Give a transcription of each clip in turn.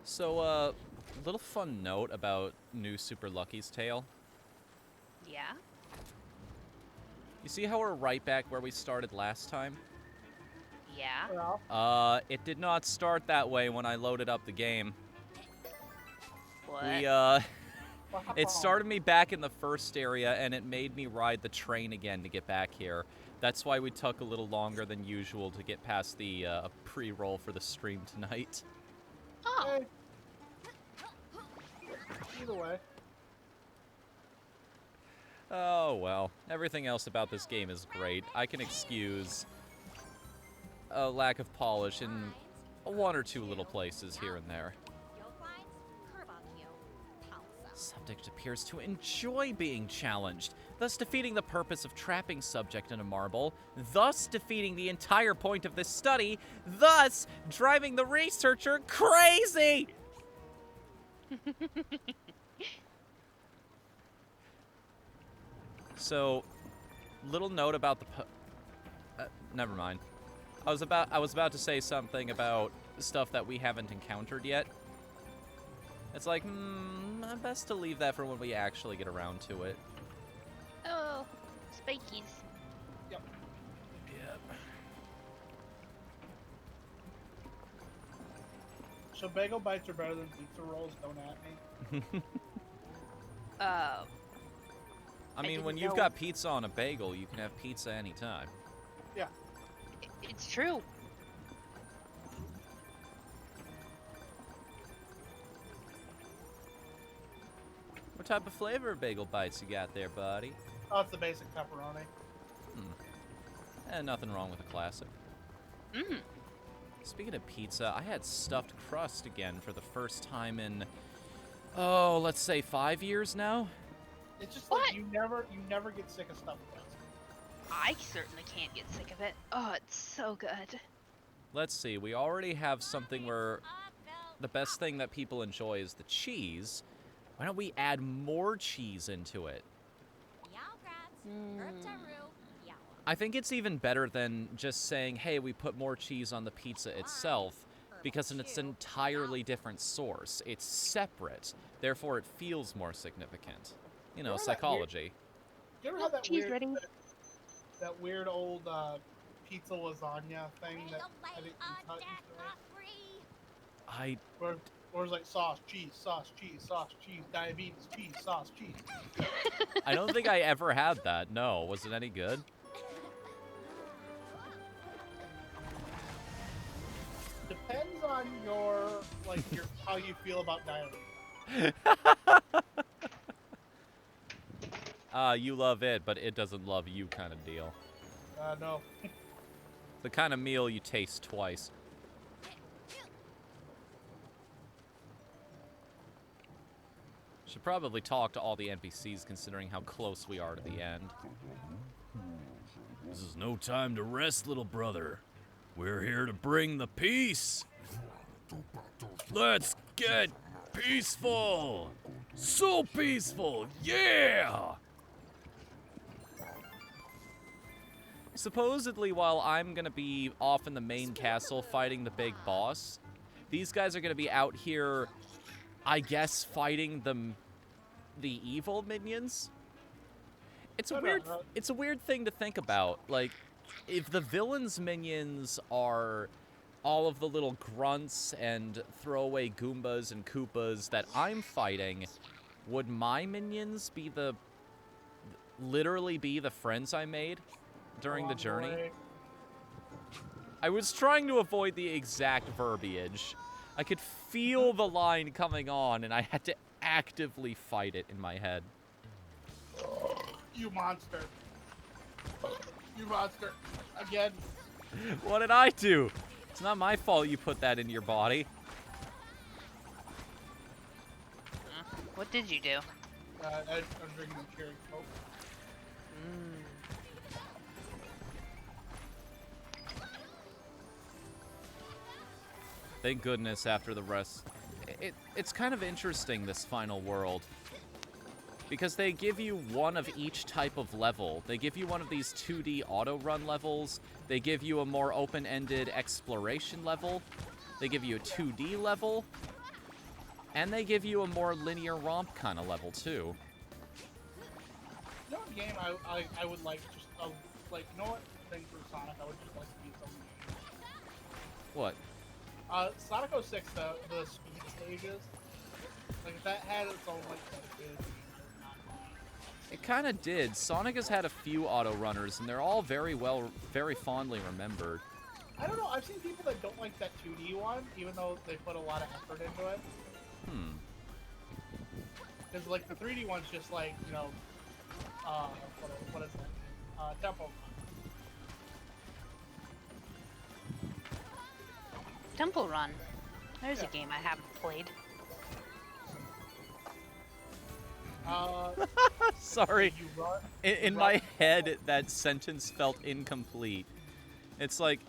So, little fun note about new Super Lucky's tale. Yeah? You see how we're right back where we started last time? Yeah? Well, It did not start that way when I loaded up the game. What? what happened? It started me back in the first area, and it made me ride the train again to get back here. That's why we took a little longer than usual to get past the pre-roll for the stream tonight. Oh. Hey. Either way. Oh, well. Everything else about this game is great. I can excuse a lack of polish in one or two little places here and there. Subject appears to enjoy being challenged, thus defeating the purpose of trapping subject in a marble, thus defeating the entire point of this study, thus driving the researcher crazy! So, little note about the never mind. I was about to say something about stuff that we haven't encountered yet. It's like, best to leave that for when we actually get around to it. Oh, spikies. Yep. So bagel bites are better than pizza rolls, don't at me. I mean, when didn't you've know. got pizza on a bagel, you can have pizza anytime. Yeah. It's true. What type of flavor of bagel bites you got there, buddy? Oh, it's the basic pepperoni. Nothing wrong with a classic. Mmm. Speaking of pizza, I had stuffed crust again for the first time in, oh, let's say 5 years now? It's just What? like you never get sick of stuffed crust. I certainly can't get sick of it. Oh, it's so good. Let's see, we already have something where the best thing that people enjoy is the cheese. Why don't we add more cheese into it? I think it's even better than just saying, hey, we put more cheese on the pizza itself, because it's an entirely different source. It's separate, therefore it feels more significant. You know, Remember that psychology. Do you ever have that Cheese weird, ready. that weird old pizza lasagna thing that I think you cut I where it was like sauce, cheese, diabetes, cheese, sauce, cheese. I don't think I ever had that. No, was it any good? Depends on your how you feel about diarrhea. You love it, but it doesn't love you kind of deal. No. The kind of meal you taste twice. Should probably talk to all the NPCs considering how close we are to the end. This is no time to rest, little brother. We're here to bring the peace. Let's get peaceful. So peaceful, yeah! Supposedly, while I'm gonna be off in the main castle fighting the big boss, These guys are going to be out here, I guess, fighting the evil minions. It's a No, no, weird no. it's a weird thing to think about. Like, if the villains' minions are all of the little grunts and throwaway Goombas and Koopas that I'm fighting, would my minions be literally be the friends I made during the Along journey? way. I was trying to avoid the exact verbiage. I could feel the line coming on, and I had to actively fight it in my head. You monster. You monster. Again. What did I do? It's not my fault you put that in your body. What did you do? I'm drinking a cherry coke. Thank goodness after the rest. It's kind of interesting, this final world. Because they give you one of each type of level. They give you one of these 2D auto-run levels. They give you a more open-ended exploration level. They give you a 2D level. And they give you a more linear romp kind of level, too. You know what game I would like just, like, you know what thing for Sonic I would just like to be some What? Sonic 06, the speed stages. Like, if that had its own, like, dedicated game, I would not mind. It kind of did. Sonic has had a few auto-runners, and they're all very fondly remembered. I don't know, I've seen people that don't like that 2D one, even though they put a lot of effort into it. Because, like, the 3D one's just like, you know, what is that? Tempo Run. Temple Run. There's Yeah. a game I haven't played. Sorry. You run. In my head, that sentence felt incomplete. It's like,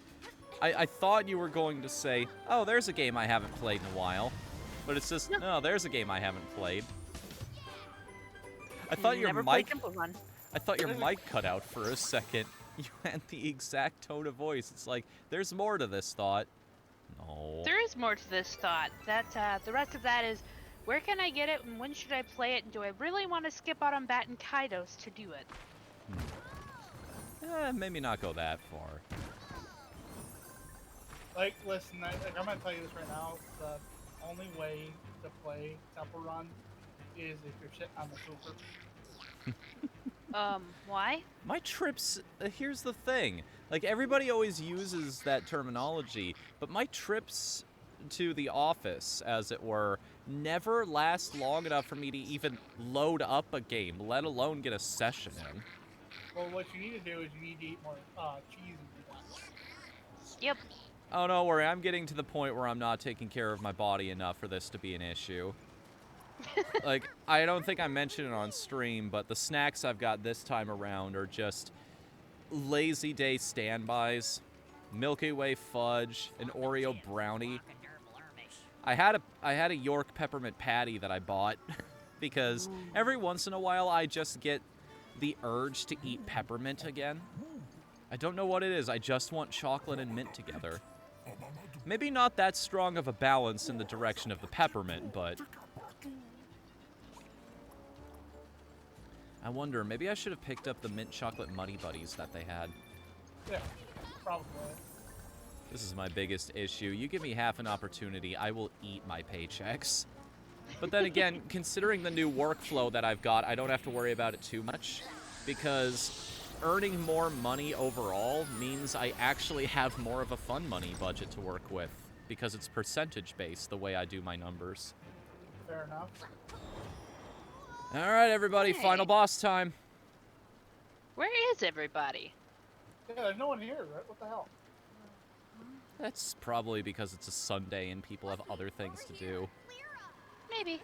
I thought you were going to say, oh, there's a game I haven't played in a while. But it's just, no, there's a game I haven't played. I thought your Never played mic Temple Run. I thought your mic cut out for a second. You had the exact tone of voice. It's like, there's more to this thought. No. There is more to this thought. That the rest of that is, where can I get it and when should I play it and do I really want to skip out on Bat and Kaidos to do it? Maybe not go that far. Like, listen, I'm gonna tell you this right now. The only way to play Temple Run is if you're sitting on the Cooper. Why? My trips, here's the thing. Like, everybody always uses that terminology, but my trips to the office, as it were, never last long enough for me to even load up a game, let alone get a session in. Well, what you need to do is you need to eat more cheese and do that. Yep. Oh, no worry, I'm getting to the point where I'm not taking care of my body enough for this to be an issue. Like, I don't think I mentioned it on stream, but the snacks I've got this time around are just lazy day standbys. Milky Way fudge, an Oreo brownie. I had a York peppermint patty that I bought because every once in a while I just get the urge to eat peppermint again. I don't know what it is. I just want chocolate and mint together. Maybe not that strong of a balance in the direction of the peppermint, but I wonder, maybe I should have picked up the mint chocolate Muddy Buddies that they had. Yeah, probably. This is my biggest issue. You give me half an opportunity, I will eat my paychecks. But then again, considering the new workflow that I've got, I don't have to worry about it too much, because earning more money overall means I actually have more of a fun money budget to work with, because it's percentage-based the way I do my numbers. Fair enough. All right, everybody, Hey. final boss time. Where is everybody? Yeah, there's no one here, right? What the hell? That's probably because it's a Sunday and people have other things to do. Maybe.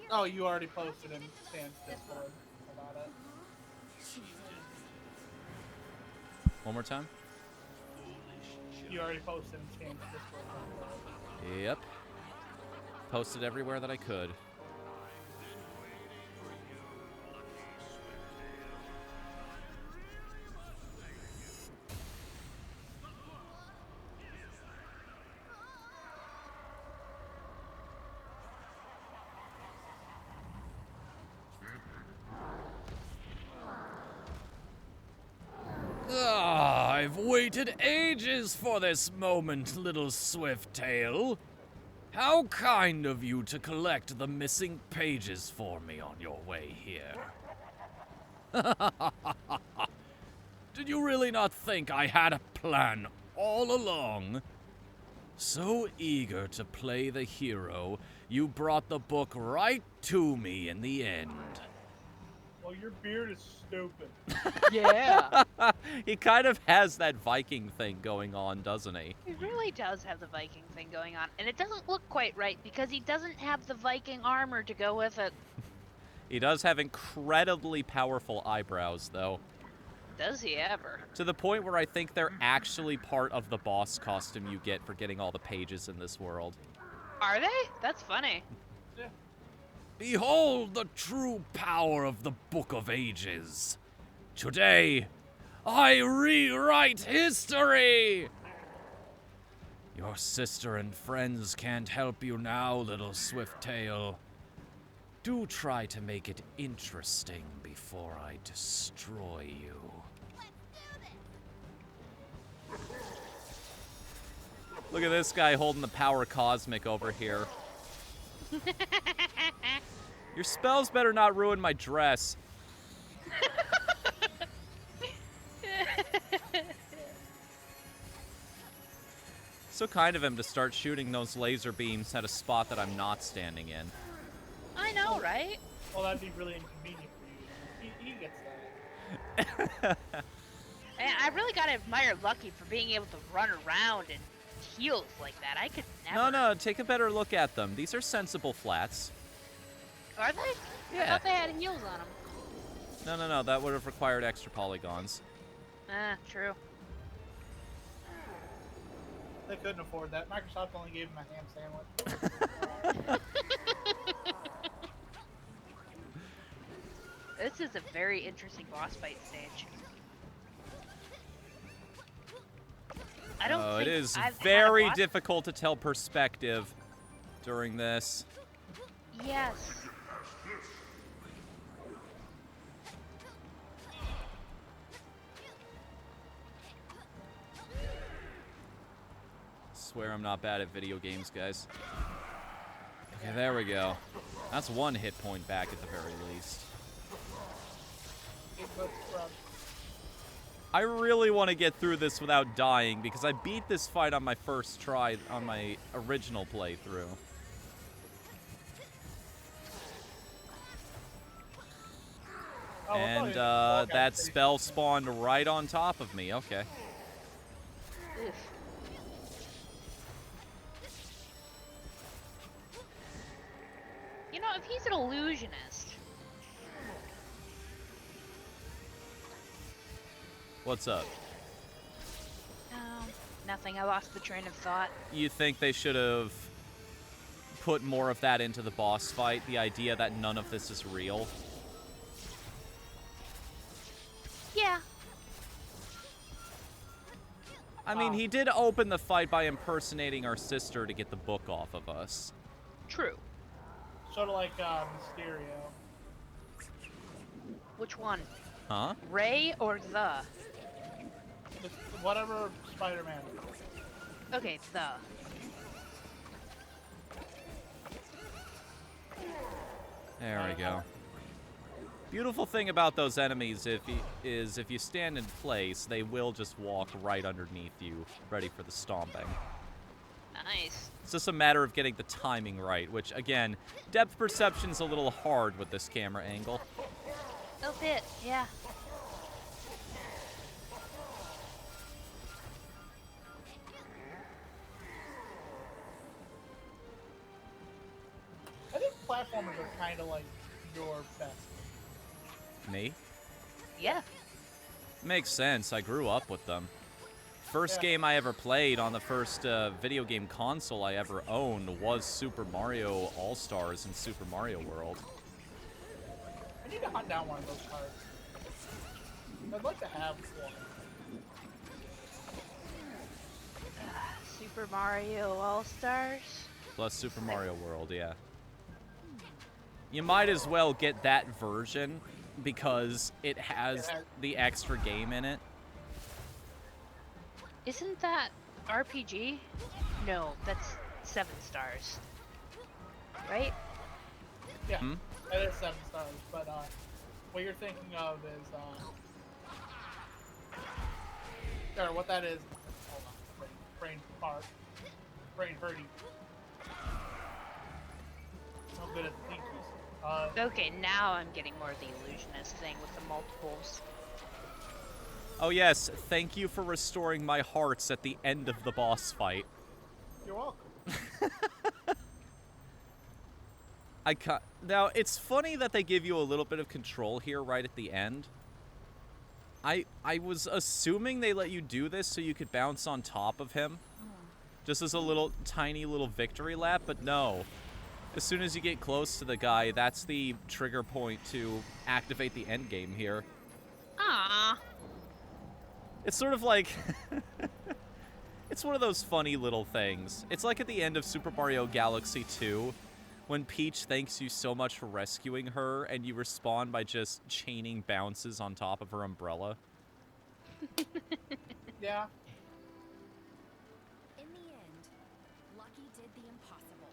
Oh, you already posted in Stan's Discord about it. One more time? You already posted in Stan's Discord about it. Yep. Posted everywhere that I could. waited ages for this moment, little swift tail. How kind of you to collect the missing pages for me on your way here. Did you really not think I had a plan all along? So eager to play the hero, you brought the book right to me in the end. Well, your beard is stupid. Yeah. He kind of has that Viking thing going on, doesn't he? He really does have the Viking thing going on, and it doesn't look quite right because he doesn't have the Viking armor to go with it. He does have incredibly powerful eyebrows, though. Does he ever? To the point where I think they're actually part of the boss costume you get for getting all the pages in this world. Are they? That's funny. Behold the true power of the Book of Ages. Today, I rewrite history! Your sister and friends can't help you now, little Swifttail. Do try to make it interesting before I destroy you. Look at this guy holding the power cosmic over here. Your spells better not ruin my dress. So kind of him to start shooting those laser beams at a spot that I'm not standing in. I know, right? Well, that'd be really inconvenient for you. He gets that. Man, I really gotta admire Lucky for being able to run around and heals like that. I could never. No, take a better look at them. These are sensible flats. Are they? I Yeah. thought they had heals on them. No, that would have required extra polygons. Ah, true. They couldn't afford that. Microsoft only gave him a ham sandwich. This is a very interesting boss fight stage. I don't think It is I've had a very boss- difficult to tell perspective during this. Yes. Swear I'm not bad at video games, guys. Okay, there we go. That's one hit point back at the very least. I really want to get through this without dying because I beat this fight on my first try on my original playthrough. Oh, we'll And probably walk that out spell spawned right on top of me. Okay. Oof. You know, if he's an illusionist, What's up? nothing. I lost the train of thought. You think they should have put more of that into the boss fight? The idea that none of this is real? Yeah. I mean, he did open the fight by impersonating our sister to get the book off of us. True. Sort of like Mysterio. Which one? Huh? Ray or the? Just whatever Spider-Man. Okay, the. There we go. Beautiful thing about those enemies is if you stand in place, they will just walk right underneath you, ready for the stomping. Nice. It's just a matter of getting the timing right, which, again, depth perception's a little hard with this camera angle. A bit, yeah. I think platformers are kind of like your best. Me? Yeah. Makes sense. I grew up with them. First Yeah. game I ever played on the first video game console I ever owned was Super Mario All-Stars and Super Mario World. I need to hunt down one of those cards. I'd like to have one. Super Mario All-Stars. Plus Super Mario World, yeah. You might as well get that version because it has the extra game in it. Isn't that RPG? No, that's 7 stars. Right? Yeah, Hmm? that is 7 stars. But what you're thinking of is or what that is. Hold on, brain fart, brain hurting. So good at the pinkies. Okay, now I'm getting more of the illusionist thing with the multiples. Oh yes, thank you for restoring my hearts at the end of the boss fight. You're welcome. Now, it's funny that they give you a little bit of control here right at the end. I was assuming they let you do this so you could bounce on top of him. Just as a little, tiny little victory lap, but no. As soon as you get close to the guy, that's the trigger point to activate the end game here. Ah. It's sort of like... it's one of those funny little things. It's like at the end of Super Mario Galaxy 2, when Peach thanks you so much for rescuing her, and you respond by just chaining bounces on top of her umbrella. Yeah. In the end, Lucky did the impossible.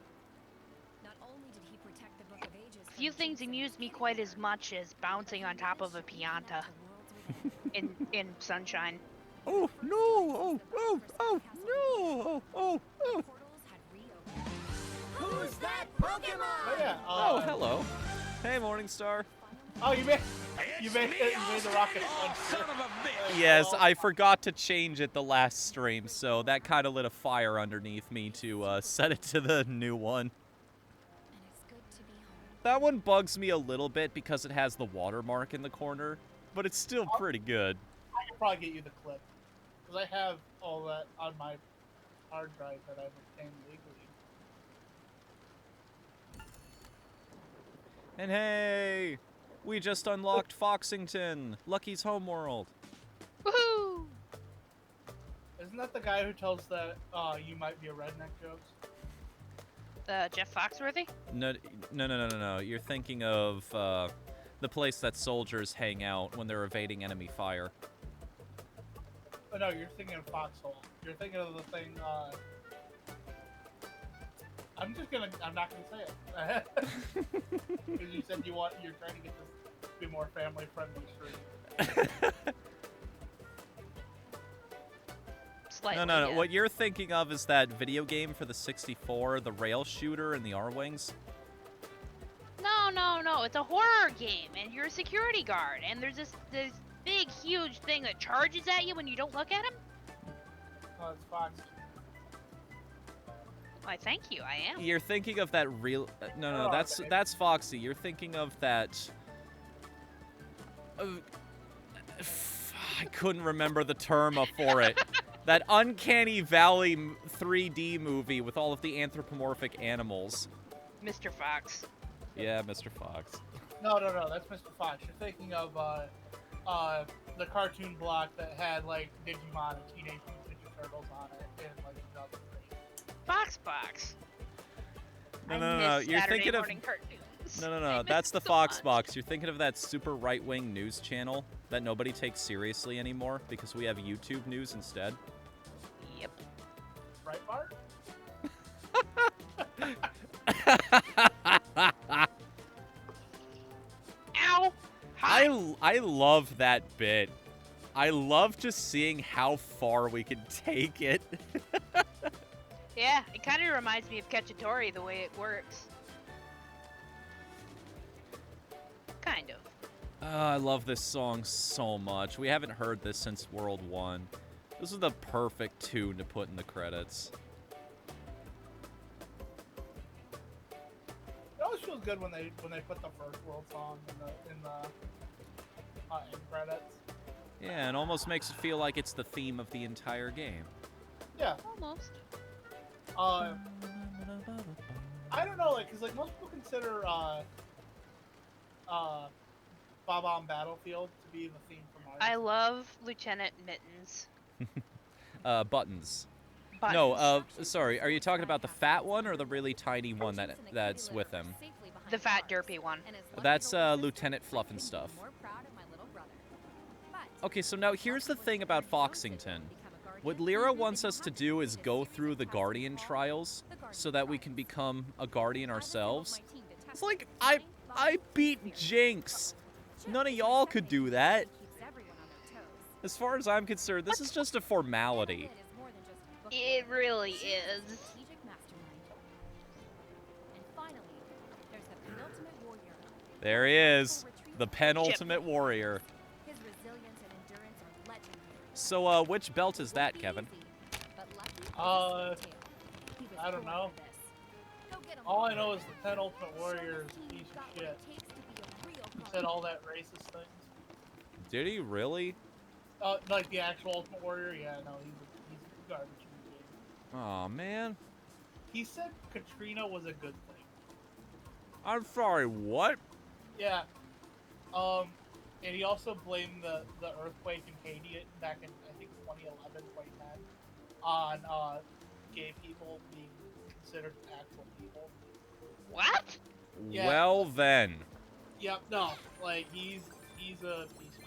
Not only did he protect the Book of Ages from Few things Jinx and amuse me Kitty, quite as much as bouncing on top of a pianta in sunshine. Oh, no! Oh, oh, oh, no! Oh, oh! portals had reopened. Who's that Pokemon? Oh yeah. Oh, hello. Hey, Morningstar. Oh, you made the rocket launcher. Yes, I forgot to change it the last stream, so that kind of lit a fire underneath me to set it to the new one. And it's good to be home. That one bugs me a little bit because it has the watermark in the corner, but it's still pretty good. I could probably get you the clip because I have all that on my hard drive that I've obtained legally. And hey, we just unlocked Foxington, Lucky's homeworld. Woohoo! Isn't that the guy who tells that you might be a redneck jokes? Jeff Foxworthy? No. You're thinking of the place that soldiers hang out when they're evading enemy fire. Oh no, you're thinking of Foxhole. You're thinking of the thing. I'm not gonna say it because you said you're trying to get this to be more family friendly stream. Slightly, No. yeah. What you're thinking of is that video game for the 64, the rail shooter and the R-Wings. No. It's a horror game, and you're a security guard, and there's this big, huge thing that charges at you when you don't look at him. Oh, it's Fox. Why, thank you. I am. You're thinking of that real... no, Oh, that's okay. that's Foxy. You're thinking of that... I couldn't remember the term for it. That Uncanny Valley 3D movie with all of the anthropomorphic animals. Mr. Fox. Yeah, Mr. Fox. No, that's Mr. Fox. You're thinking of the cartoon block that had like Digimon and Teenage Mutant Ninja Turtles on it in like 2003. Fox. No. I miss You're Saturday thinking of... morning cartoons. I No. miss That's it the so Fox much. Box. You're thinking of that super right-wing news channel that nobody takes seriously anymore because we have YouTube news instead. Yep. Right, Bart? Ow! Hi. I love that bit. I love just seeing how far we can take it. Yeah, it kind of reminds me of Cacciatore, the way it works. Kind of. I love this song so much. We haven't heard this since World 1. This is the perfect tune to put in the credits. It always feels good when they put the first world song in the end credits. Yeah, it almost makes it feel like it's the theme of the entire game. Yeah. Almost. I don't know, like, cause like most people consider Bob-omb Battlefield to be the theme for Mario. I love Lieutenant Mittens. Buttons. Buttons. No, sorry. Are you talking about the fat one or the really tiny one that's with him? The fat derpy one. That's Lieutenant Fluff and Stuff. Okay, so now here's the thing about Foxington. What Lyra wants us to do is go through the Guardian trials so that we can become a Guardian ourselves. It's like, I beat Jinx. None of y'all could do that. As far as I'm concerned, this is just a formality. It really is. There he is, the penultimate warrior. So, which belt is that, Kevin? I don't know. All I know is the penultimate warrior is a piece of shit. He said all that racist things. Did he really? Like the actual Ultimate Warrior? Yeah, no, he's garbage in the game. Aw, man. He said Katrina was a good thing. I'm sorry, what? Yeah. And he also blamed the earthquake in Haiti back in, I think, 2011, 2010, on gay people being considered actual people. What? Yeah. Well then. Yep, no. Like, he's a piece of shit.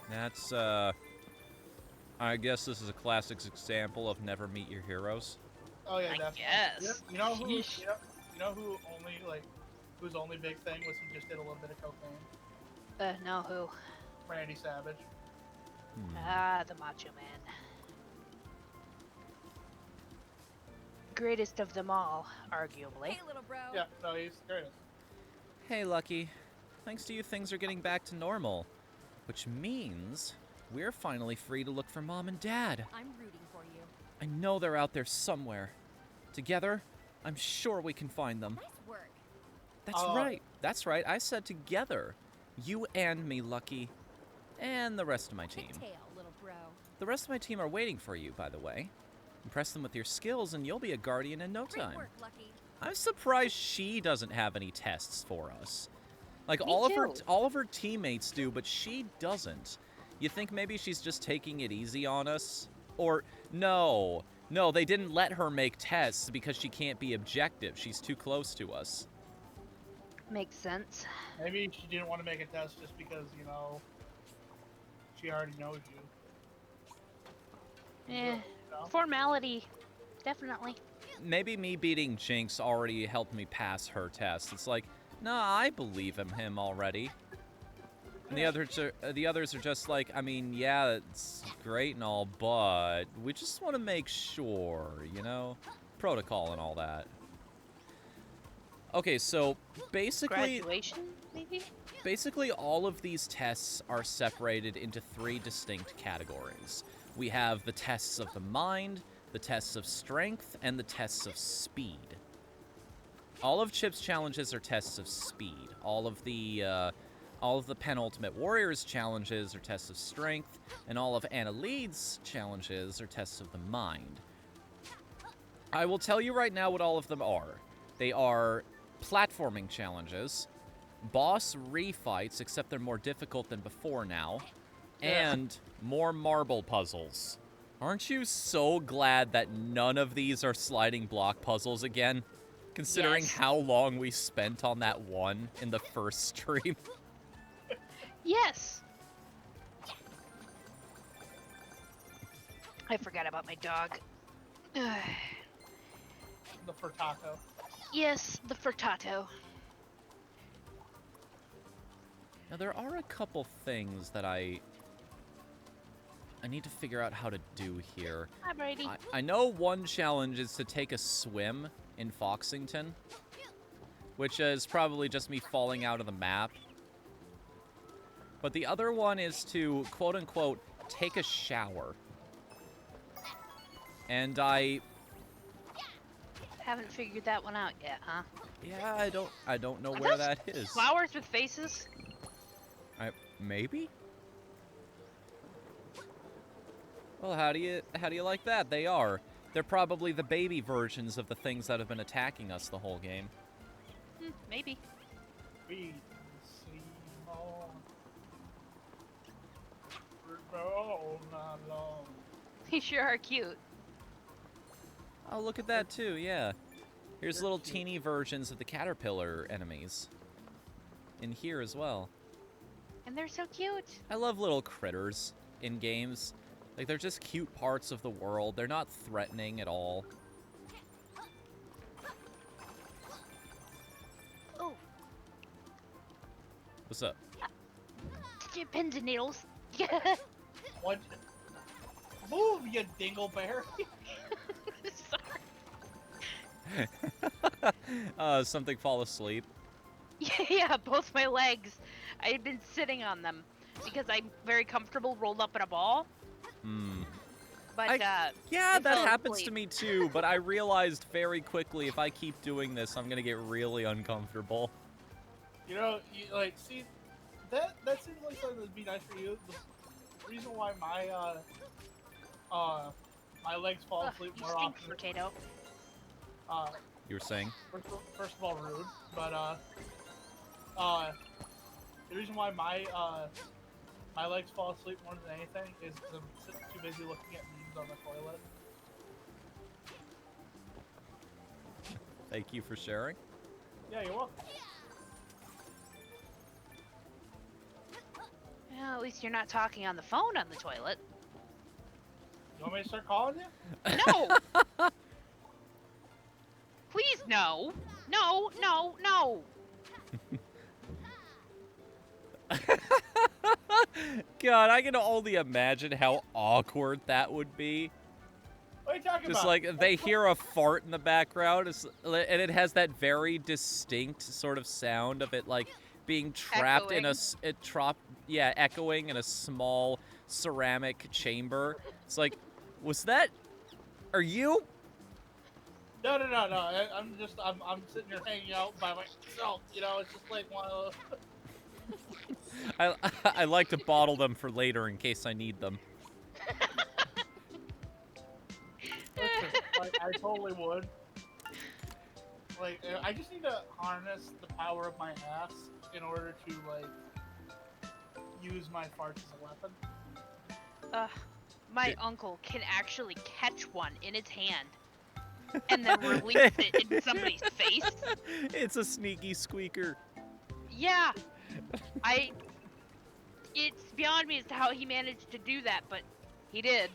That's, I guess this is a classic example of never meet your heroes. Oh, yeah, I definitely. guess. You know who, Yeesh. you know who only, like, whose only big thing was he just did a little bit of cocaine? No, who? Randy Savage. Ah, the Macho Man. Greatest of them all, arguably. Hey, little bro. Yeah, no, he's the greatest. Hey, Lucky. Thanks to you, things are getting back to normal. Which means we're finally free to look for Mom and Dad. I'm rooting for you. I know they're out there somewhere. Together, I'm sure we can find them. Nice work. That's right. That's right. I said together. You and me, Lucky. And the rest of my team. Tail, little bro. The rest of my team are waiting for you, by the way. Impress them with your skills and you'll be a guardian in no Great time. work, Lucky. I'm surprised she doesn't have any tests for us. Like Me all too. of her teammates do, but she doesn't. You think maybe she's just taking it easy on us? Or no, they didn't let her make tests because she can't be objective. She's too close to us. Makes sense. Maybe she didn't want to make a test just because, you know, she already knows you. Eh, No? formality. Definitely. Maybe me beating Jinx already helped me pass her test. It's like, nah, I believe in him already. And the others are just like, I mean, yeah, it's great and all, but we just want to make sure, you know, protocol and all that. Okay, so basically, Graduation, maybe? basically all of these tests are separated into 3 distinct categories. We have the tests of the mind, the tests of strength, and the tests of speed. All of Chip's challenges are tests of speed. All of the penultimate warriors challenges are tests of strength, and all of Anna Leeds challenges are tests of the mind. I will tell you right now what all of them are. They are platforming challenges, boss refights, except they're more difficult than before now, and more marble puzzles. Aren't you so glad that none of these are sliding block puzzles again? Considering Yes. how long we spent on that one in the first stream. Yes. I forgot about my dog. The Furtaco. Yes, the Furtato. Now, there are a couple things that I need to figure out how to do here. Hi, Brady. I know one challenge is to take a swim in Foxington, which is probably just me falling out of the map. But the other one is to, quote-unquote, take a shower. And I Haven't figured that one out yet, huh? yeah, I don't know Are where those that is. Flowers with faces? Maybe? Well, how do you like that? They are. They're probably the baby versions of the things that have been attacking us the whole game. Maybe. We see more. We're all night long. They sure are cute. Oh, look at that too, yeah. Here's little teeny versions of the caterpillar enemies. In here as well. And they're so cute. I love little critters in games. Like, they're just cute parts of the world. They're not threatening at all. Oh, What's up? pins and needles. What? Move, you dingleberry! Sorry. Something fall asleep. Yeah, both my legs. I had been sitting on them because I'm very comfortable rolled up in a ball. Hmm. But Yeah, I that fell happens to asleep. me too, but I realized very quickly if I keep doing this, I'm gonna get really uncomfortable. You know, see, that seems like something that'd be nice for you. The reason why my legs fall Ugh, asleep you more stink, often. potato. You were saying? First of all, rude, but the reason why my legs fall asleep more than anything is because I'm too busy looking at memes on the toilet. Thank you for sharing. Yeah, you're welcome. Well, at least you're not talking on the phone on the toilet. You want me to start calling you? No! Please, no! No, no, no! God, I can only imagine how awkward that would be. What are you talking Just about? like they hear a fart in the background, and it has that very distinct sort of sound of it like being trapped in echoing in a small ceramic chamber. It's like, was that? Are you? No. I'm sitting here hanging out by myself. You know, it's just like one of those. I like to bottle them for later in case I need them. Listen, like, I totally would. Like, I just need to harness the power of my ass in order to, like, use my farts as a weapon. My uncle can actually catch one in his hand and then release it in somebody's face. It's a sneaky squeaker. Yeah. It's beyond me as to how he managed to do that, but he did.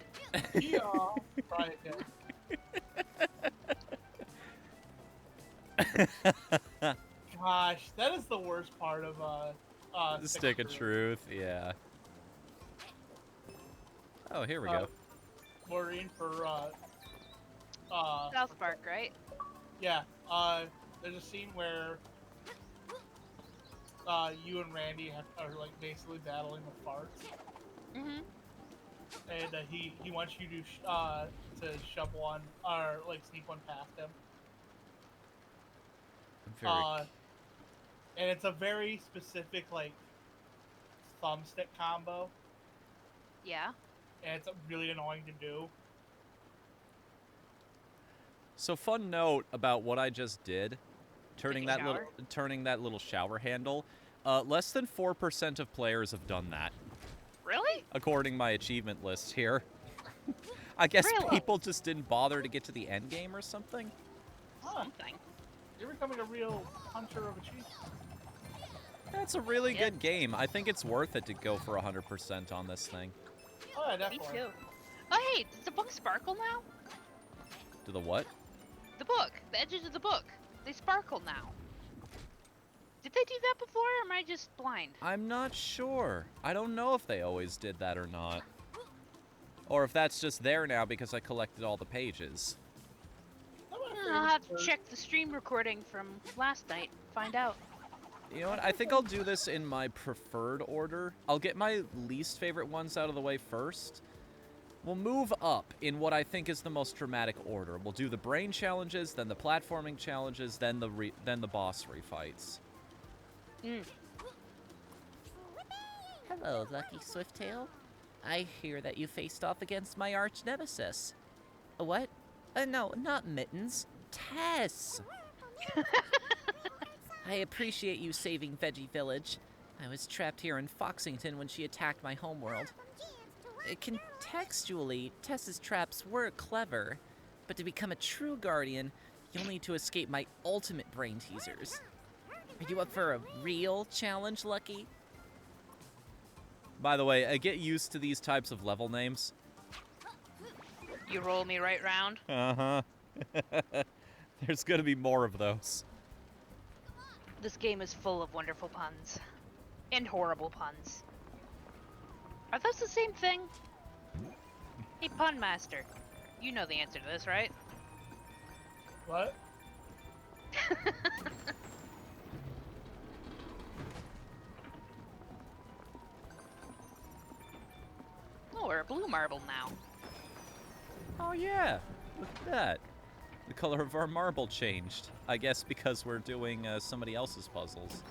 Yeah, right. Yeah. Gosh, that is the worst part of Stick of Truth, yeah. Oh, here we go. Maureen for South Park, right? yeah. There's a scene where you and Randy are like basically battling with farts, Mm-hmm. and he wants you to shove one or like sneak one past him. And it's a very specific like thumbstick combo, Yeah. and it's really annoying to do. So fun note about what I just did, turning Take a that little shower handle. Less than 4% of players have done that, Really? according to my achievement list here. I guess Really? people just didn't bother to get to the end game or something. Huh, Something. you're becoming a real hunter of achievements. That's a really Yeah. good game. I think it's worth it to go for 100% on this thing. Oh yeah, Me definitely. too. Oh, hey, does the book sparkle now? To the what? The book. The edges of the book. They sparkle now. Did they do that before, or am I just blind? I'm not sure. I don't know if they always did that or not. Or if that's just there now because I collected all the pages. I'll have to check the stream recording from last night. Find out. You know what? I think I'll do this in my preferred order. I'll get my least favorite ones out of the way first. We'll move up in what I think is the most dramatic order. We'll do the brain challenges, then the platforming challenges, then the boss refights. Mm. Hello, Lucky Swifttail. I hear that you faced off against my arch nemesis. What? No, not Mittens. Tess! I appreciate you saving Veggie Village. I was trapped here in Foxington when she attacked my homeworld. Contextually, Tess's traps were clever, but to become a true guardian, you'll need to escape my ultimate brain teasers. Are you up for a real challenge, Lucky? By the way, get used to these types of level names. You roll me right round. Uh-huh. There's gonna be more of those. This game is full of wonderful puns. And horrible puns. Are those the same thing? Hey, Pun Master. You know the answer to this, right? What? Oh, we're a blue marble now. Oh yeah, look at that. The color of our marble changed. I guess because we're doing somebody else's puzzles.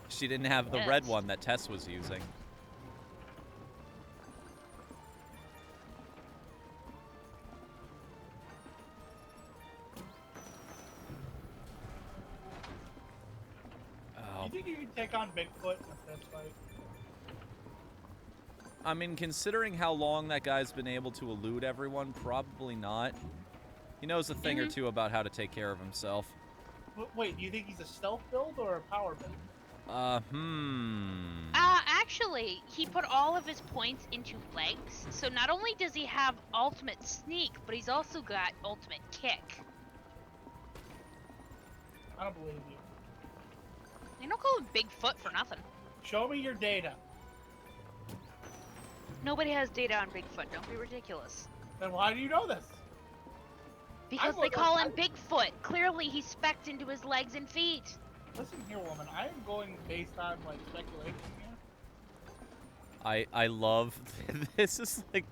She didn't have the red Yes. one that Tess was using. Do Oh, you think you can take on Bigfoot in a fist fight? I mean, considering how long that guy's been able to elude everyone, probably not. He knows a thing or two about how to take care of himself. Wait, do you think he's a stealth build or a power build? Actually, he put all of his points into legs, so not only does he have ultimate sneak, but he's also got ultimate kick. I don't believe you. They don't call him Bigfoot for nothing. Show me your data. Nobody has data on Bigfoot, don't be ridiculous. Then why do you know this? Because I they look call like- him Bigfoot. Clearly he's specced into his legs and feet. Listen here, woman. I am going based on like speculation here. I love this is like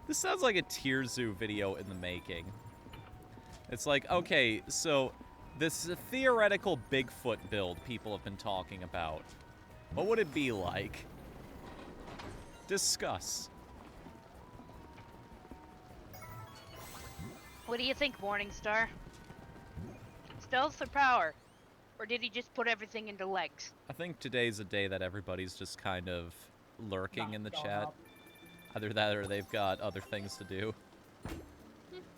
this sounds like a Tier Zoo video in the making. It's like, okay, so this theoretical Bigfoot build people have been talking about. What would it be like? Discuss. What do you think, Morningstar? Stealth or power? Or did he just put everything into legs? I think today's a day that everybody's just kind of lurking Not in the going chat. up. Either that or they've got other things to do.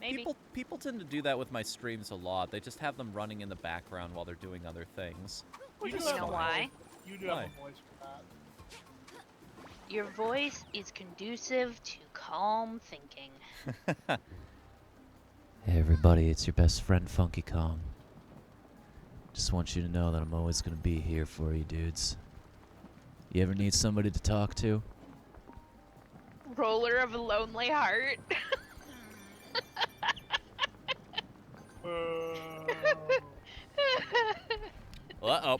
Maybe. People tend to do that with my streams a lot. They just have them running in the background while they're doing other things. You do You have know a why? voice. You do Why? have a voice for that. Your voice is conducive to calm thinking. Hey everybody, it's your best friend Funky Kong. Just want you to know that I'm always gonna be here for you dudes. You ever need somebody to talk to? Roller of a lonely heart. Uh-oh.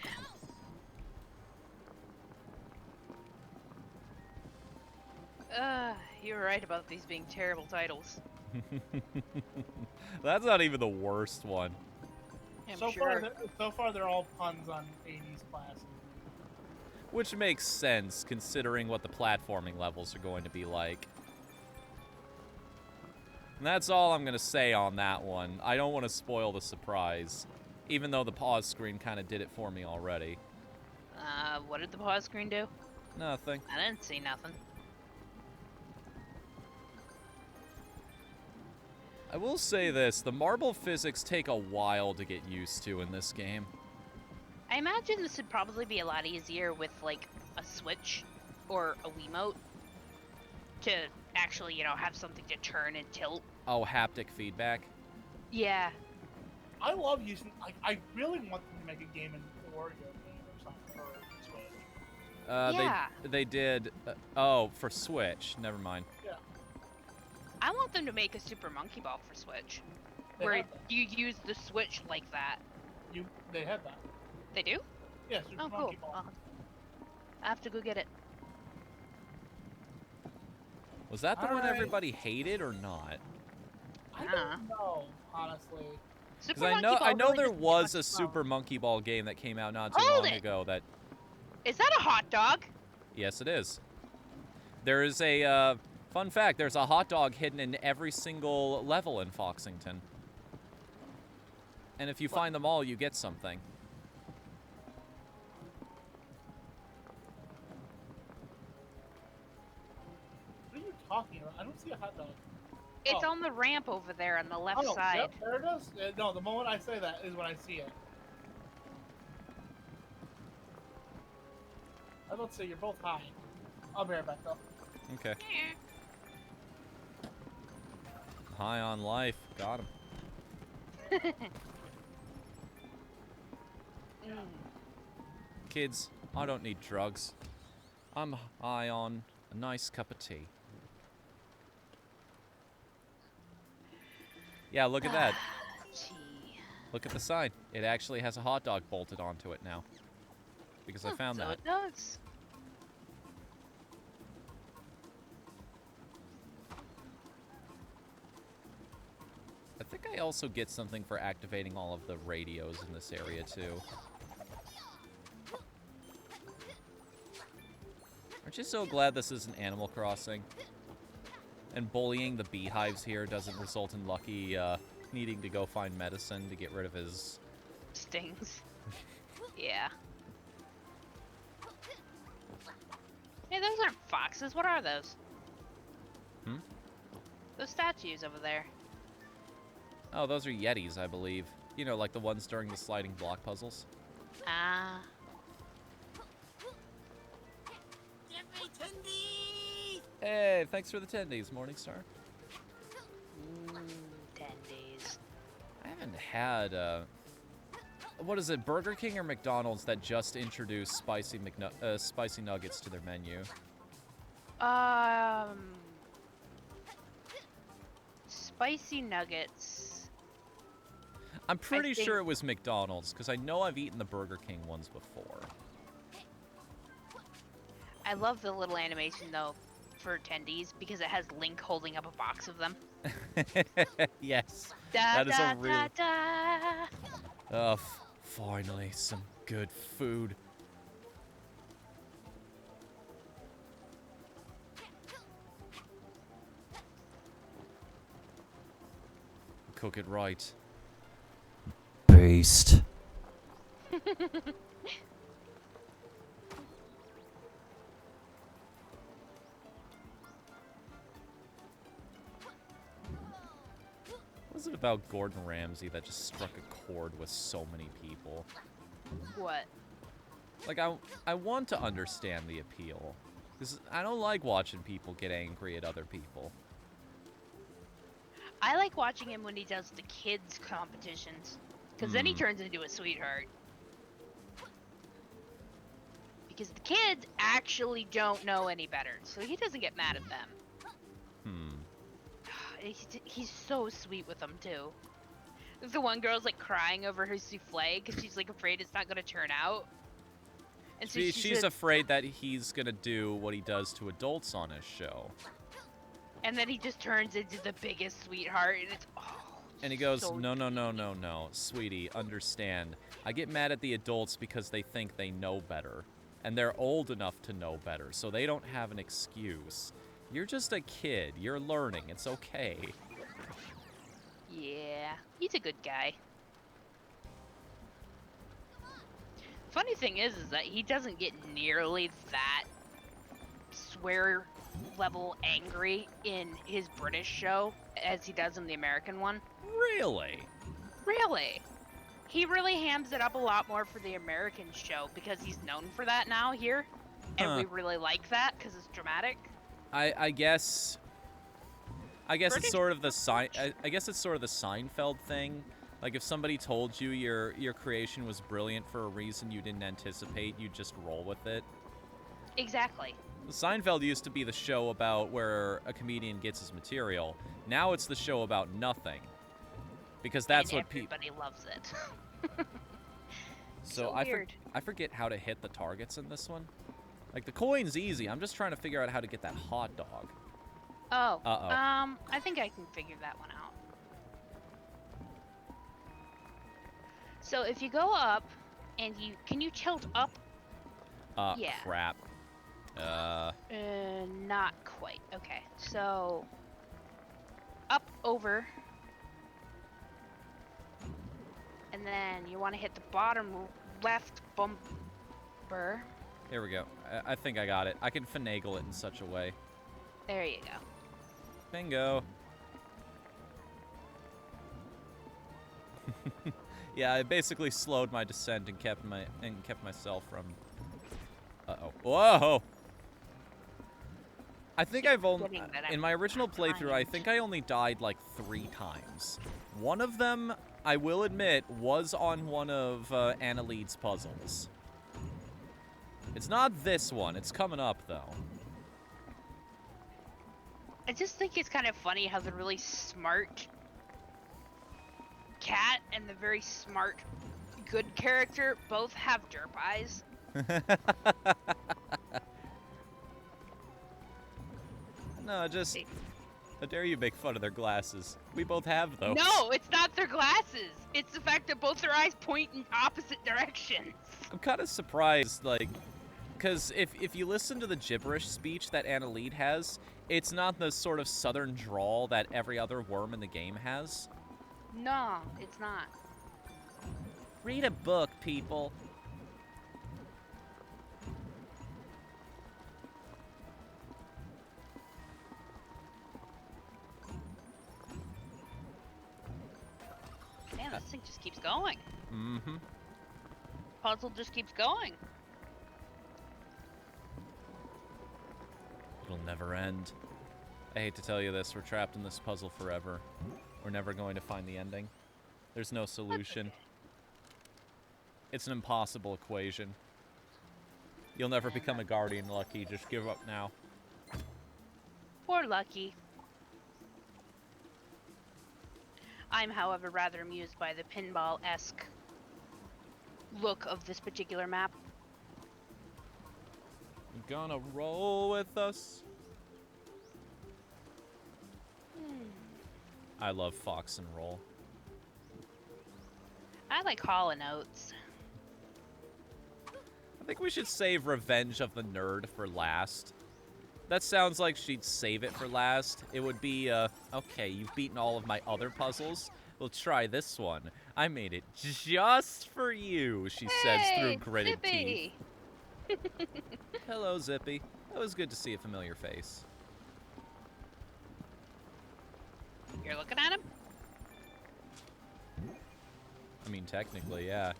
You're right about these being terrible titles. That's not even the worst one. I'm so sure. far, they're all puns on 80s classes. Which makes sense, considering what the platforming levels are going to be like. And that's all I'm going to say on that one. I don't want to spoil the surprise, even though the pause screen kind of did it for me already. What did the pause screen do? Nothing. I didn't see nothing. I will say this, the marble physics take a while to get used to in this game. I imagine this would probably be a lot easier with, like, a Switch or a Wiimote to actually, have something to turn and tilt. Oh, haptic feedback? Yeah. I love using. I really want them to make a game in Wario game or something for Switch. Yeah. They did. Oh, for Switch. Never mind. Yeah. I want them to make a Super Monkey Ball for Switch. They Where have that. you use the Switch like that. They had that. They do? Yeah, Super Oh, cool. Monkey Ball. I have to go get it. Was that the one Alright. everybody hated or not? I don't know, honestly. Super Because Monkey Ball I know really there doesn't get was much a love. Super Monkey Ball game that came out not too Hold long it! ago that... Is that a hot dog? Yes, it is. There is a, fun fact, there's a hot dog hidden in every single level in Foxington. And if you find them all, you get something. What are you talking about? I don't see a hot dog. It's Oh. on the ramp over there on the left Oh, side. yep, there it is. No, the moment I say that is when I see it. I don't say you're both high. I'll be right back though. Okay. High on life. Got him. Kids, I don't need drugs. I'm high on a nice cup of tea. Yeah, look at that. Gee. Look at the sign. It actually has a hot dog bolted onto it now. Because I found So that. it does. I think I also get something for activating all of the radios in this area, too. Aren't you so glad this isn't Animal Crossing? And bullying the beehives here doesn't result in Lucky needing to go find medicine to get rid of his... Stings. Yeah. Hey, those aren't foxes. What are those? Hmm? Those statues over there. Oh, those are Yetis, I believe. You know, like the ones during the sliding block puzzles. Ah. Hey, thanks for the tendies, Morningstar. Tendies. I haven't had, what is it, Burger King or McDonald's that just introduced spicy nuggets to their menu? Spicy nuggets. I'm pretty think- sure it was McDonald's, because I know I've eaten the Burger King ones before. I love the little animation, though, for attendees, because it has Link holding up a box of them. Yes. Da, That is da, a real... da, da. Oh, finally, some good food. Cook it right. Beast. What is it about Gordon Ramsay that just struck a chord with so many people? What? Like, I want to understand the appeal. Because I don't like watching people get angry at other people. I like watching him when he does the kids competitions, because then he turns into a sweetheart. Because the kids actually don't know any better, so he doesn't get mad at them. He's so sweet with them too. The one girl's like crying over her souffle because she's like afraid it's not gonna turn out. And so She's afraid that he's gonna do what he does to adults on his show. And then he just turns into the biggest sweetheart, and it's And he goes, so no, sweetie, understand. I get mad at the adults because they think they know better. And they're old enough to know better, so they don't have an excuse. You're just a kid. You're learning. It's okay. Yeah, he's a good guy. Funny thing is that he doesn't get nearly that swear level angry in his British show as he does in the American one. Really? Really? He really hams it up a lot more for the American show because he's known for that now here. And we really like that because it's dramatic. I guess British it's sort of the I guess it's sort of the Seinfeld thing. Like if somebody told you your creation was brilliant for a reason you didn't anticipate, you just roll with it. Exactly. Seinfeld used to be the show about where a comedian gets his material. Now it's the show about nothing. Because that's and what people... everybody loves it. So weird. I forget how to hit the targets in this one. Like, the coin's easy. I'm just trying to figure out how to get that hot dog. Oh. Uh-oh. I think I can figure that one out. So if you go up and can you tilt up? Yeah. Crap. Not quite. Okay. So up, over. And then you want to hit the bottom left bumper. Here we go. I think I got it. I can finagle it in such a way. There you go. Bingo. Yeah, I basically slowed my descent and kept myself from... Uh-oh. Whoa! I think keep I've only, forgetting that in I'm my original playthrough, I kind. think I only died like 3 times. One of them, I will admit, was on one of Annaleed's puzzles. It's not this one. It's coming up, though. I just think it's kind of funny how the really smart cat and the very smart good character both have derp eyes. No, just... How dare you make fun of their glasses? We both have those. No, it's not their glasses. It's the fact that both their eyes point in opposite directions. I'm kind of surprised, like... Because if you listen to the gibberish speech that Annaleed has, it's not the sort of southern drawl that every other worm in the game has. No, it's not. Read a book, people. Man, this thing just keeps going. Mm-hmm. Puzzle just keeps going. It'll never end. I hate to tell you this, we're trapped in this puzzle forever. We're never going to find the ending. There's no solution. It's an impossible equation. You'll never become a guardian, Lucky. Just give up now. Poor Lucky. I'm, however, rather amused by the pinball-esque look of this particular map. You gonna roll with us? I love Fox and Roll. I like Hall & Oates. I think we should save Revenge of the Nerd for last. That sounds like she'd save it for last. It would be, okay, you've beaten all of my other puzzles. We'll try this one. I made it just for you, she says through gritted teeth. Zippy! Hello, Zippy. It was good to see a familiar face. You're looking at him? I mean, technically, yeah.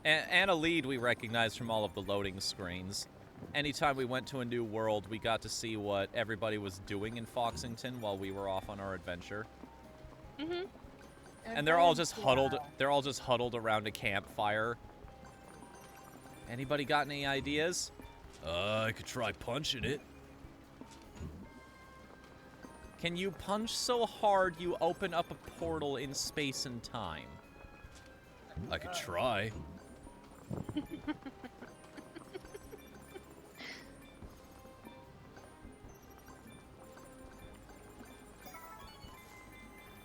Annaleed we recognize from all of the loading screens. Anytime we went to a new world, we got to see what everybody was doing in Foxington while we were off on our adventure. Mm-hmm. And they're all just huddled. They're all just huddled around a campfire. Anybody got any ideas? I could try punching it. Can you punch so hard you open up a portal in space and time? I could try.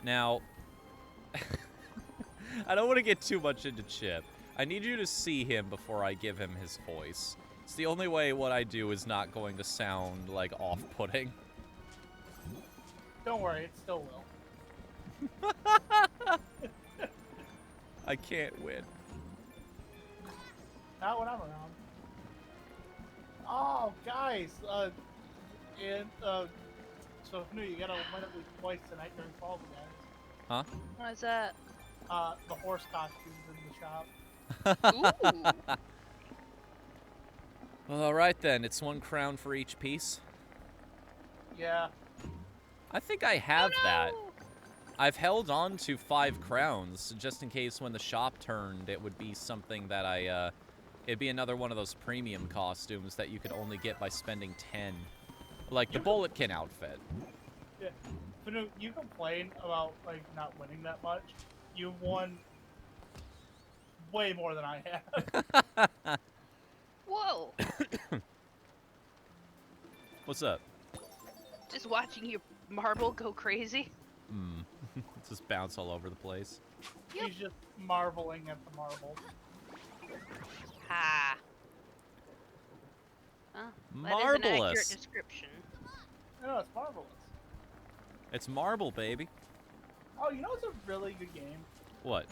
Now, I don't want to get too much into Chip. I need you to see him before I give him his voice. It's the only way what I do is not going to sound, like, off-putting. Don't worry, it still will. I can't win. Not when I'm around. Oh, guys, so Whatthefnu, you gotta win at least twice tonight during Fall Guys. Huh? What is that? The horse costumes in the shop. Ooh! Well, alright then. It's 1 crown for each piece. Yeah. I think I have Oh, no! that. I've held on to 5 crowns, just in case when the shop turned, it would be something that it'd be another one of those premium costumes that you could only get by spending 10. Like the Bulletkin outfit. Yeah. Whatthefnu, you complain about, like, not winning that much. You've won way more than I have. Whoa! What's up? Just watching your marble go crazy. Just bounce all over the place. Yep. He's just marveling at the marble. Ha! Oh, that is an accurate Marvelous. description. No, it's marvelous. It's marble, baby. Oh, you know it's a really good game? What?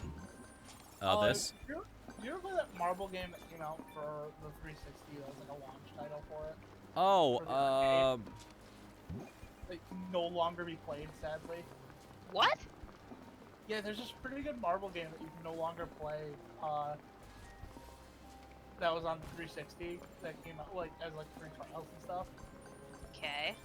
This? You ever play that marble game that came out for the 360 that was like a launch title for it? Oh, For the arcade? That can no longer be played, sadly. What? Yeah, there's this pretty good marble game that you can no longer play. that was on 360 that came out like as like free trials and stuff. Okay.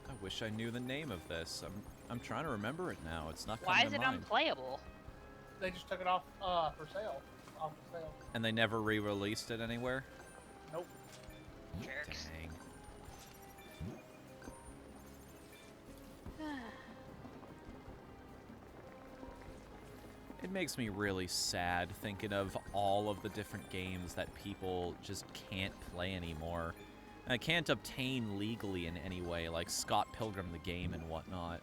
I wish I knew the name of this. I'm trying to remember it now. It's not Why coming is to it mind. unplayable? They just took it off for sale. Off for sale. And they never re-released it anywhere? Nope. Jerks. Dang. It makes me really sad thinking of all of the different games that people just can't play anymore. And can't obtain legally in any way, like Scott Pilgrim the game and whatnot.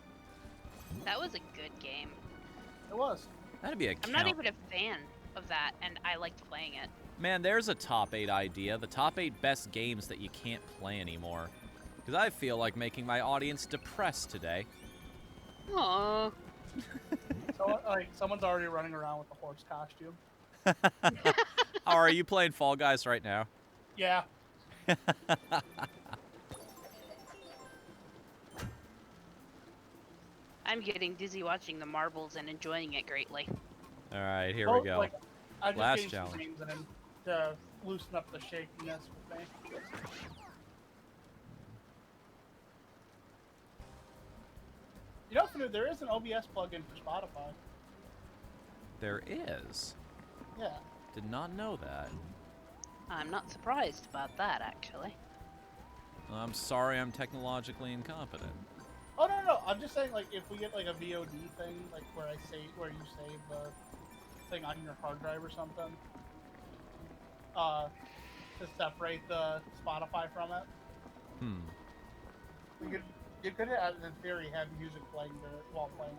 That was a good game. It was. That'd be a I'm count. not even a fan of that, and I liked playing it. Man, there's a top 8 idea. The top 8 best games that you can't play anymore. Because I feel like making my audience depressed today. Aww. So, like someone's already running around with the horse costume. Oh, are you playing Fall Guys right now? Yeah. I'm getting dizzy watching the marbles and enjoying it greatly. All right, here Oh, we go. like, I just Last gave some challenge. names in to loosen up the shakiness with me. You know, Fnu, there is an OBS plugin for Spotify. There is. Yeah. Did not know that. I'm not surprised about that, actually. I'm sorry I'm technologically incompetent. Oh no. I'm just saying, like, if we get like a VOD thing, like where you save the thing on your hard drive or something, to separate the Spotify from it, you could have, in theory, have music playing while playing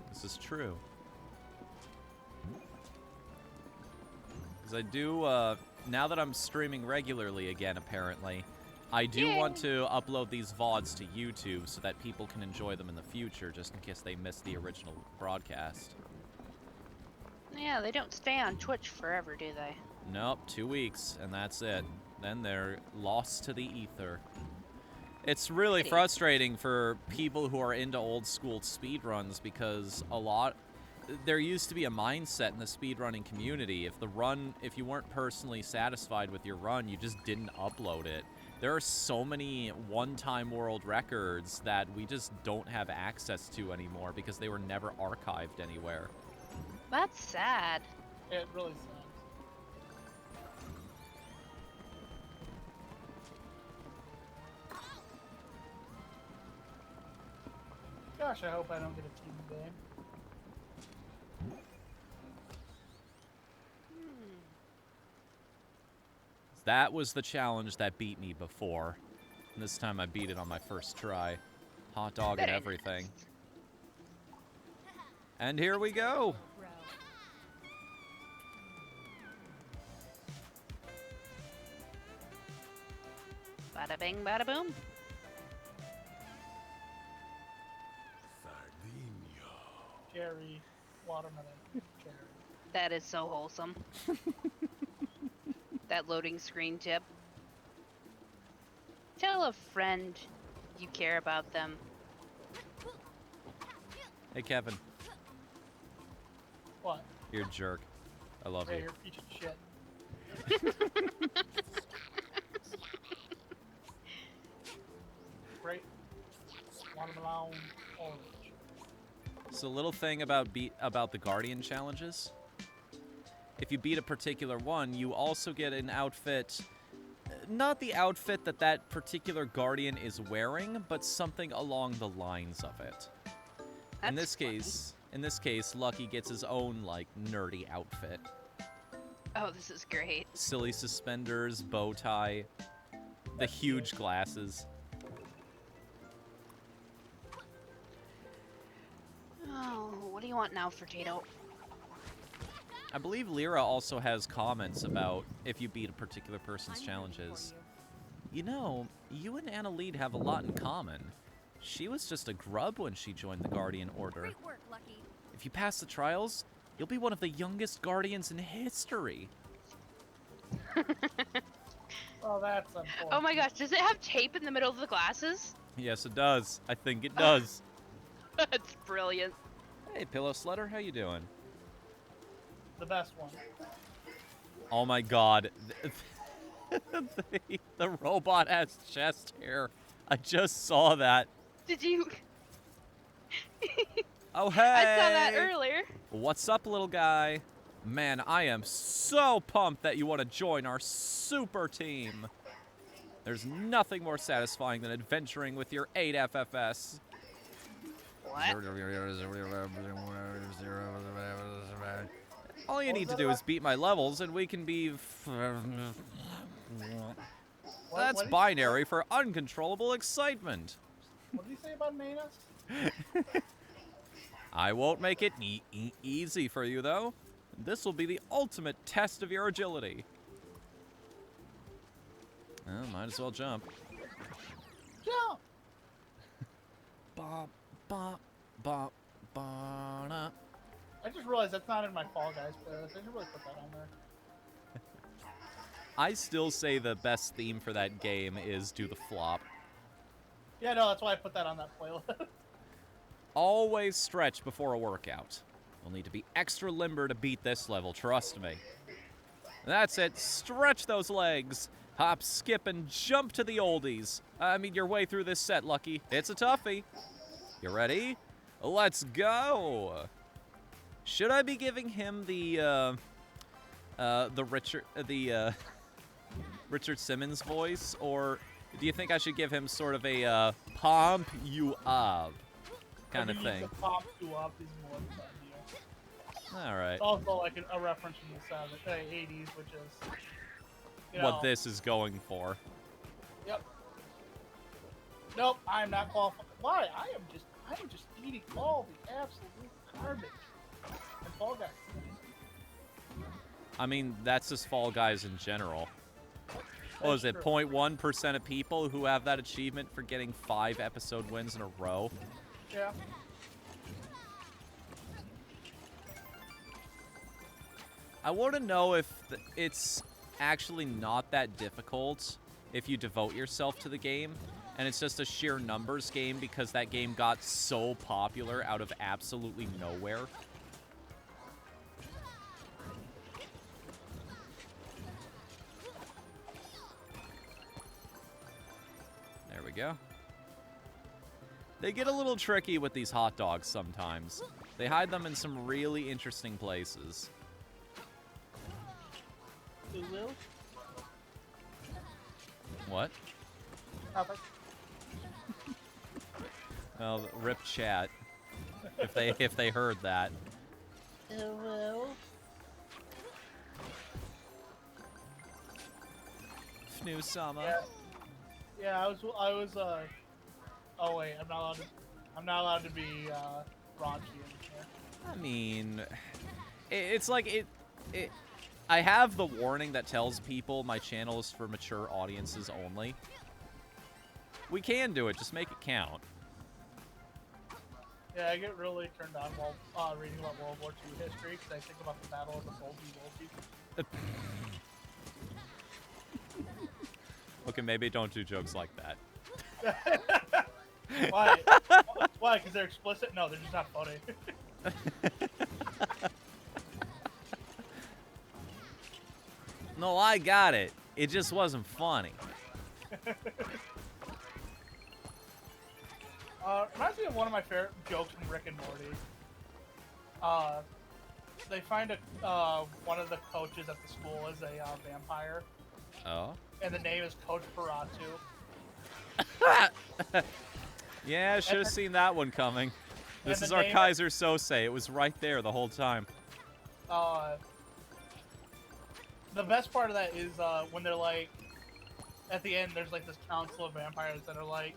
this. This is true. Because I do, now that I'm streaming regularly again, apparently, I do want to upload these VODs to YouTube so that people can enjoy them in the future, just in case they missed the original broadcast. Yeah, they don't stay on Twitch forever, do they? Nope, 2 weeks, and that's it. Then they're lost to the ether. It's really Pity. frustrating for people who are into old school speedruns because there used to be a mindset in the speedrunning community. If you weren't personally satisfied with your run, you just didn't upload it. There are so many one-time world records that we just don't have access to anymore because they were never archived anywhere. That's sad. It really sucks. Gosh, I hope I don't get a team game. That was the challenge that beat me before. And this time I beat it on my first try. Hot dog and Very everything. nice. And here we go. Bada bing, bada boom. Cherry, watermelon, cherry. That is so wholesome. That loading screen tip. Tell a friend you care about them. Hey, Kevin. What? You're a jerk. I love Hey, you. you're a piece of shit. Great. Watermelon, orange. So, little thing about the Guardian challenges. If you beat a particular one, you also get an outfit. Not the outfit that particular Guardian is wearing, but something along the lines of it. In That's this case, Lucky gets his own, like, nerdy outfit. Oh, this is great. Silly suspenders, bow tie, the huge glasses. Oh, what do you want now, Fertato? I believe Lyra also has comments about if you beat a particular person's challenges. You know, you and Anna Lead have a lot in common. She was just a grub when she joined the Guardian Order. Great work, Lucky. If you pass the trials, you'll be one of the youngest Guardians in history. Oh, that's unfortunate. Oh my gosh, does it have tape in the middle of the glasses? Yes, it does. I think it does. That's brilliant. Hey, Pillow Slutter, how you doing? the best one. Oh my god. The robot has chest hair. I just saw that. Did you? Oh, hey! I saw that earlier. What's up, little guy? Man, I am so pumped that you want to join our super team. There's nothing more satisfying than adventuring with your 8 FFS. What? All you need to do is beat my levels and we can be... That's What binary for uncontrollable excitement. What did he say about Manus? I won't make it easy for you, though. This will be the ultimate test of your agility. Well, might as well jump. Jump! Bop, bop, bop, ba-da. I just realized that's not in my Fall Guys playlist. I should really put that on there. I still say the best theme for that game is Do the Flop. Yeah, no, that's why I put that on that playlist. Always stretch before a workout. You'll need to be extra limber to beat this level, trust me. That's it, stretch those legs. Hop, skip, and jump to the oldies. I mean, your way through this set, Lucky. It's a toughie. You ready? Let's go. Should I be giving him the Richard Simmons voice, or do you think I should give him sort of a pump you up kind of thing? Pump you up is more the idea. All right. It's also like a reference from the 80s, which is What this is going for. Yep. Nope, I'm not qualified. Why? I am just eating all the absolute garbage. And Fall Guys. I mean, that's just Fall Guys in general. What is it, 0.1% of people who have that achievement for getting 5 episode wins in a row? Yeah. I want to know if it's actually not that difficult if you devote yourself to the game, and it's just a sheer numbers game because that game got so popular out of absolutely nowhere. There we go. They get a little tricky with these hot dogs sometimes. They hide them in some really interesting places. Who will? What? Nothing. Well, rip chat. If they heard that. Will. Fnu Sama. Yeah, I was oh wait, I'm not allowed to be raunchy in here. I mean, it's like it. I have the warning that tells people my channel is for mature audiences only. We can do it, just make it count. Yeah, I get really turned on while reading about World War II history because I think about the Battle of the Bulgy. Okay, maybe don't do jokes like that. Why? Why? Because they're explicit? No, they're just not funny. No, I got it. It just wasn't funny. Reminds me of one of my favorite jokes from Rick and Morty. They find one of the coaches at the school is a vampire. Oh? And the name is Coach Paratu. Yeah, should have seen that one coming. This is our Kaiser Sose. It was right there the whole time. The best part of that is when they're like, at the end, there's like this council of vampires that are like,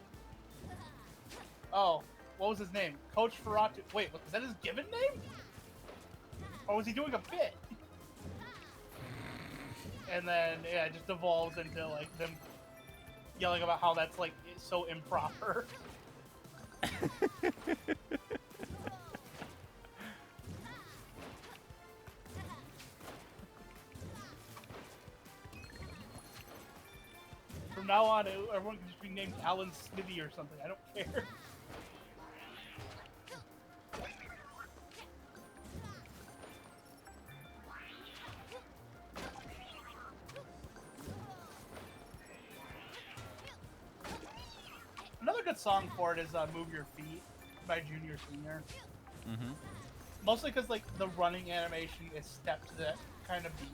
oh, what was his name? Coach Ferratu. Wait, was that his given name? Or was he doing a bit? And then, yeah, it just devolves into like them yelling about how that's like so improper. From now on, everyone can just be named Alan Smithy or something. I don't care. good song for it is "Move Your Feet" by Junior Senior. Mm-hmm. Mostly because like the running animation is stepped to that kind of beat.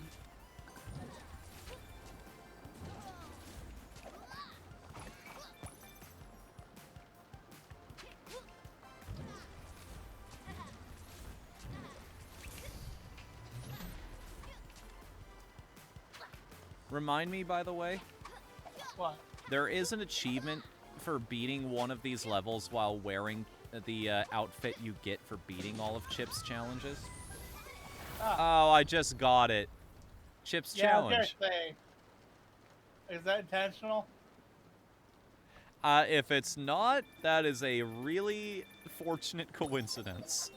Remind me, by the way, What? there is an achievement for beating one of these levels while wearing the outfit you get for beating all of Chip's challenges. Ah. Oh, I just got it. Chip's Yeah, challenge. I was gonna say. Is that intentional? If it's not, that is a really fortunate coincidence.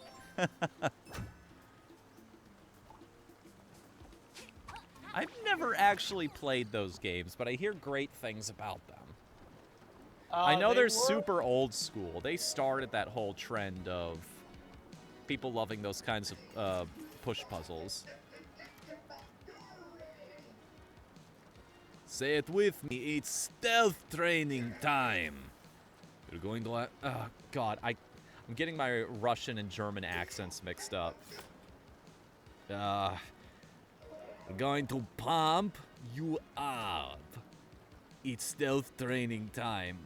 I've never actually played those games, but I hear great things about them. I know They they're were- super old school. They started that whole trend of people loving those kinds of push puzzles. Say it with me, it's stealth training time. You're going to Oh, God, I'm getting my Russian and German accents mixed up. We're going to pump you up. It's stealth training time.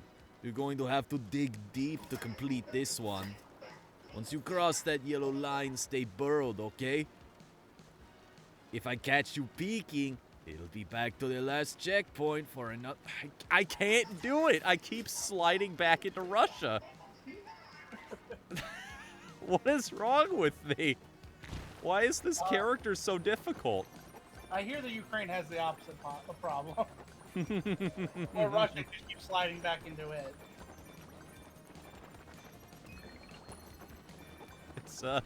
You're going to have to dig deep to complete this one. Once you cross that yellow line, stay burrowed, okay? If I catch you peeking, it'll be back to the last checkpoint for another. I can't do it. I keep sliding back into Russia. What is wrong with me? Why is this character so difficult? I hear that Ukraine has the opposite problem. Or Russia just keeps sliding back into it. It's Hang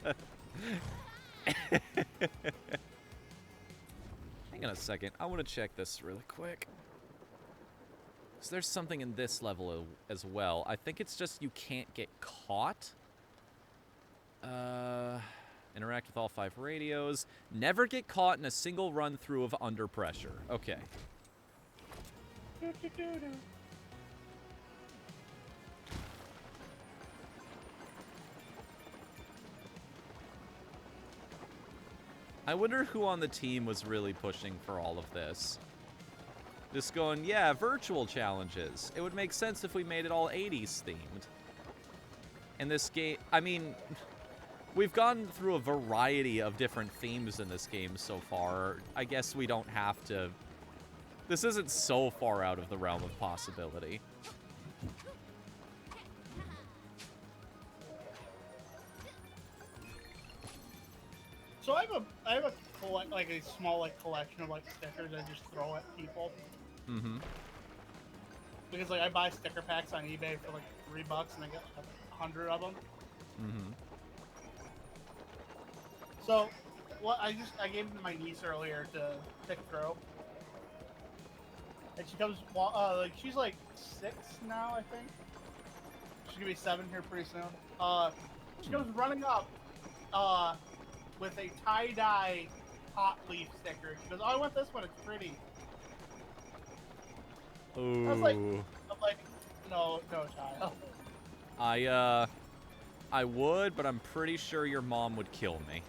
on a second. I want to check this really quick. So there's something in this level as well. I think it's just you can't get caught. Interact with all 5 radios. Never get caught in a single run through of Under Pressure. Okay. I wonder who on the team was really pushing for all of this. Just going, yeah, virtual challenges. It would make sense if we made it all 80s themed. In this game, I mean, we've gone through a variety of different themes in this game so far. I guess we don't have to... This isn't so far out of the realm of possibility. So I have a small collection of stickers I just throw at people. Mm-hmm. Because I buy sticker packs on eBay for $3 and I get 100 of them. Mm-hmm. So I gave them to my niece earlier to pick through. And she comes she's 6 now, I think. She's gonna be 7 here pretty soon. She comes running up with a tie-dye hot leaf sticker. She goes, "Oh, I want this one, it's pretty." Ooh. I was like, no, child. I would, but I'm pretty sure your mom would kill me.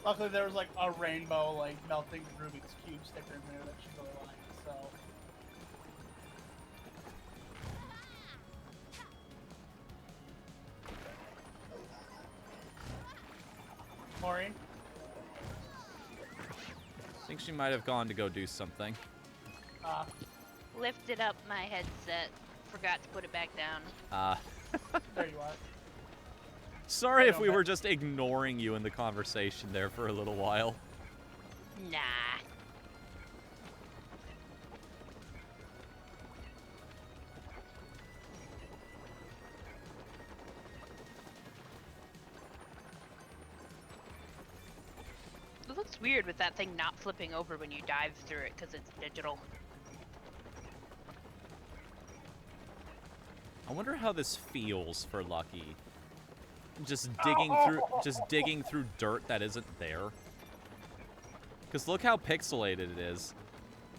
Luckily, there was a rainbow, melting Rubik's Cube sticker in there that she really liked, so. Maureen? I think she might have gone to go do something. Lifted up my headset. Forgot to put it back down. There you are. Sorry if we were just ignoring you in the conversation there for a little while. Nah. It looks weird with that thing not flipping over when you dive through it because it's digital. I wonder how this feels for Lucky. Just digging through dirt that isn't there. Because look how pixelated it is.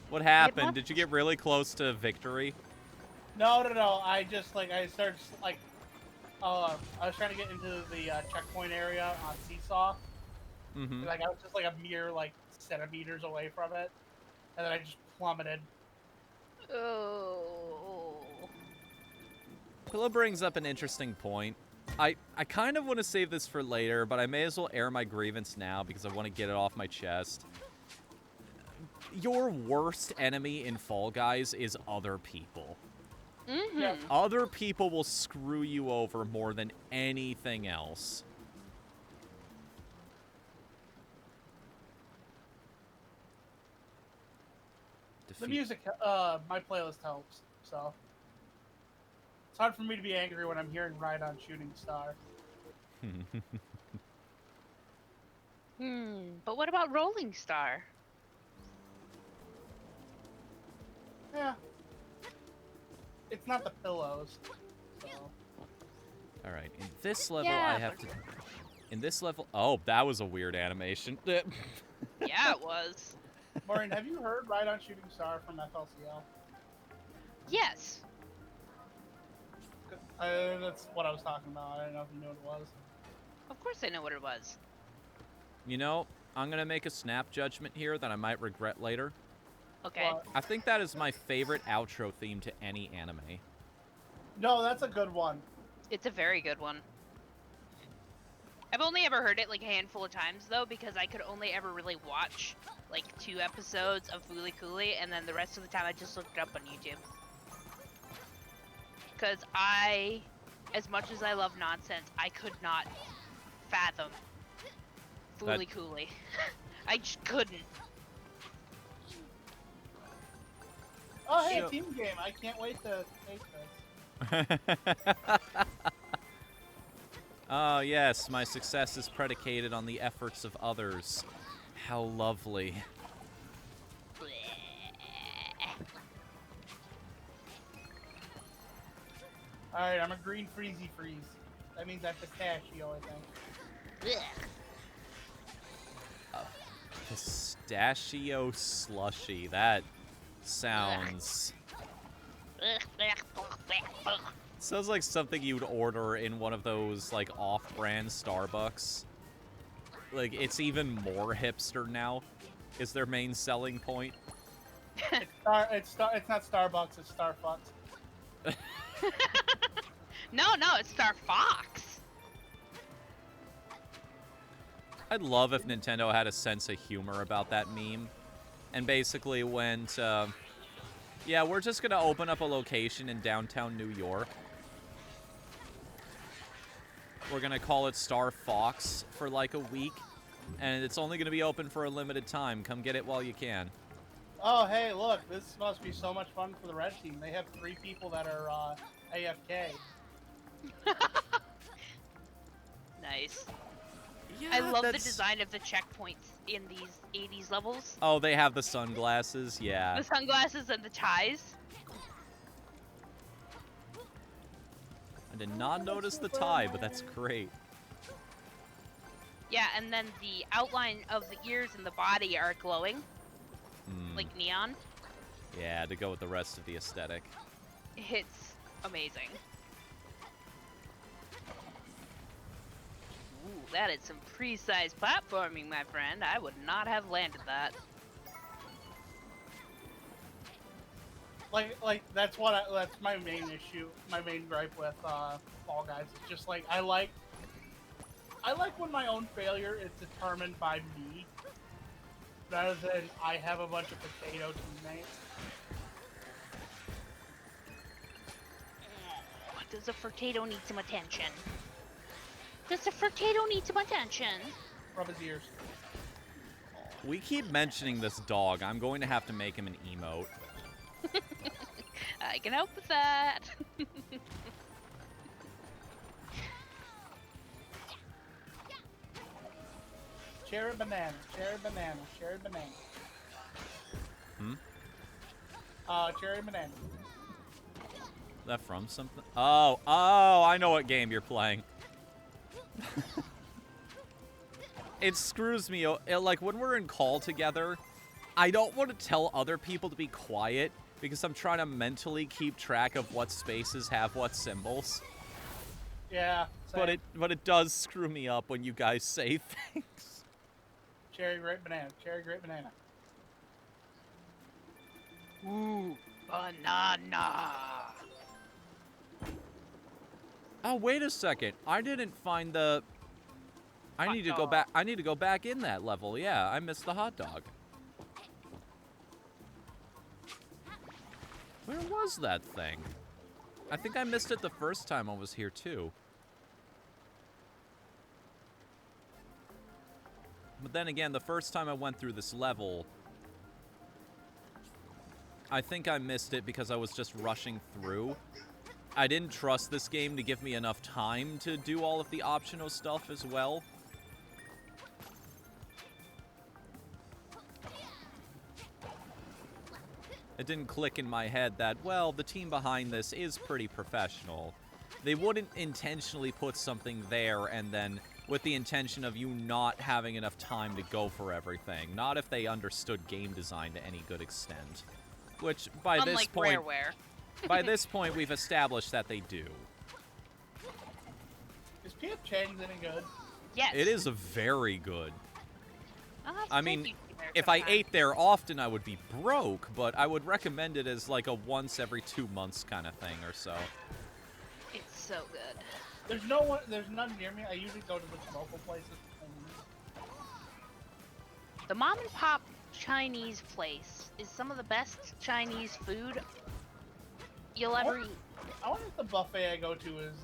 What happened? Did you get really close to victory? No. I just like I started like I was trying to get into the checkpoint area on Seesaw. Mm-hmm. Like I was just like a mere like centimeters away from it, and then I just plummeted. Oh. Pillow brings up an interesting point. I kind of want to save this for later, but I may as well air my grievance now because I want to get it off my chest. Your worst enemy in Fall Guys is other people. Mm-hmm. Yeah. Other people will screw you over more than anything else. The music, my playlist helps, so it's hard for me to be angry when I'm hearing "Ride on Shooting Star." But what about Rolling Star? Yeah, it's not the pillows. So All right, in this level, Yeah, I have to. In this level, oh, that was a weird animation. Yeah, it was. Maureen, have you heard "Ride on Shooting Star" from FLCL? Yes. That's what I was talking about. I don't know if you knew what it was. Of course I know what it was. You know, I'm gonna make a snap judgment here that I might regret later. Okay. Well, I think that is my favorite outro theme to any anime. no, that's a good one. It's a very good one. I've only ever heard it like a handful of times though, because I could only ever really watch like 2 episodes of Fooly Cooly, and then the rest of the time I just looked it up on YouTube. Because as much as I love nonsense, I could not fathom Fooly Cooly. I just couldn't. Oh, hey, So- team game! I can't wait to take this. Oh, yes, my success is predicated on the efforts of others. How lovely. All right, I'm a green freezy freeze. That means I'm pistachio, I think. Pistachio slushy. That sounds... Sounds like something you'd order in one of those, like, off-brand Starbucks. Like, it's even more hipster now, is their main selling point. It's not Starbucks. It's Starfucks. No, it's Star Fox. I'd love if Nintendo had a sense of humor about that meme. And basically went, yeah, we're just gonna open up a location in downtown New York. We're gonna call it Star Fox for like a week. And it's only gonna be open for a limited time. Come get it while you can. Oh, hey, look! This must be so much fun for the red team. They have 3 people that are AFK. Nice. Yeah, I love the design of the checkpoints in these 80s levels. Oh, they have the sunglasses? Yeah. The sunglasses and the ties. I did not notice the tie, but that's great. Yeah, and then the outline of the ears and the body are glowing, like neon. Yeah, to go with the rest of the aesthetic. It's amazing. Ooh, that is some precise platforming, my friend. I would not have landed that. Like that's that's my main issue, my main gripe with Fall Guys. It's just like I like when my own failure is determined by me, rather than I have a bunch of potato teammates. Does a Furtado need some attention? Does a Furtado need some attention? Rub his ears. We keep mentioning this dog. I'm going to have to make him an emote. I can help with that. Cherry banana, cherry banana, cherry banana. Cherry banana. Is that from something? Oh, I know what game you're playing. It screws me. Like, when we're in call together, I don't want to tell other people to be quiet Because I'm trying to mentally keep track of what spaces have what symbols. Yeah. Same. But it does screw me up when you guys say things. Cherry, grape, banana. Cherry, grape, banana. Ooh, banana. Oh, wait a second. I didn't find the... I Hot need to go dog. back. I need to go back in that level. Yeah, I missed the hot dog. Where was that thing? I think I missed it the first time I was here too. But then again, the first time I went through this level, I think I missed it because I was just rushing through. I didn't trust this game to give me enough time to do all of the optional stuff as well. It didn't click in my head that, well, the team behind this is pretty professional. They wouldn't intentionally put something there and then with the intention of you not having enough time to go for everything. Not if they understood game design to any good extent. Which, by this Unlike point... Rareware. By this point, we've established that they do. Is P.F. Chang's any good? Yes. It is very good. I'll have to I take mean, you there if I sometime. ate there often, I would be broke, but I would recommend it as like a once every 2 months kind of thing or so. It's so good. There's no one. There's none near me. I usually go to the local places. The mom and pop Chinese place is some of the best Chinese food you'll ever eat. I wonder if the buffet I go to is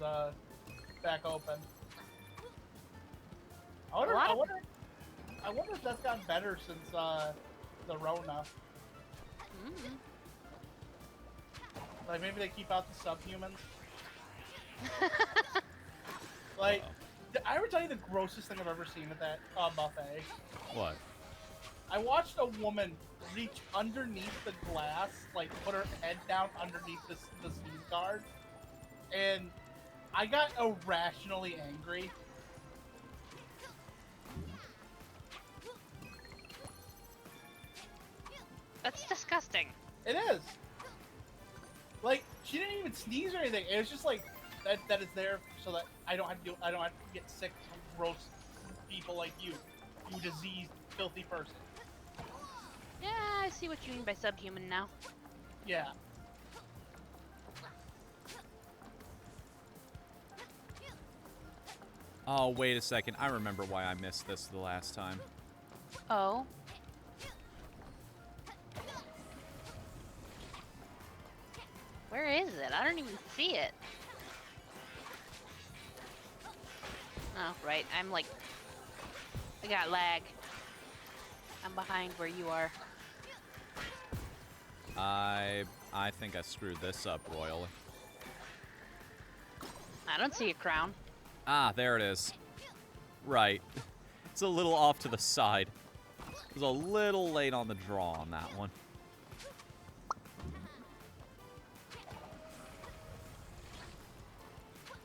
back open. I wonder if that's gotten better since the Rona. Mm. Like maybe they keep out the subhumans. Like, did I ever tell you the grossest thing I've ever seen at that buffet? What? I watched a woman reach underneath the glass, like put her head down underneath the sneeze guard, and I got irrationally angry. That's disgusting. It is. Like, she didn't even sneeze or anything. It was just like that is there so that I don't have to get sick from gross people like you diseased, filthy person. Yeah, I see what you mean by subhuman now. Yeah. Oh, wait a second. I remember why I missed this the last time. Oh. Where is it? I don't even see it. Oh, right. I'm like... I got lag. I'm behind where you are. I think I screwed this up royally. I don't see a crown. Ah, there it is. Right. It's a little off to the side. It was a little late on the draw on that one.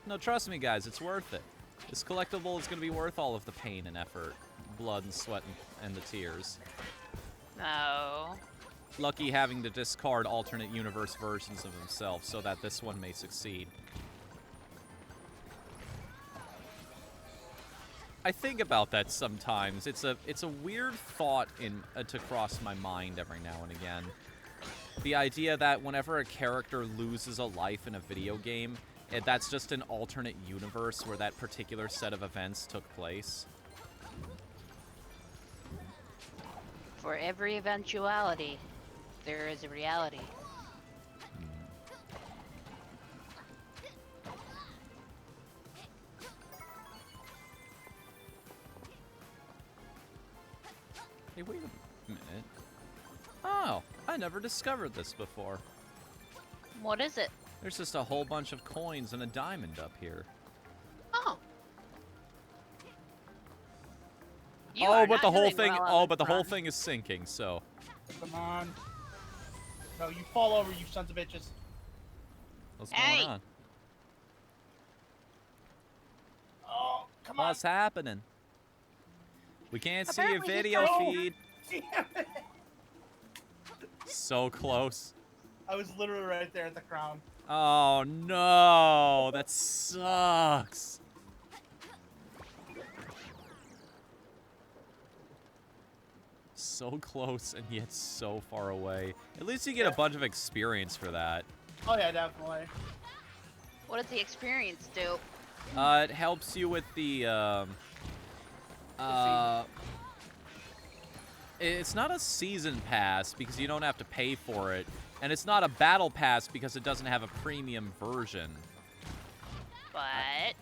No, trust me, guys, it's worth it. This collectible is going to be worth all of the pain and effort, blood and sweat and the tears. No. Lucky having to discard alternate universe versions of himself so that this one may succeed. I think about that sometimes. It's a weird thought to cross my mind every now and again. The idea that whenever a character loses a life in a video game, that's just an alternate universe where that particular set of events took place. For every eventuality, there is a reality. Hey, wait a minute. Oh, I never discovered this before. What is it? There's just a whole bunch of coins and a diamond up here. Oh. You Oh, are but not the whole doing thing. well on Oh, this but the whole run. thing is sinking. So. Come on. No, you fall over, you sons of bitches. What's Hey. going on? Oh, come on. What's happening? We can't see your Apparently he's video got- feed. Damn it. So close. I I was literally right there at the crown. Oh no, that sucks. So close and yet so far away. At least you get a bunch of experience for that. Oh yeah, definitely. What does the experience do? It helps you with the, it's not a season pass because you don't have to pay for it. And it's not a battle pass because it doesn't have a premium version. But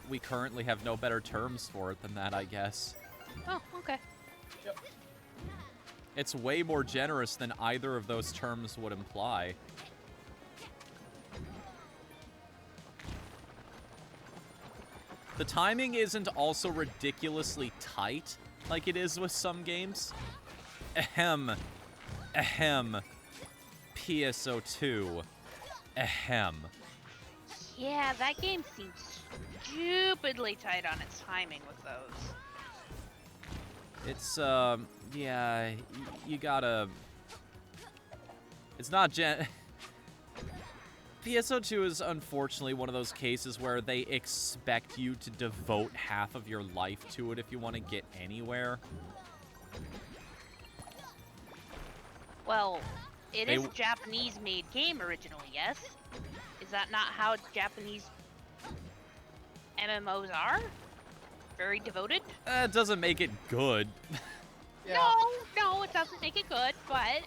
We currently have no better terms for it than that, I guess. oh, okay. Yep. It's way more generous than either of those terms would imply. The timing isn't also ridiculously tight like it is with some games. Ahem. Ahem. PSO2. Ahem. Yeah, that game seems stupidly tight on its timing with those. It's, yeah, you gotta... It's not PSO2 is unfortunately one of those cases where they expect you to devote half of your life to it if you want to get anywhere. Well, it is a Japanese-made game originally, yes? Is that not how Japanese MMOs are? Very devoted? It doesn't make it good. Yeah. No, it doesn't make it good, but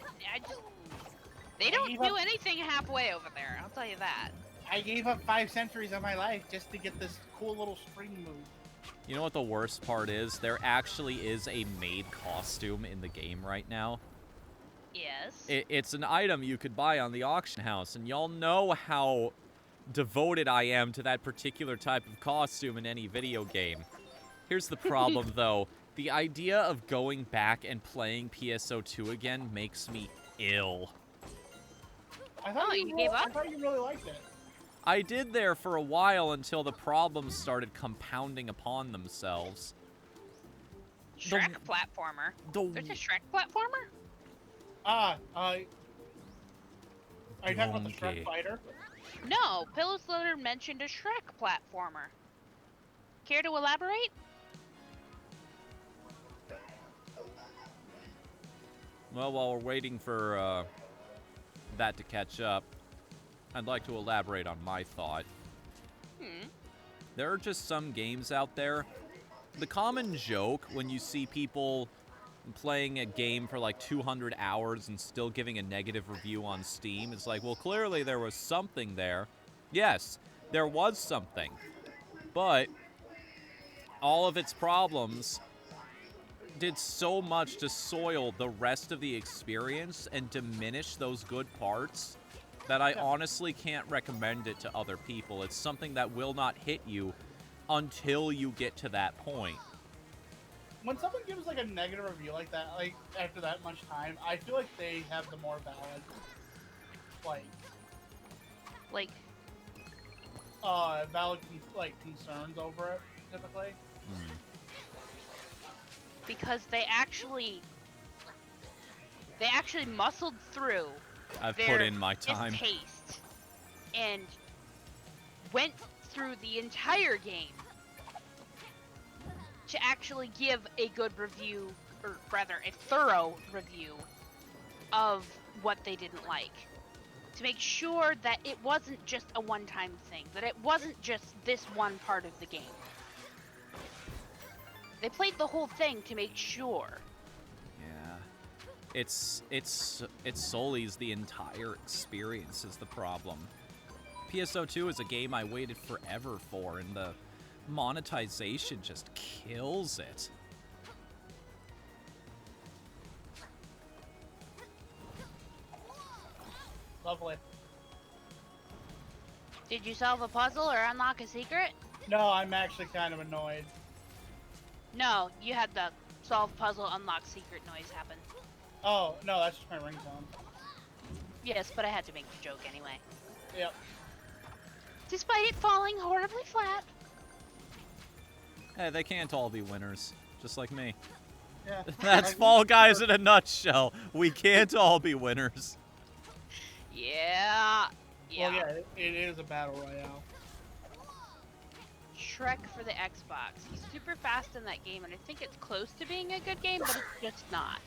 they don't do anything halfway over there, I'll tell you that. I gave up 5 centuries of my life just to get this cool little spring move. You know what the worst part is? There actually is a maid costume in the game right now. Yes. It's an item you could buy on the auction house, and y'all know how devoted I am to that particular type of costume in any video game. Here's the problem, though. The idea of going back and playing PSO2 again makes me ill. I thought you gave up? I thought you really liked it. I did there for a while until the problems started compounding upon themselves. Shrek platformer. There's a Shrek platformer? Are you talking about the Donkey. Shrek fighter? No, Pillow Slither mentioned a Shrek platformer. Care to elaborate? Well, while we're waiting for that to catch up, I'd like to elaborate on my thought. There are just some games out there. The common joke when you see people playing a game for like 200 hours and still giving a negative review on Steam is like, well, clearly there was something there. Yes, there was something. But all of its problems did so much to soil the rest of the experience and diminish those good parts that I honestly can't recommend it to other people. It's something that will not hit you until you get to that point. When someone gives like a negative review like that, like after that much time, I feel like they have the more valid, valid concerns over it typically. Because they actually muscled through I've their put in my time. distaste and went through the entire game to actually give a good review, or rather a thorough review of what they didn't like. To make sure that it wasn't just a one-time thing, that it wasn't just this one part of the game. They played the whole thing to make sure. Yeah. It sullies the entire experience is the problem. PSO2 is a game I waited forever for, and the monetization just kills it. Lovely. Did you solve a puzzle or unlock a secret? No, I'm actually kind of annoyed. No, you had the solve puzzle, unlock secret noise happen. Oh, no, that's just my ringtone. Yes, but I had to make the joke anyway. Yep. Despite it falling horribly flat. Hey, they can't all be winners, just like me. Yeah. That's Fall Guys in a nutshell. We can't all be winners. Yeah. Well, yeah, it is a battle royale. Shrek for the Xbox. He's super fast in that game, and I think it's close to being a good game, but it's just not.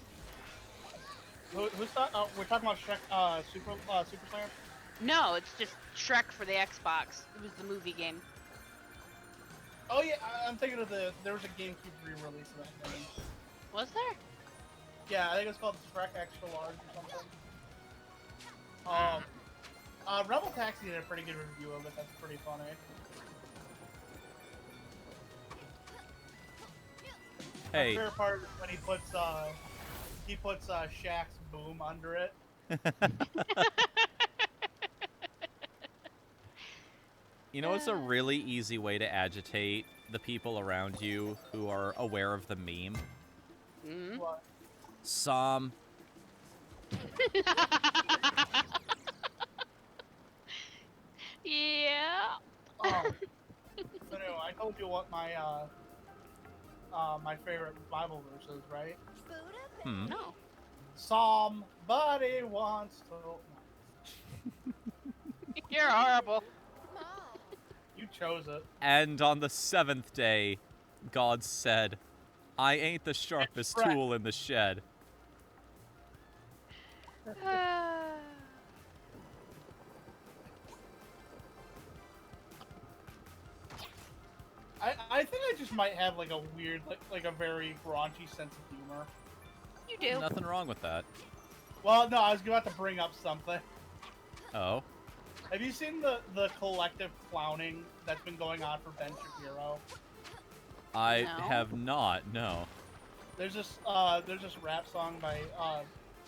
Who's that? We're talking about Shrek, Super Player? No, it's just Shrek for the Xbox. It was the movie game. Oh yeah, I'm thinking of there was a GameCube re-release of that game. Was there? Yeah, I think it's called Shrek Extra Large or something. Rebel Taxi did a pretty good review of it. That's pretty funny. Hey. My favorite part is when he puts Shaq's boom under it. You know what's a really easy way to agitate the people around you who are aware of the meme? Mm-hmm. What? Psalm. Yeah. Oh. So anyway, I told you what my my favorite Bible verse is, right? Hmm. No. Somebody wants to. You're horrible. You chose it. And on the 7th day, God said, I ain't the sharpest Shrek. tool in the shed. I think I just might have like a weird, like a very raunchy sense of humor. You do. Nothing wrong with that. Well, no, I was about to bring up something. Oh? Have you seen the collective clowning that's been going on for Ben Shapiro? I No. have not, no. There's this rap song by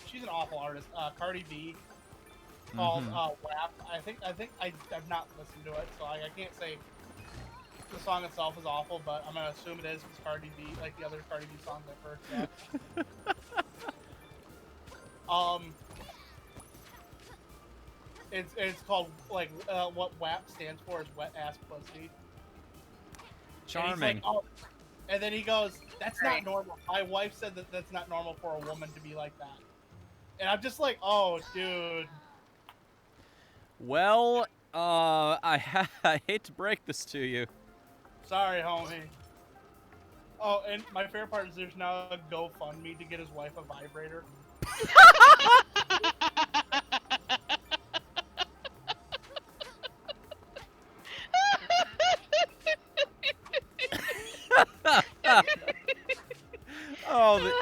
she's an awful artist, Cardi B, called WAP. I've not listened to it, so I can't say the song itself is awful, but I'm gonna assume it is because Cardi B, like the other Cardi B songs I've heard. Yeah. It's called like what WAP stands for is wet ass pussy. Charming. And then he goes, "That's not normal. My wife said that that's not normal for a woman to be like that." And I'm just like, "Oh, dude." Well, I hate to break this to you. Sorry, homie. Oh, and my favorite part is there's now a GoFundMe to get his wife a vibrator. Oh,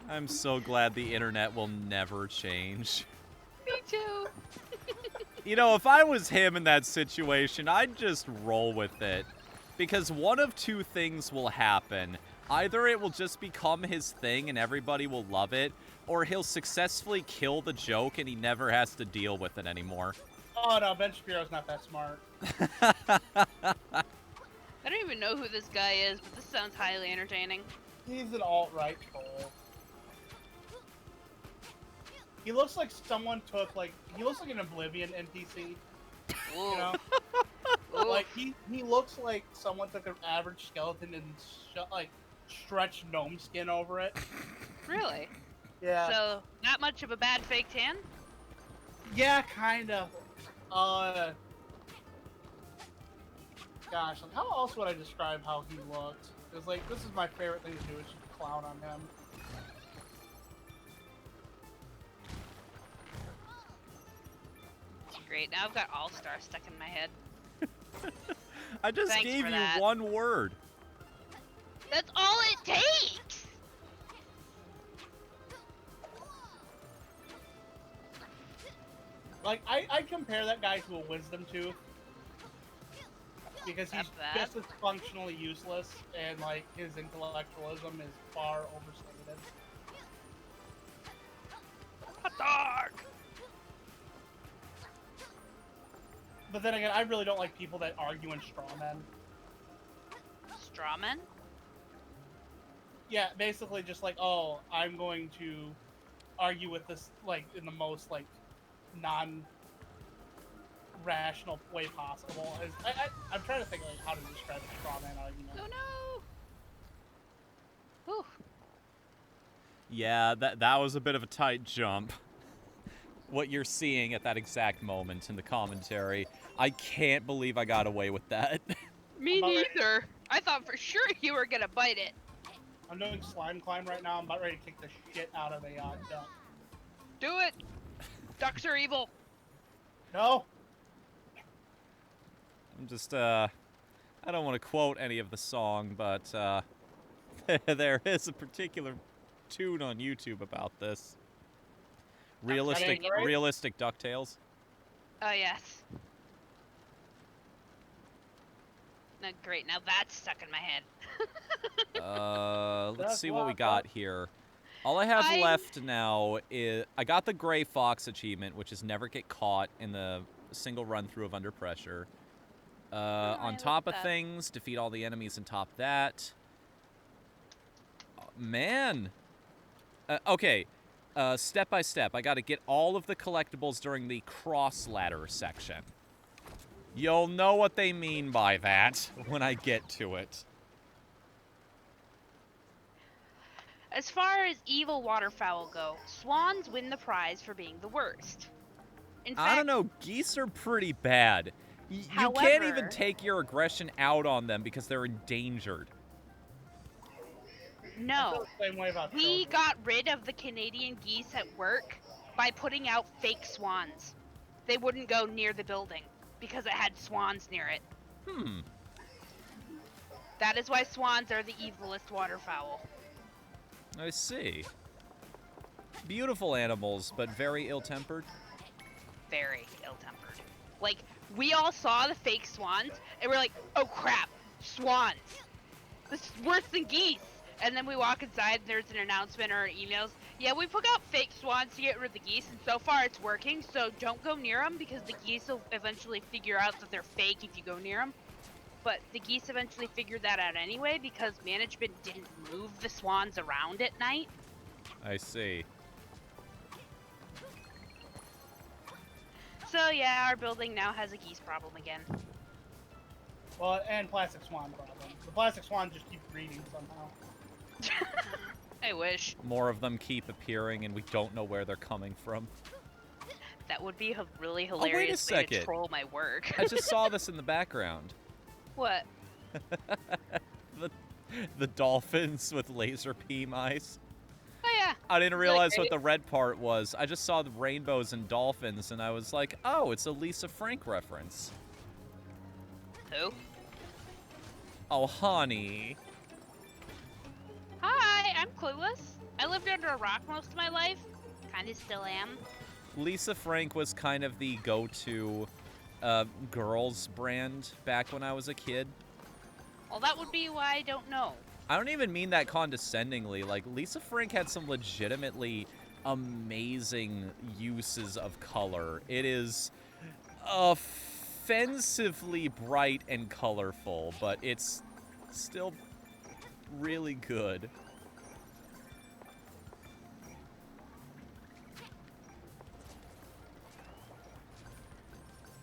I'm so glad the internet will never change. Me too. You know, if I was him in that situation, I'd just roll with it. Because one of two things will happen. Either it will just become his thing and everybody will love it, or he'll successfully kill the joke and he never has to deal with it anymore. Oh no, Ben Shapiro's not that smart. I don't even know who this guy is, but this sounds highly entertaining. He's an alt-right troll. He looks like someone took, like, he looks like an Oblivion NPC. Ooh. You know? Ooh. Like, he looks like someone took an average skeleton and, stretched gnome skin over it. Really? Yeah. So, not much of a bad fake tan? Yeah, kinda. Gosh, like, how else would I describe how he looked? Because, like, this is my favorite thing to do, is just clown on him. Great, now I've got All-Star stuck in my head. I just Thanks gave for you that. one word. That's all it takes! Like, I compare that guy to a wisdom tooth. Because he's Not bad. just as functionally useless, and, like, his intellectualism is far overstated. Hot dog! But then again, I really don't like people that argue in straw men. Strawman? Yeah, basically just like, oh, I'm going to argue with this, like, in the most, like, non-rational way possible. I'm trying to think, like, how to describe a straw man argument. Oh no! Whew. Yeah, that was a bit of a tight jump. What you're seeing at that exact moment in the commentary, I can't believe I got away with that. Me I'm about ready- neither. I thought for sure you were gonna bite it. I'm doing slime climb right now. I'm about ready to kick the shit out of a duck. Do it. Ducks are evil. No. I'm just, I don't want to quote any of the song, but, there is a particular tune on YouTube about this. Realistic evil? DuckTales. Oh yes. No, great. Now that's stuck in my head. Let's That's see what we what- got here. All I have I'm- left now is I got the Gray Fox achievement, which is never get caught in the single run through of Under Pressure. I On like top of that. things, defeat all the enemies and top that. Man. Okay. Step by step, I got to get all of the collectibles during the cross ladder section. You'll know what they mean by that when I get to it. As far as evil waterfowl go, swans win the prize for being the worst. In fact, I don't know, geese are pretty bad. You can't However- even take your aggression out on them because they're endangered. I feel no. the same way about We children. got rid of the Canadian geese at work by putting out fake swans. They wouldn't go near the building because it had swans near it. Hmm. That is why swans are the evilest waterfowl. I see. Beautiful animals, but very ill-tempered. Very ill-tempered. Like, we all saw the fake swans, and we're like, oh crap, swans. This is worse than geese. And then we walk inside, and there's an announcement or emails. Yeah, we put out fake swans to get rid of the geese, and so far it's working, so don't go near them, because the geese will eventually figure out that they're fake if you go near them. But the geese eventually figured that out anyway, because management didn't move the swans around at night. I see. So yeah, our building now has a geese problem again. Well, and plastic swan problem. The plastic swan just keep breeding somehow. I wish. More of them keep appearing, and we don't know where they're coming from. That would be a really wait a hilarious way to second. troll my work. I just saw this in the background. What? The dolphins with laser beam eyes. Oh yeah. I didn't realize what great? the red part was. I just saw the rainbows and dolphins, and I was like, oh, it's a Lisa Frank reference. Who? Oh, honey. Hi, I'm clueless. I lived under a rock most of my life. Kinda still am. Lisa Frank was kind of the go-to girls brand back when I was a kid. Well, that would be why I don't know. I don't even mean that condescendingly. Like, Lisa Frank had some legitimately amazing uses of color. It is offensively bright and colorful, but it's still really good.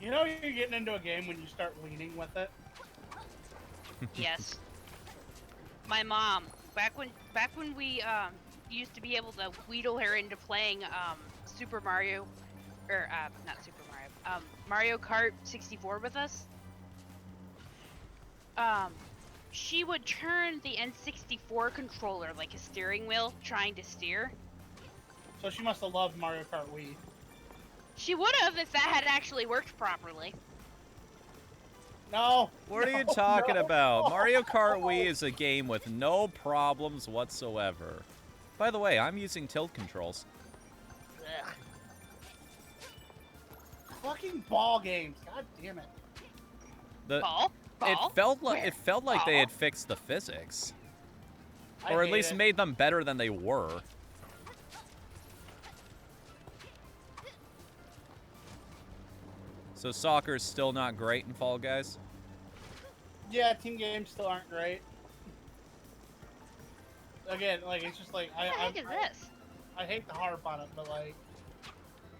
You know you're getting into a game when you start leaning with it. Yes. My mom, back when we used to be able to wheedle her into playing Super Mario, or not Super Mario, Mario Kart 64 with us. She would turn the N64 controller like a steering wheel, trying to steer. So she must have loved Mario Kart Wii. She would have if that had actually worked properly. No. What are you no, talking no. about? Mario Kart Wii is a game with no problems whatsoever. By the way, I'm using tilt controls. Ugh. Fucking ball games. God damn it. Ball? It Ball? felt like they Ball? had fixed the physics, I or at hate least it. made them better than they were. So soccer's still not great in Fall Guys? Yeah, team games still aren't great. Again, like it's just like What the heck is this? I hate to harp on it, but like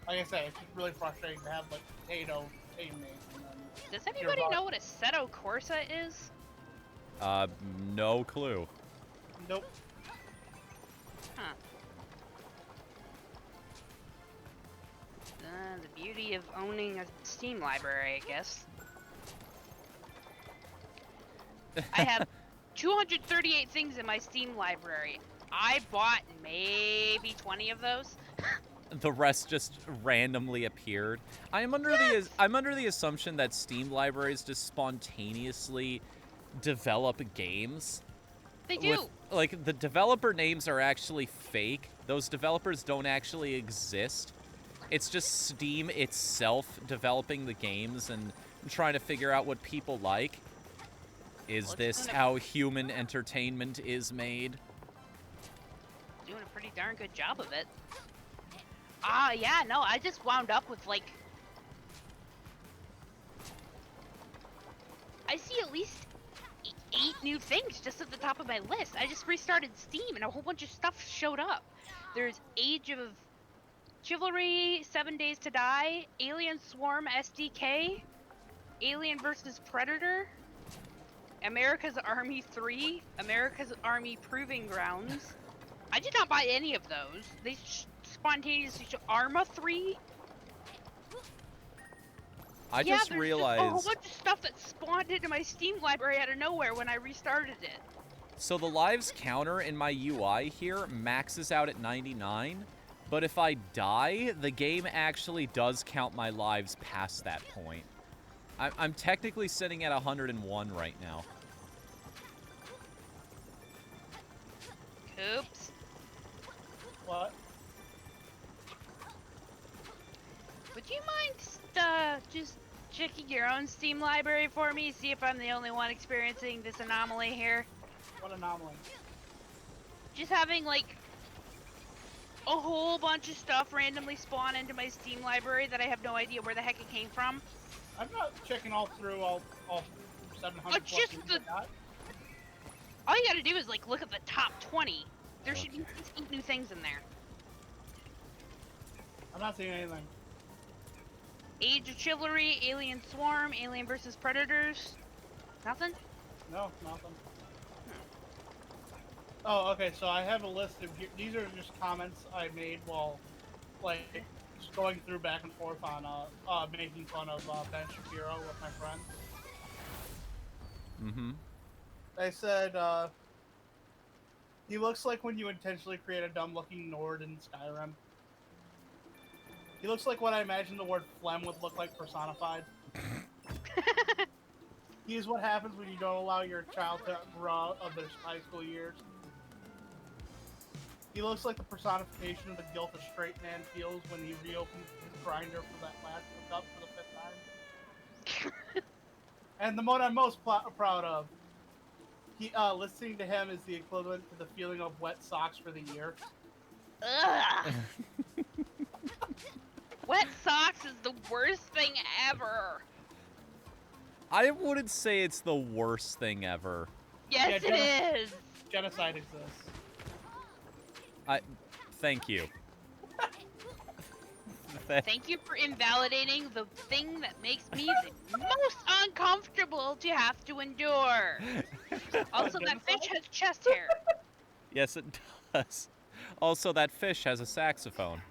I said, it's just really frustrating to have like potato teammates. And then Does anybody wrong. know what a Seto Corsa is? No clue. nope. Huh. The beauty of owning a Steam library, I guess. I have 238 things in my Steam library. I bought maybe 20 of those. The rest just randomly appeared. I'm under the assumption that Steam libraries just spontaneously develop games. They do. Like, the developer names are actually fake. Those developers don't actually exist. It's just Steam itself developing the games and trying to figure out what people like. Is Well, this how human entertainment is made? Doing a pretty darn good job of it. Yeah, no, I just wound up with, like... I see at least 8 new things just at the top of my list. I just restarted Steam and a whole bunch of stuff showed up. There's Age of Chivalry, 7 Days to Die, Alien Swarm SDK, Alien vs. Predator, America's Army 3, America's Army Proving Grounds. I did not buy any of those. They spontaneously show Arma 3. I Yeah, just there's realized. just a whole bunch of stuff that spawned into my Steam library out of nowhere when I restarted it. So the lives counter in my UI here maxes out at 99, but if I die, the game actually does count my lives past that point. I'm technically sitting at 101 right now. Oops. What? Would you mind just checking your own Steam library for me? See if I'm the only one experiencing this anomaly here? What anomaly? Just having, like, a whole bunch of stuff randomly spawn into my Steam library that I have no idea where the heck it came from. I'm not checking all through all 700 plus just games the- I got. All you gotta do is, like, look at the top 20. There should be 8 new things in there. I'm not seeing anything. Age of Chivalry, Alien Swarm, Alien vs. Predators. Nothing? No, nothing. Oh, okay, so I have a list of... These are just comments I made while, like, just going through back and forth on, making fun of, Ben Shapiro with my friend. Mm-hmm. They said, he looks like when you intentionally create a dumb-looking Nord in Skyrim. He looks like what I imagine the word phlegm would look like personified. He is what happens when you don't allow your child to grow out of their high school years. He looks like the personification of the guilt a straight man feels when he reopens his grinder for that last hookup for the 5th time. And the one I'm most proud of, listening to him is the equivalent to the feeling of wet socks for the year. Ugh. Wet socks is the worst thing ever. I wouldn't say it's the worst thing ever. Yes, Yeah, it is. Genocide exists. Thank you. Thank you for invalidating the thing that makes me the most uncomfortable to have to endure. Also, that fish has chest hair. Yes, it does. Also, that fish has a saxophone.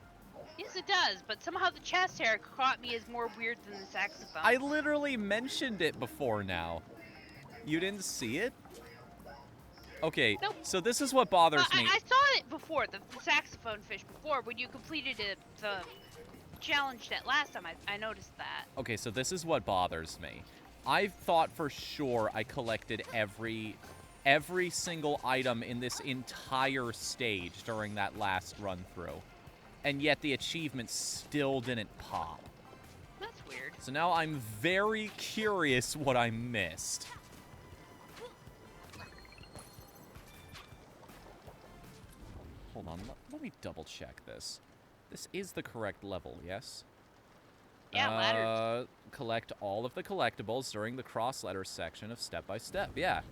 Yes, it does, but somehow the chest hair caught me as more weird than the saxophone. I literally mentioned it before now. You didn't see it? Okay, Nope. so this is what bothers me. I saw it before, the saxophone fish before, when you completed the challenge that last time. I noticed that. Okay, so this is what bothers me. I thought for sure I collected every single item in this entire stage during that last run through. And yet the achievement still didn't pop. That's weird. So now I'm very curious what I missed. Hold on, let me double check this. This is the correct level, yes? Yeah, ladders. Collect all of the collectibles during the cross letter section of Step by Step. Yeah.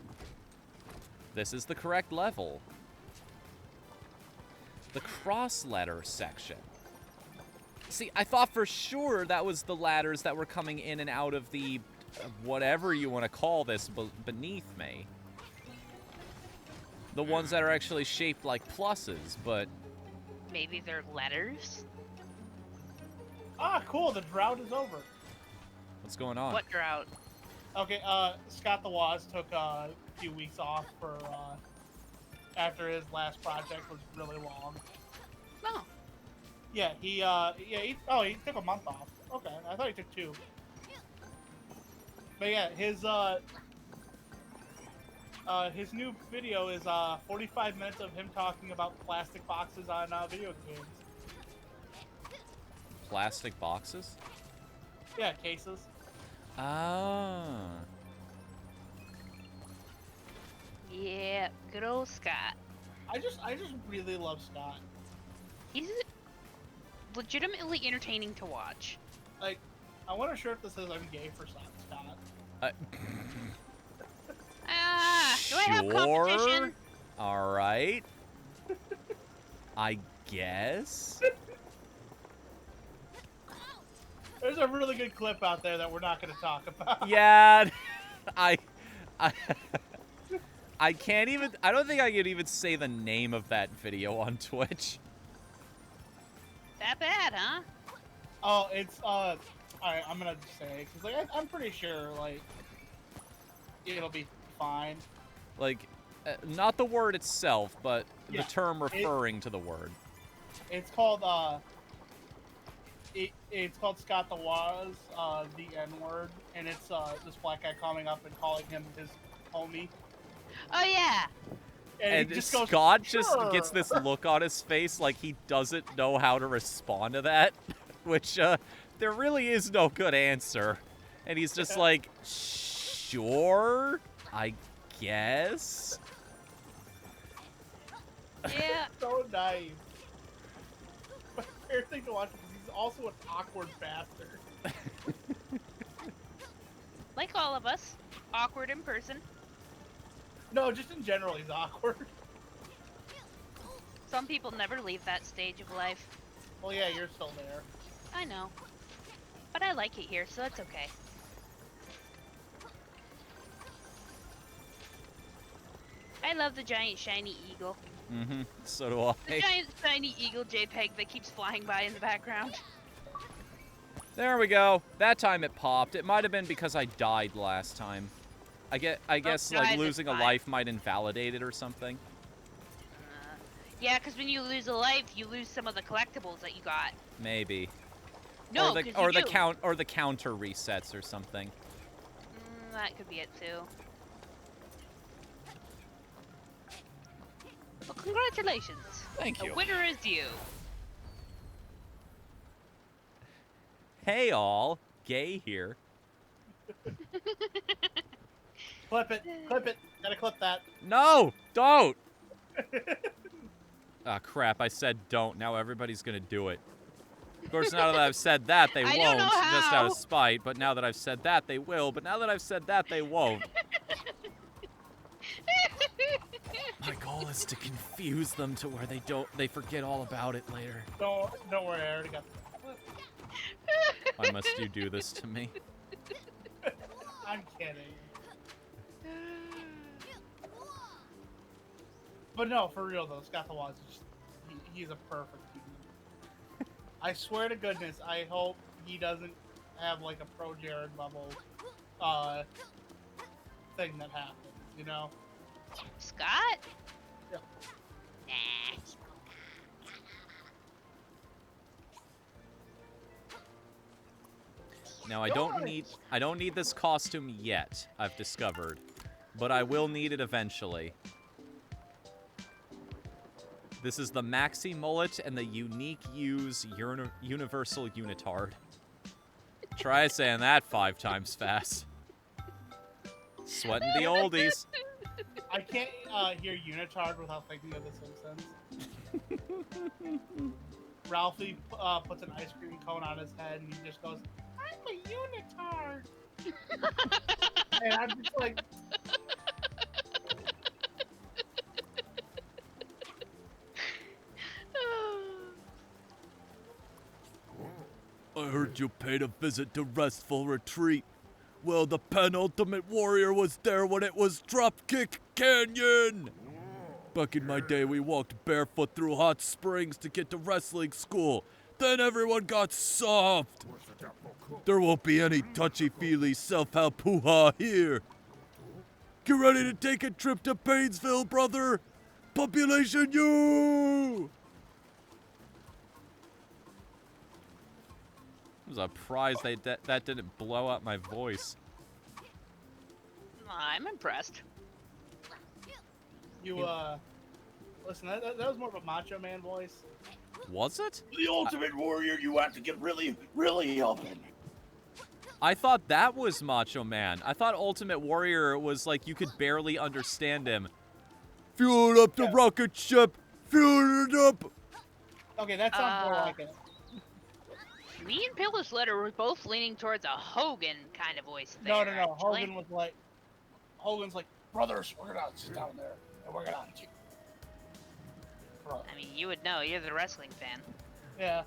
This is the correct level. The cross letter section. See, I thought for sure that was the ladders that were coming in and out of the whatever you want to call this beneath me. The ones that are actually shaped like pluses, but Maybe they're letters? Ah, cool. The drought is over. What's going on? What drought? Okay, Scott the Waz took a few weeks off for after his last project was really long. No. Yeah, he took a month off. Okay, I thought he took 2. But yeah, his new video is 45 minutes of him talking about plastic boxes on video games. Plastic boxes? Yeah, cases. Ah. Yeah, good old Scott. I just really love Scott. He's legitimately entertaining to watch. Like, I want a shirt that says I'm gay for Scott. Do I have competition? All right. I guess. There's a really good clip out there that we're not going to talk about. Yeah, I can't even. I don't think I could even say the name of that video on Twitch. That bad, huh? Oh, it's alright, I'm gonna just say it, because like I'm pretty sure like it'll be fine. Like, not the word itself, but Yeah, the term referring to the word. It's called it's called Scott the Waz, the N-word, and it's this black guy coming up and calling him his homie. Oh yeah. And he just goes, Scott just "Sure." gets this look on his face like he doesn't know how to respond to that, which there really is no good answer. And he's just like, sure, I guess. Yeah. So nice. My favorite thing to watch is he's also an awkward bastard. Like all of us. Awkward in person. No, just in general, he's awkward. Some people never leave that stage of life. Well, yeah, you're still there. I know. But I like it here, so that's okay. I love the giant shiny eagle. Mm-hmm. So do The I. giant shiny eagle JPEG that keeps flying by in the background. There we go. That time it popped. It might have been because I died last time. I guess like died is losing a fine. life might invalidate it or something. Yeah, because when you lose a life, you lose some of the collectibles that you got. Maybe. No, or 'cause the you do. the counter resets or something. That could be it too. Well, congratulations. Thank you. The winner is you. Hey all, Gay here. Clip it. Gotta clip that. No, don't. Ah, crap! I said don't. Now everybody's gonna do it. Of course, now that I've said that, they I don't won't, know just out of how. spite. But now that I've said that, they will. But now that I've said that, they won't. My goal is to confuse them to where they forget all about it later. Don't worry, I already got the clip. Why must you do this to me? I'm kidding. But no, for real though, Scott the Waz is just, he's a perfect human. I swear to goodness, I hope he doesn't have like a Pro Jared level thing that happens, you know? Scott? Yeah. Nah. Now I don't need this costume yet, I've discovered. But I will need it eventually. This is the Maxi Mullet and the Unique Use Universal Unitard. Try saying that 5 times fast. Sweating the oldies. I can't hear Unitard without thinking of The Simpsons. Ralphie puts an ice cream cone on his head and he just goes, I'm a Unitard! And I'm just like... I heard you paid a visit to Restful Retreat. Well, the penultimate warrior was there when it was Dropkick Canyon! Back in my day, we walked barefoot through hot springs to get to wrestling school. But then everyone got soft. There won't be any touchy-feely self-help hoo-ha here. Get ready to take a trip to Painesville, brother. Population U! I'm surprised that didn't blow up my voice. I'm impressed. You, listen, that was more of a Macho Man voice. Was it? The Ultimate Warrior, you have to get really, really open. I thought that was Macho Man. I thought Ultimate Warrior was like you could barely understand him. Fuel up the rocket ship! Fuel it up! Okay, that sounds more like it. Me and Pillar's Letter were both leaning towards a Hogan kind of voice No, there. no, no. actually. Hogan's like, brothers, we're gonna sit down there, and we're gonna... Bro. I mean, you would know. You're the wrestling fan. Yeah.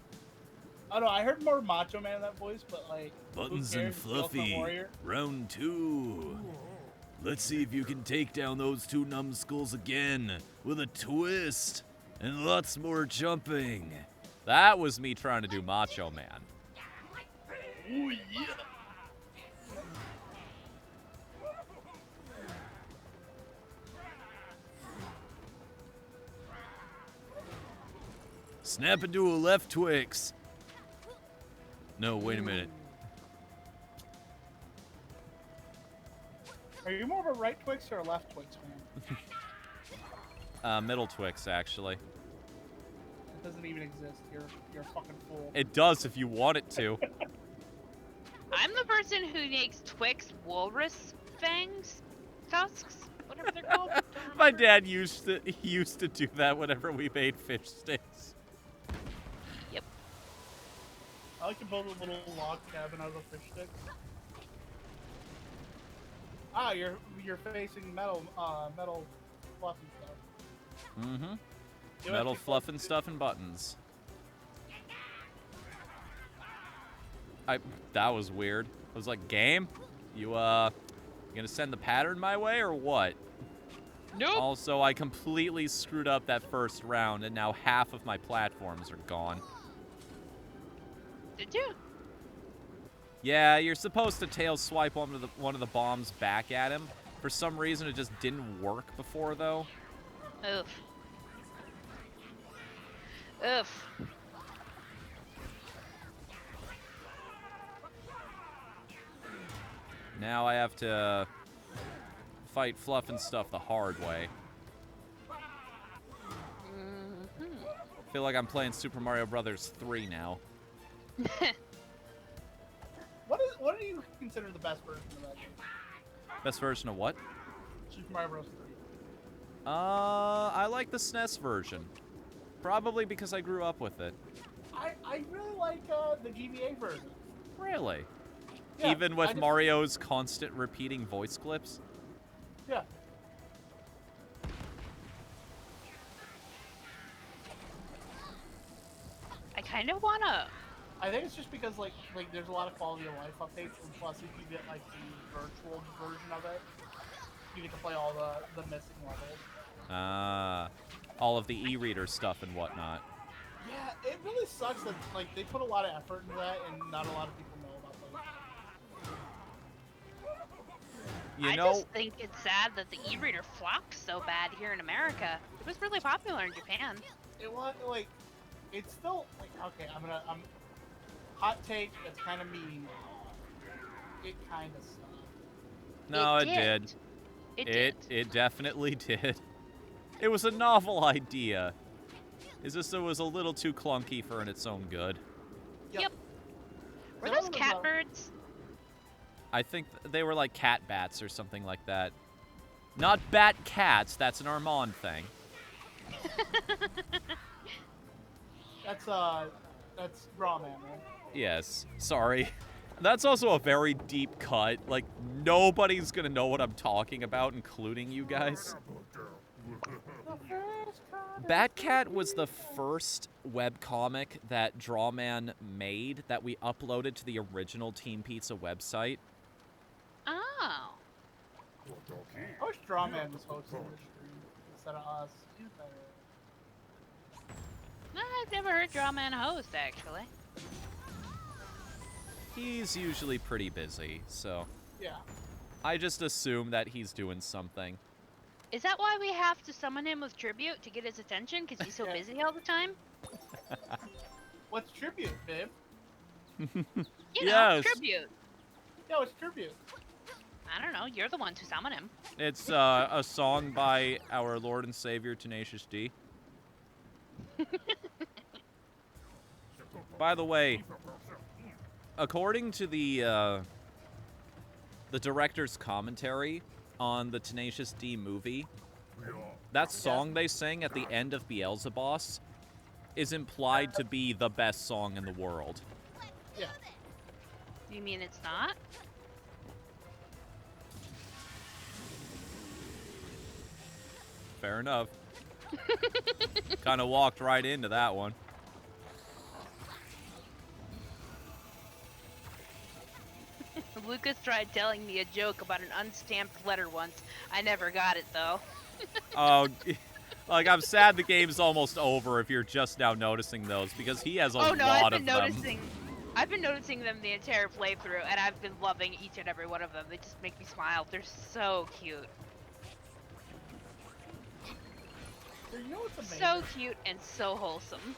I don't know, I heard more Macho Man in that voice, but like... Buttons who and cares? The Ultimate Fluffy. Warrior. Round 2. Let's see if you can take down those two numbskulls again with a twist and lots more jumping. That was me trying to do Macho Man. Oh, yeah. Snap into a left Twix. No, wait a minute. Are you more of a right Twix or a left Twix fan? Middle Twix, actually. It doesn't even exist. You're a fucking fool. It does if you want it to. I'm the person who makes Twix walrus fangs, tusks, whatever they're called. Don't My remember. dad used to do that whenever we made fish sticks. Yep. I like to build a little log cabin out of a fish stick. Ah, you're facing metal fluffy stuff. Mm-hmm. You Metal actually fluff and stuff and buttons. That was weird. I was like, game? You gonna send the pattern my way or what? Nope. Also, I completely screwed up that first round, and now half of my platforms are gone. Did you? Yeah, you're supposed to tail swipe one of the bombs back at him. For some reason, it just didn't work before, though. Oof. Oof. Now I have to fight Fluff and stuff the hard way. I feel like I'm playing Super Mario Brothers 3 now. What do you consider the best version of that game? Best version of what? Super Mario Bros. 3. I like the SNES version. Probably because I grew up with it. I really like the GBA version. Really? Yeah, Even with Mario's constant repeating voice clips? Yeah. I kind of wanna. I think it's just because like there's a lot of quality of life updates, and plus if you get like the virtual version of it, you get to play all the missing levels. All of the e-reader stuff and whatnot. Yeah, it really sucks that like they put a lot of effort into that, and not a lot of people know about those. You I know, just think it's sad that the e-reader flopped so bad here in America. It was really popular in Japan. It was like, it's still like okay. I'm hot take. That's kind of mean. It kind of sucked. no, it did. It did. It definitely did. It was a novel idea. It's just it was a little too clunky for its own good. Yep. Were That those one was, catbirds? I think they were like cat bats or something like that. Not bat cats, that's an Armand thing. That's Rawman, right? Yes, sorry. That's also a very deep cut. Like, nobody's gonna know what I'm talking about, including you guys. Batcat was the first webcomic that Drawman made that we uploaded to the original Team Pizza website. Oh. I wish Strawman was hosting the stream instead of us. He's better. I've never heard Drawman host, actually. He's usually pretty busy, so Yeah. I just assume that he's doing something. Is that why we have to summon him with tribute to get his attention? Because he's so Yeah. busy all the time? What's tribute, babe? You know, Yes. tribute. No, it's tribute. I don't know. You're the ones who summon him. It's a song by our Lord and Savior Tenacious D. By the way, according to the director's commentary on the Tenacious D movie, that song they sing at the end of Beelzebub is implied to be the best song in the world. Yeah. You mean it's not? Fair enough. Kind of walked right into that one. Lucas tried telling me a joke about an unstamped letter once. I never got it, though. Oh, like, I'm sad the game's almost over if you're just now noticing those, because he has a Oh no, lot of them. I've been noticing them the entire playthrough, and I've been loving each and every one of them. They just make me smile. They're so cute. You know what's amazing? So cute and so wholesome.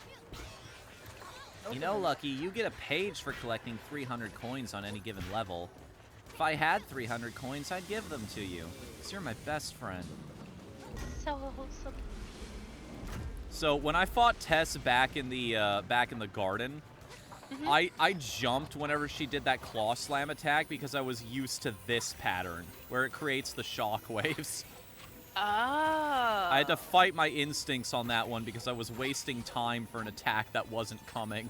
You know, Lucky, you get a page for collecting 300 coins on any given level. If I had 300 coins, I'd give them to you, because you're my best friend. So wholesome. So when I fought Tess back in the garden, I jumped whenever she did that claw slam attack because I was used to this pattern where it creates the shock waves. Oh. I had to fight my instincts on that one because I was wasting time for an attack that wasn't coming.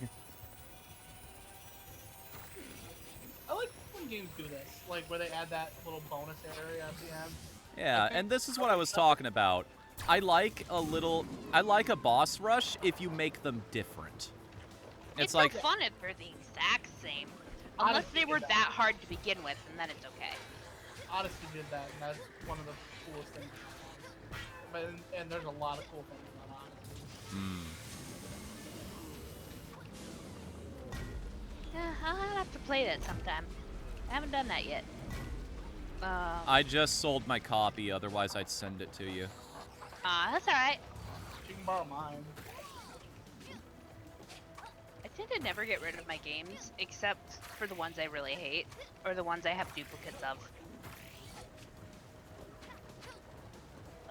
I like when games do this, like where they add that little bonus area at the end. Yeah, and this is what I was talking about. I like a boss rush if you make them different. It's like no fun if they're the exact same. Unless Odyssey they were did that hard to begin with, and then it's okay. Odyssey did that, and that's one of the coolest things. But and there's a lot of cool things on Odyssey. Yeah, I'll have to play that sometime. I haven't done that yet. I just sold my copy, otherwise I'd send it to you. That's alright. You can borrow mine. I tend to never get rid of my games, except for the ones I really hate, or the ones I have duplicates of.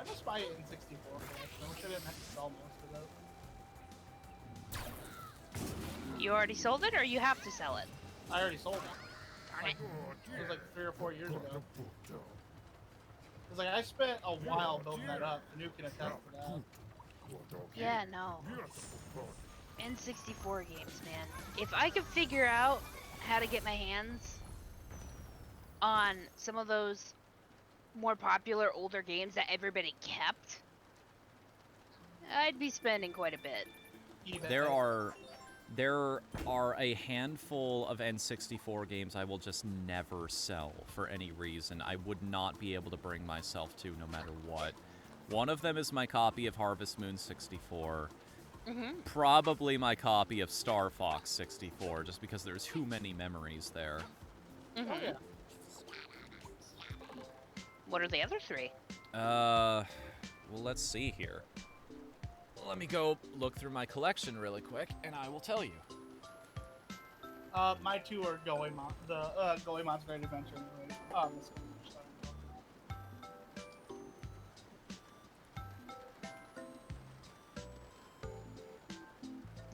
I just buy it in 64 collection. I wish I didn't have to sell most of it. You already sold it, or you have to sell it? I already sold it. Darn it. It was like 3 or 4 years ago. It's like I spent a while building that up. The new can attest to that. Yeah, no. N64 games, man. If I could figure out how to get my hands on some of those more popular older games that everybody kept, I'd be spending quite a bit. There are a handful of N64 games I will just never sell for any reason. I would not be able to bring myself to no matter what. One of them is my copy of Harvest Moon 64. Probably my copy of Star Fox 64, just because there's too many memories there. Oh, yeah. What are the other three? Well, let's see here. Let me go look through my collection really quick, and I will tell you. My two are Goemon's Great Adventure.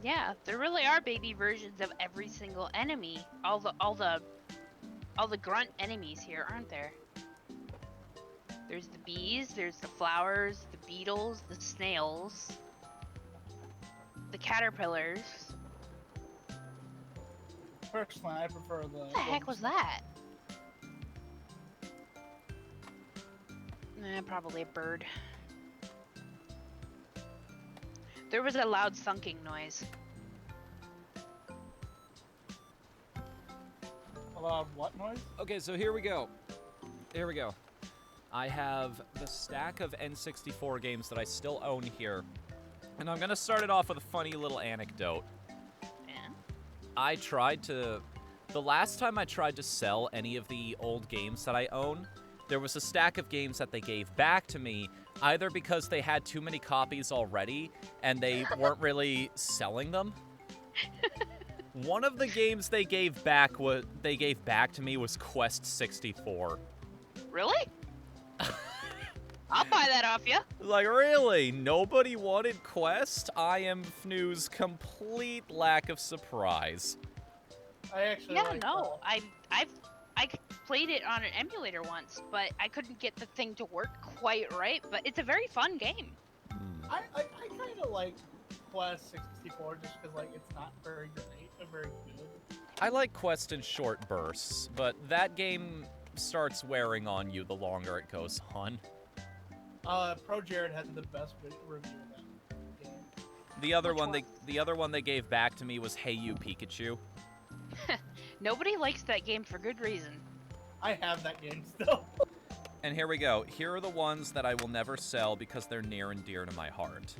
Yeah, there really are baby versions of every single enemy. All the grunt enemies here, aren't there? There's the bees, there's the flowers, the beetles, the snails, the caterpillars. Personally, I prefer the. What the heck was that? Probably a bird. There was a loud thunking noise. A loud what noise? Okay, so here we go. Here we go. I have the stack of N64 games that I still own here. And I'm gonna start it off with a funny little anecdote. Yeah. The last time I tried to sell any of the old games that I own, there was a stack of games that they gave back to me, either because they had too many copies already and they weren't really selling them. One of the games they gave back to me was Quest 64. Really? I'll buy that off you. Like, really? Nobody wanted Quest? I am Fnu's complete lack of surprise. I actually Yeah, like no. I played it on an emulator once, but I couldn't get the thing to work quite right. But it's a very fun game. I kind of like Quest 64 just because like it's not very great or very good. I like Quest in short bursts, but that game starts wearing on you the longer it goes on. Pro Jared had the best review of that game. The other one they gave back to me was Hey You Pikachu. Nobody likes that game for good reason. I have that game still. And here we go. Here are the ones that I will never sell because they're near and dear to my heart.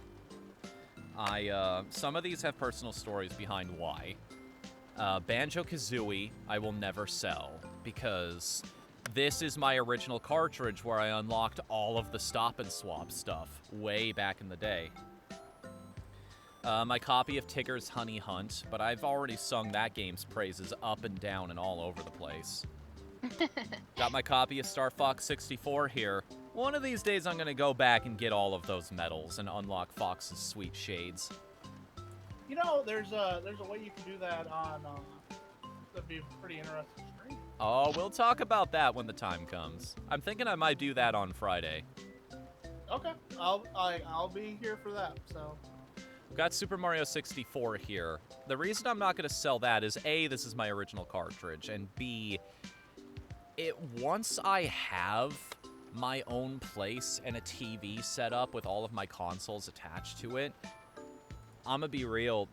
Some of these have personal stories behind why. Banjo-Kazooie, I will never sell because this is my original cartridge where I unlocked all of the Stop and Swap stuff way back in the day. My copy of Tigger's Honey Hunt, but I've already sung that game's praises up and down and all over the place. Got my copy of Star Fox 64 here. One of these days I'm gonna go back and get all of those medals and unlock Fox's sweet shades. You know, there's a way you can do that on that'd be a pretty interesting stream. Oh, we'll talk about that when the time comes. I'm thinking I might do that on Friday. Okay, I'll be here for that. So. Got Super Mario 64 here. The reason I'm not going to sell that is A, this is my original cartridge, and B, once I have my own place and a TV set up with all of my consoles attached to it, I'm gonna be real,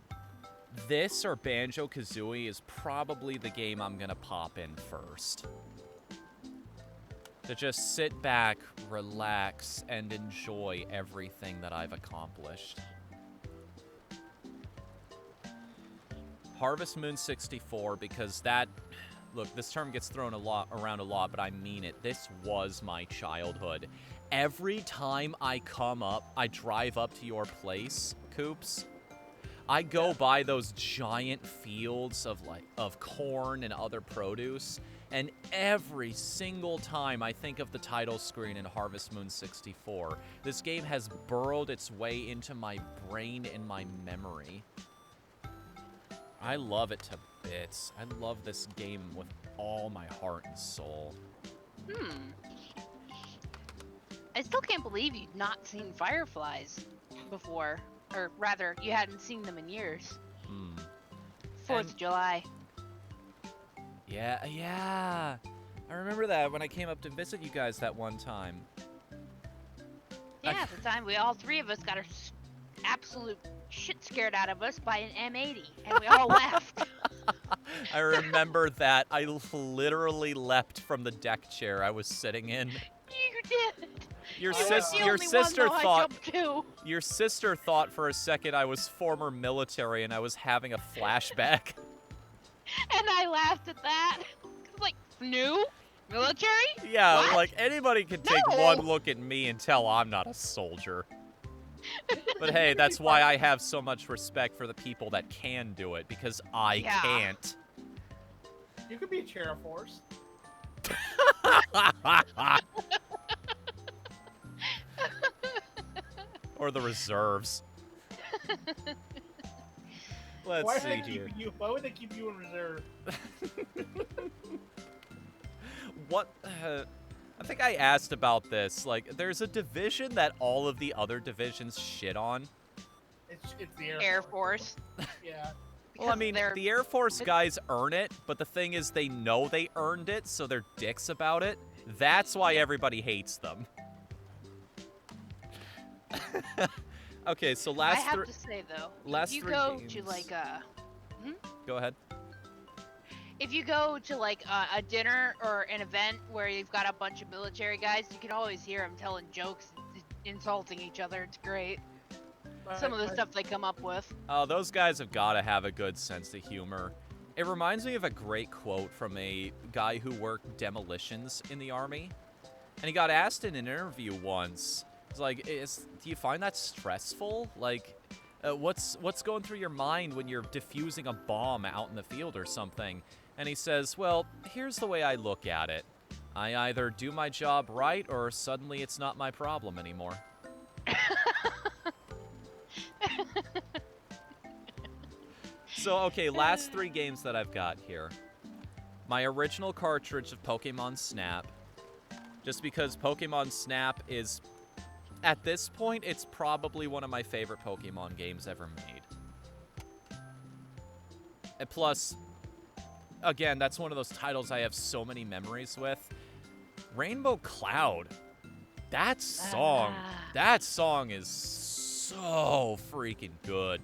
this or Banjo-Kazooie is probably the game I'm gonna pop in first. To just sit back, relax, and enjoy everything that I've accomplished. Harvest Moon 64, because that... Look, this term gets thrown around a lot, but I mean it. This was my childhood. Every time I drive up to your place, Coops, I go by those giant fields of corn and other produce, and every single time I think of the title screen in Harvest Moon 64, this game has burrowed its way into my brain and my memory. I love it to bits. I love this game with all my heart and soul. I still can't believe you'd not seen fireflies before. Or rather, you hadn't seen them in years. 4th of July. Yeah. I remember that when I came up to visit you guys that one time. Yeah, at the time all three of us got our absolute shit scared out of us by an M80, and we all left. I remember that. I literally leapt from the deck chair I was sitting in. You did. Your Your sister thought for a second I was former military and I was having a flashback. And I laughed at that. Like, new? Military? Yeah, What? like anybody can take No. one look at me and tell I'm not a soldier. But hey, that's why I have so much respect for the people that can do it, because I can't. You could be a chair force. Or the reserves. Let's see here. Why would they keep you in reserve? What? I think I asked about this. Like, there's a division that all of the other divisions shit on. It's the Air Force. Yeah. Well, I mean, Because the Air Force guys earn it, but the thing is they know they earned it, so they're dicks about it. That's why everybody hates them. Okay, so I have to say though, last if you three go games. to like Go ahead. if you go to like a dinner or an event where you've got a bunch of military guys, you can always hear them telling jokes, insulting each other. It's great. Some of the stuff they come up with. Oh, those guys have got to have a good sense of humor. It reminds me of a great quote from a guy who worked demolitions in the Army. And he got asked in an interview once, he's like, do you find that stressful? Like, what's going through your mind when you're defusing a bomb out in the field or something? And he says, well, here's the way I look at it. I either do my job right or suddenly it's not my problem anymore. So, okay, last 3 games that I've got here. My original cartridge of Pokemon Snap. Just because Pokemon Snap is, at this point, it's probably one of my favorite Pokemon games ever made. And plus, again, that's one of those titles I have so many memories with. Rainbow Cloud. That song is so freaking good.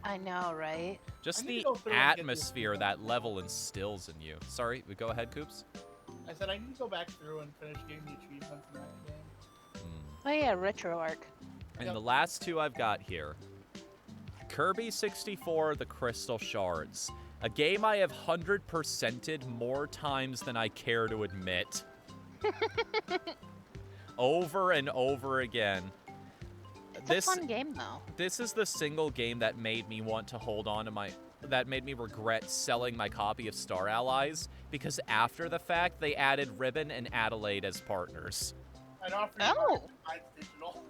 I know, right? Just I need the to go through and get this atmosphere game. that level instills in you. Sorry, go ahead, Coops. I said I need to go back through and finish getting the achievements in that game. Oh yeah, RetroArch. And Yep. the last 2 I've got here. Kirby 64, The Crystal Shards. A game I have 100%ed more times than I care to admit. Over and over again. It's a fun game, though. This is the single game that made me want to hold on to that made me regret selling my copy of Star Allies, because after the fact, they added Ribbon and Adelaide as partners. I don't Oh. digital.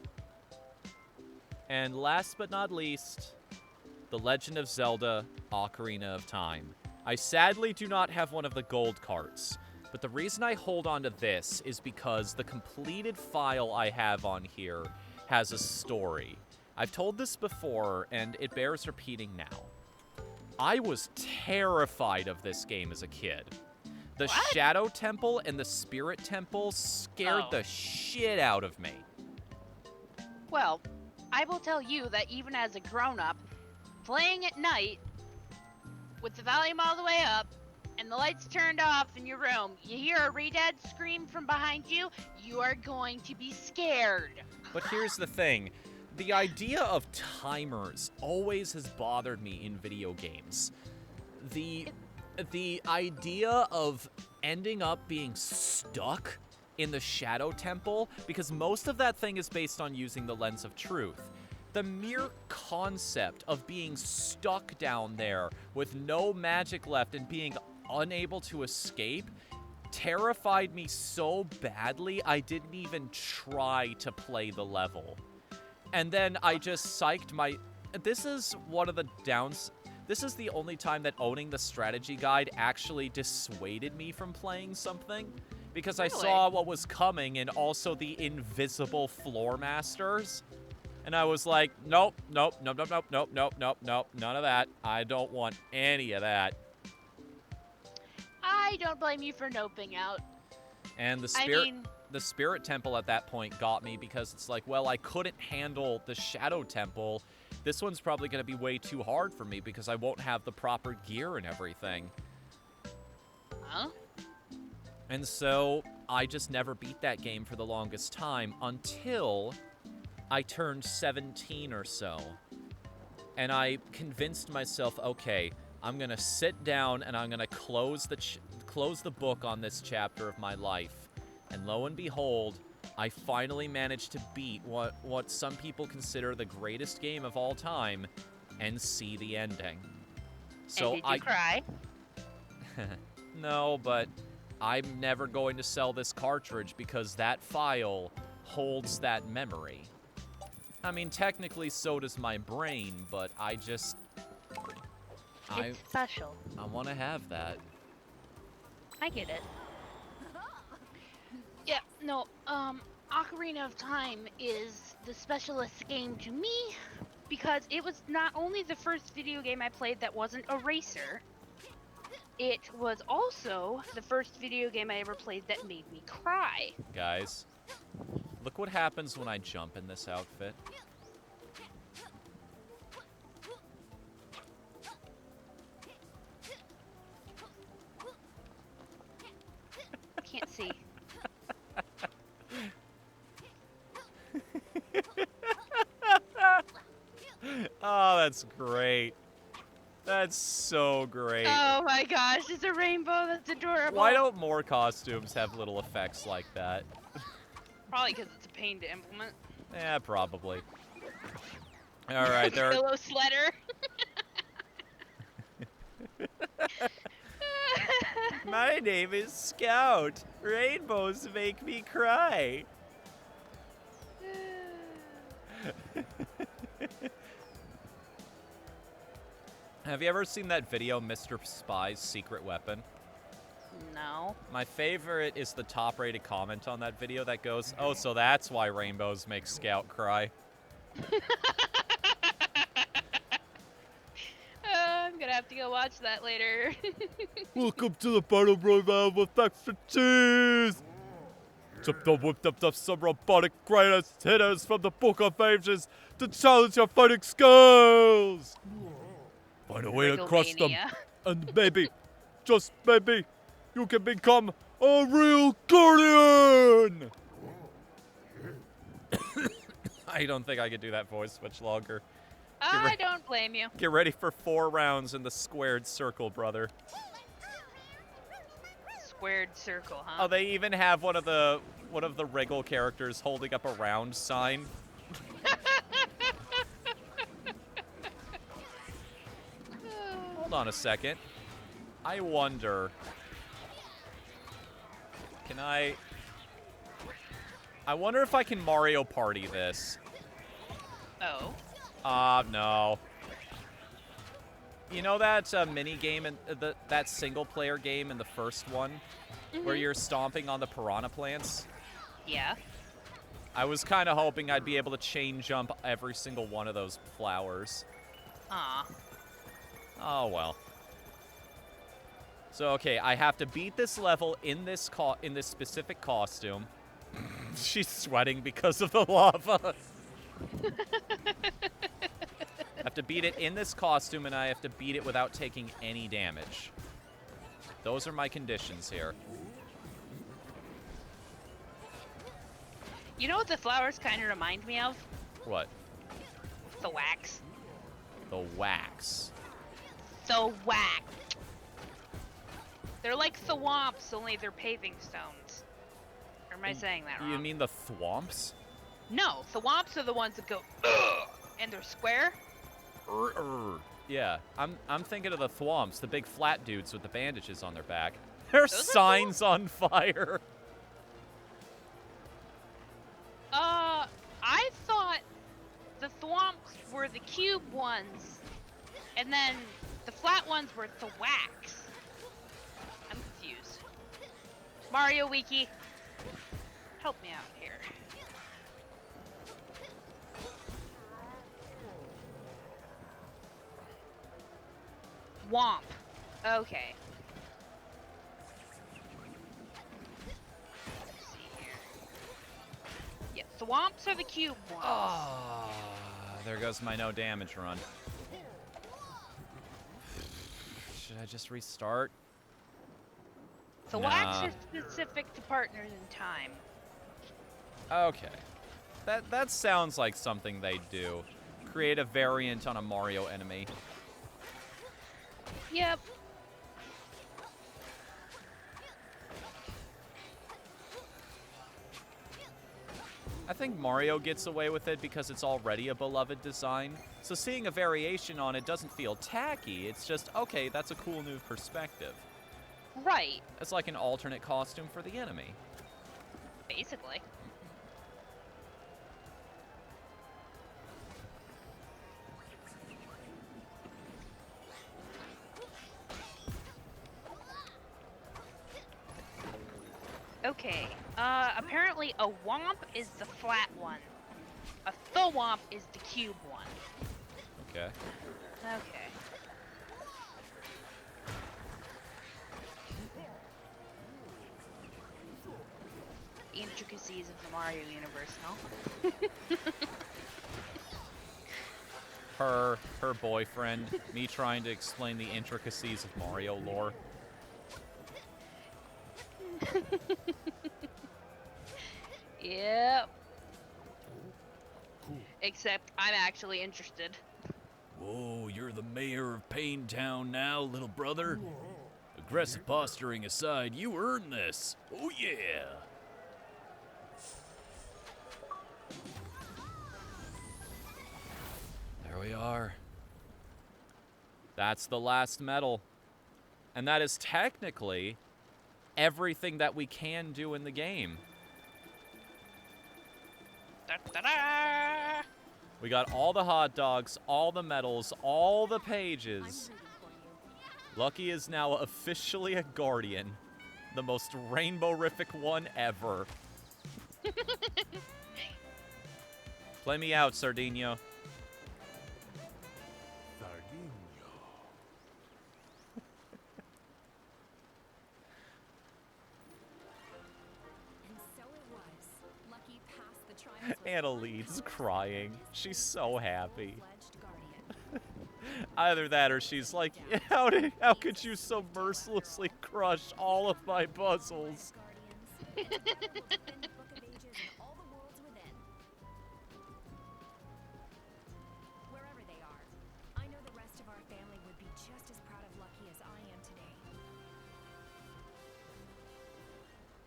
And last but not least, The Legend of Zelda: Ocarina of Time. I sadly do not have one of the gold carts, but the reason I hold on to this is because the completed file I have on here has a story. I've told this before, and it bears repeating now. I was terrified of this game as a kid. The Shadow Temple and the Spirit Temple scared the shit out of me. Well, I will tell you that even as a grown-up, playing at night with the volume all the way up and the lights turned off in your room, you hear a redad scream from behind you, you are going to be scared. But here's the thing. The idea of timers always has bothered me in video games. The idea of ending up being stuck in the Shadow Temple, because most of that thing is based on using the Lens of Truth. The mere concept of being stuck down there with no magic left and being unable to escape terrified me so badly I didn't even try to play the level. And then I just psyched my... This is one of the downs... This is the only time that owning the strategy guide actually dissuaded me from playing something. Because I saw what was coming and also the invisible floor masters. And I was like, nope, nope, nope, nope, nope, nope, nope, nope, nope, none of that. I don't want any of that. I don't blame you for noping out. And the Spirit Temple at that point got me because it's like, well, I couldn't handle the Shadow Temple. This one's probably going to be way too hard for me because I won't have the proper gear and everything. Huh? And so I just never beat that game for the longest time until I turned 17 or so. And I convinced myself, okay, I'm going to sit down and I'm going to close the book on this chapter of my life. And lo and behold, I finally managed to beat what some people consider the greatest game of all time and see the ending. So and did you cry? No, but I'm never going to sell this cartridge because that file holds that memory. I mean, technically so does my brain, but I just... It's special. I want to have that. I get it. Yeah, no, Ocarina of Time is the specialist game to me because it was not only the first video game I played that wasn't a racer, it was also the first video game I ever played that made me cry. Guys, look what happens when I jump in this outfit. Can't see. Oh, that's great. That's so great. Oh my gosh, it's a rainbow. That's adorable. Why don't more costumes have little effects like that? Probably because it's a pain to implement. Yeah, probably. All right, there. Pillow sweater. My name is Scout. Rainbows make me cry. Have you ever seen that video, Mr. Spy's Secret Weapon? No. My favorite is the top-rated comment on that video that goes, "Oh, so that's why rainbows make Scout cry." I'm gonna have to go watch that later. Welcome to the Battle Royale with extra cheese! Whipped up some robotic greatest hitters from the Book of Ages to challenge your fighting skills! Find a way to crush them, Wrigglemania. and maybe, just maybe, you can become a real guardian! I don't think I could do that voice much longer. I don't blame you. Get ready for 4 rounds in the squared circle, brother. Squared circle, huh? Oh, they even have one of the Wriggle characters holding up a round sign. Hold on a second. I wonder. Can I wonder if I can Mario Party this. Oh. No. You know that mini game in that single player game in the first one, where you're stomping on the piranha plants? Yeah. I was kind of hoping I'd be able to chain jump every single one of those flowers. Aw. Oh well. So okay, I have to beat this level in this specific costume. She's sweating because of the lava. I have to beat it in this costume, and I have to beat it without taking any damage. Those are my conditions here. You know what the flowers kind of remind me of? What? The wax. The wax. The wax. They're like thwomps, only they're paving stones. Or am I saying that wrong? You mean the thwomps? No, thwomps are the ones that go, ugh, and they're square. Yeah, I'm thinking of the thwomps, the big flat dudes with the bandages on their back. Their Those are signs on fire. I thought the thwomps were the cube ones, and then the flat ones were the wax. I'm confused. Mario Wiki, help me out here. Womp. Okay. Let's see here. Yeah, thwomps are the cube ones. Ah, there goes my no damage run. Should I just restart? The wax are specific to partners in time. Okay. That sounds like something they do. Create a variant on a Mario enemy. Yep. I think Mario gets away with it because it's already a beloved design. So seeing a variation on it doesn't feel tacky. It's just, okay, that's a cool new perspective. Right. It's like an alternate costume for the enemy. Basically. Okay. Apparently a womp is the flat one. A thwomp is the cube one. Okay. Okay. The intricacies of the Mario universe, no? Her boyfriend, me trying to explain the intricacies of Mario lore. Yep. Except I'm actually interested. Whoa, you're the mayor of Paintown now, little brother? Aggressive posturing aside, you earned this. Oh yeah. There we are. That's the last medal. And that is technically everything that we can do in the game. Da-da-da! We got all the hot dogs, all the medals, all the pages. Lucky is now officially a guardian. The most rainbow-rific one ever. Play me out, Sardinio. Anna leads crying. She's so happy. Either that or she's like, how could you so mercilessly crush all of my puzzles? Wherever they are, I know the rest of our family would be just as proud of Lucky as I am today.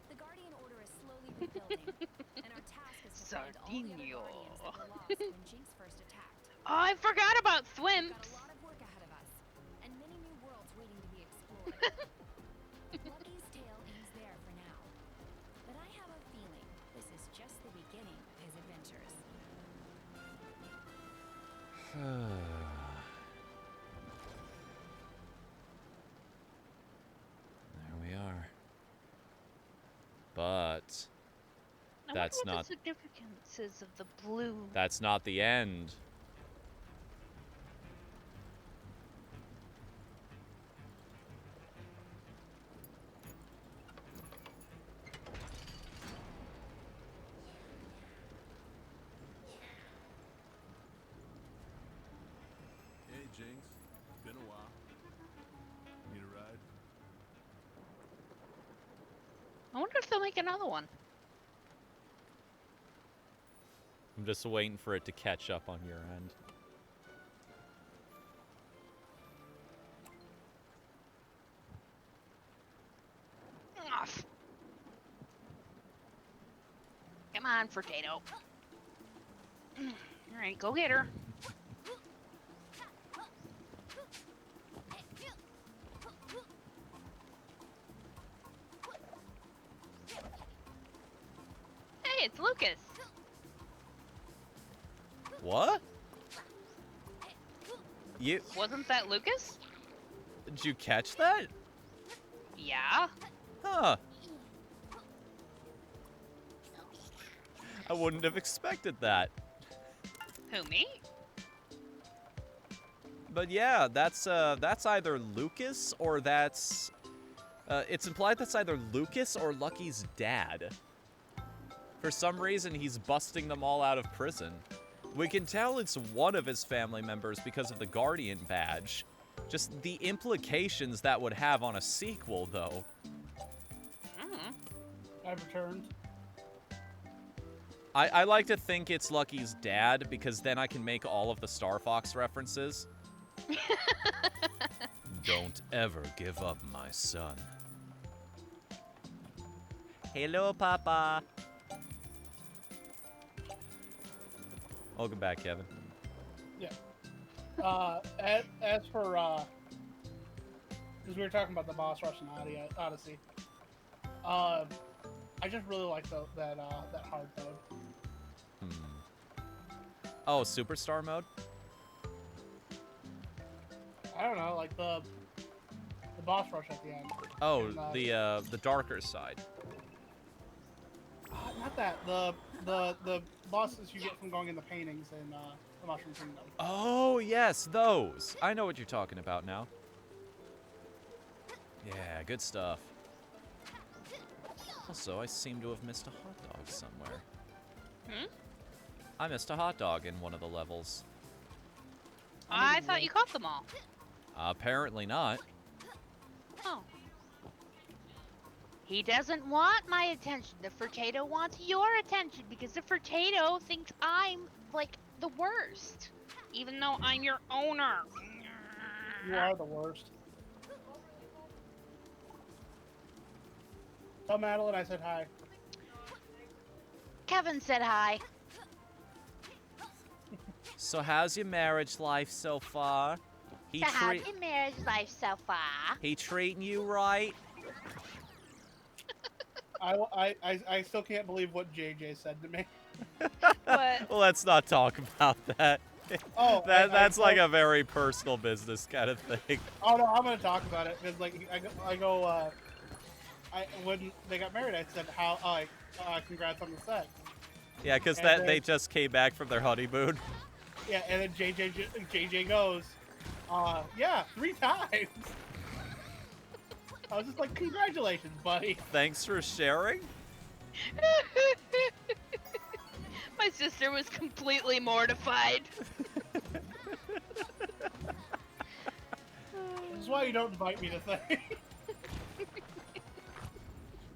The Guardian Order is slowly rebuilding, and our task is to find all the other Sardinio. Guardians that were lost when Jinx first attacked. Oh, I forgot about We've got Thwimps. a lot of work ahead of us, and many new worlds waiting to be explored. Lucky's tale ends there for now, but I have a feeling this is just the beginning of his adventures. There we are. But I that's wonder what not the significance is of the blue. that's not the end. Hey, Jinx. It's been a while. Need a ride? I wonder if they'll make another one. I'm just waiting for it to catch up on your end. Off. Come on, Potato. Alright, go get her. Hey, it's Lucas. What? Wasn't that Lucas? Did you catch that? Yeah. Huh. I wouldn't have expected that. Who, me? But yeah, that's either Lucas or that's it's implied that's either Lucas or Lucky's dad. For some reason, he's busting them all out of prison. We can tell it's one of his family members because of the Guardian badge. Just the implications that would have on a sequel, though. I've returned. I like to think it's Lucky's dad, because then I can make all of the Star Fox references. Don't ever give up, my son. Hello, Papa. Welcome back, Kevin. Yeah. As for because we were talking about the boss rush in Odyssey. I just really like that hard mode. Oh, Superstar mode? I don't know, like the boss rush at the end. Oh, And, the darker side. Not that the bosses you get from going in the paintings in the Mushroom Kingdom. Oh, yes, those. I know what you're talking about now. Yeah, good stuff. Also, I seem to have missed a hot dog somewhere. I missed a hot dog in one of the levels. I thought you caught them all. Apparently not. Oh. He doesn't want my attention. The Furtado wants your attention because the Furtado thinks I'm, like, the worst. Even though I'm your owner. You are the worst. Tell Madeline I said hi. Kevin said hi. So how's your marriage life so far? So how's your marriage life so far? He treating you right? I still can't believe what JJ said to me. What? Well, let's not talk about that. Oh, That's like a very personal business kind of thing. Oh no, I'm gonna talk about it because like when they got married, I said congrats on the sex. Yeah, because And they just came back from their honeymoon. Yeah, and then JJ goes, yeah, 3 times. I was just like, congratulations, buddy. Thanks for sharing. My sister was completely mortified. This is why you don't invite me to things. I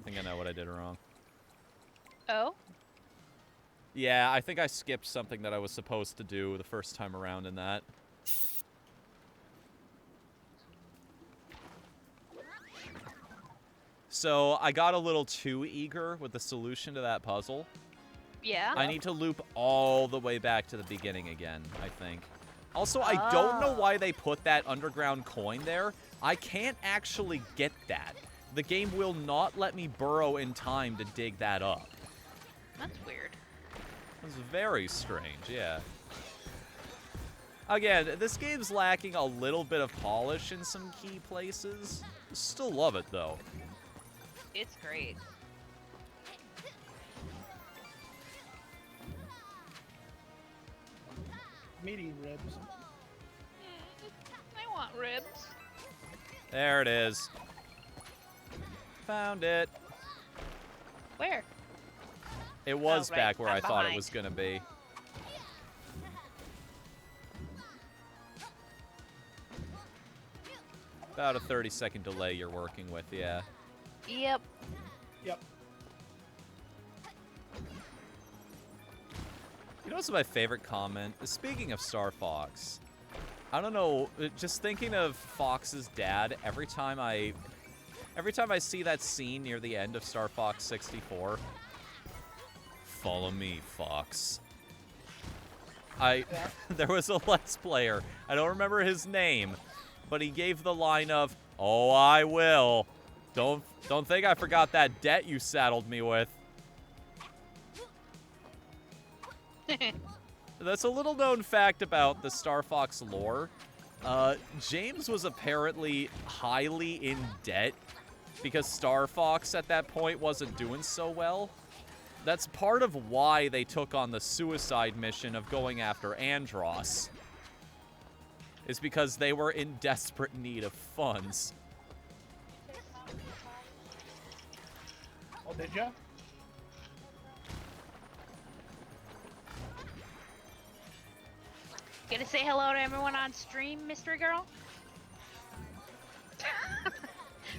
think I know what I did wrong. Oh? Yeah, I think I skipped something that I was supposed to do the first time around in that. So I got a little too eager with the solution to that puzzle. Yeah? I need to loop all the way back to the beginning again, I think. Also, I don't know why they put that underground coin there. I can't actually get that. The game will not let me burrow in time to dig that up. That's weird. It's very strange, yeah. Again, this game's lacking a little bit of polish in some key places. Still love it, though. It's great. I'm eating ribs. I want ribs. There it is. Found it. Where? It was right. back where I'm I thought it behind. was gonna be. About a 30-second delay you're working with, yeah. Yep. Yep. You know what's my favorite comment? Speaking of Star Fox, I don't know, just thinking of Fox's dad every time I see that scene near the end of Star Fox 64. Follow me, Fox. There was a Let's Player, I don't remember his name, but he gave the line of, "Oh, I will. Don't think I forgot that debt you saddled me with." That's a little known fact about the Star Fox lore. James was apparently highly in debt because Star Fox at that point wasn't doing so well. That's part of why they took on the suicide mission of going after Andross. Is because they were in desperate need of funds. Oh, did ya? Gonna say hello to everyone on stream, Mystery Girl?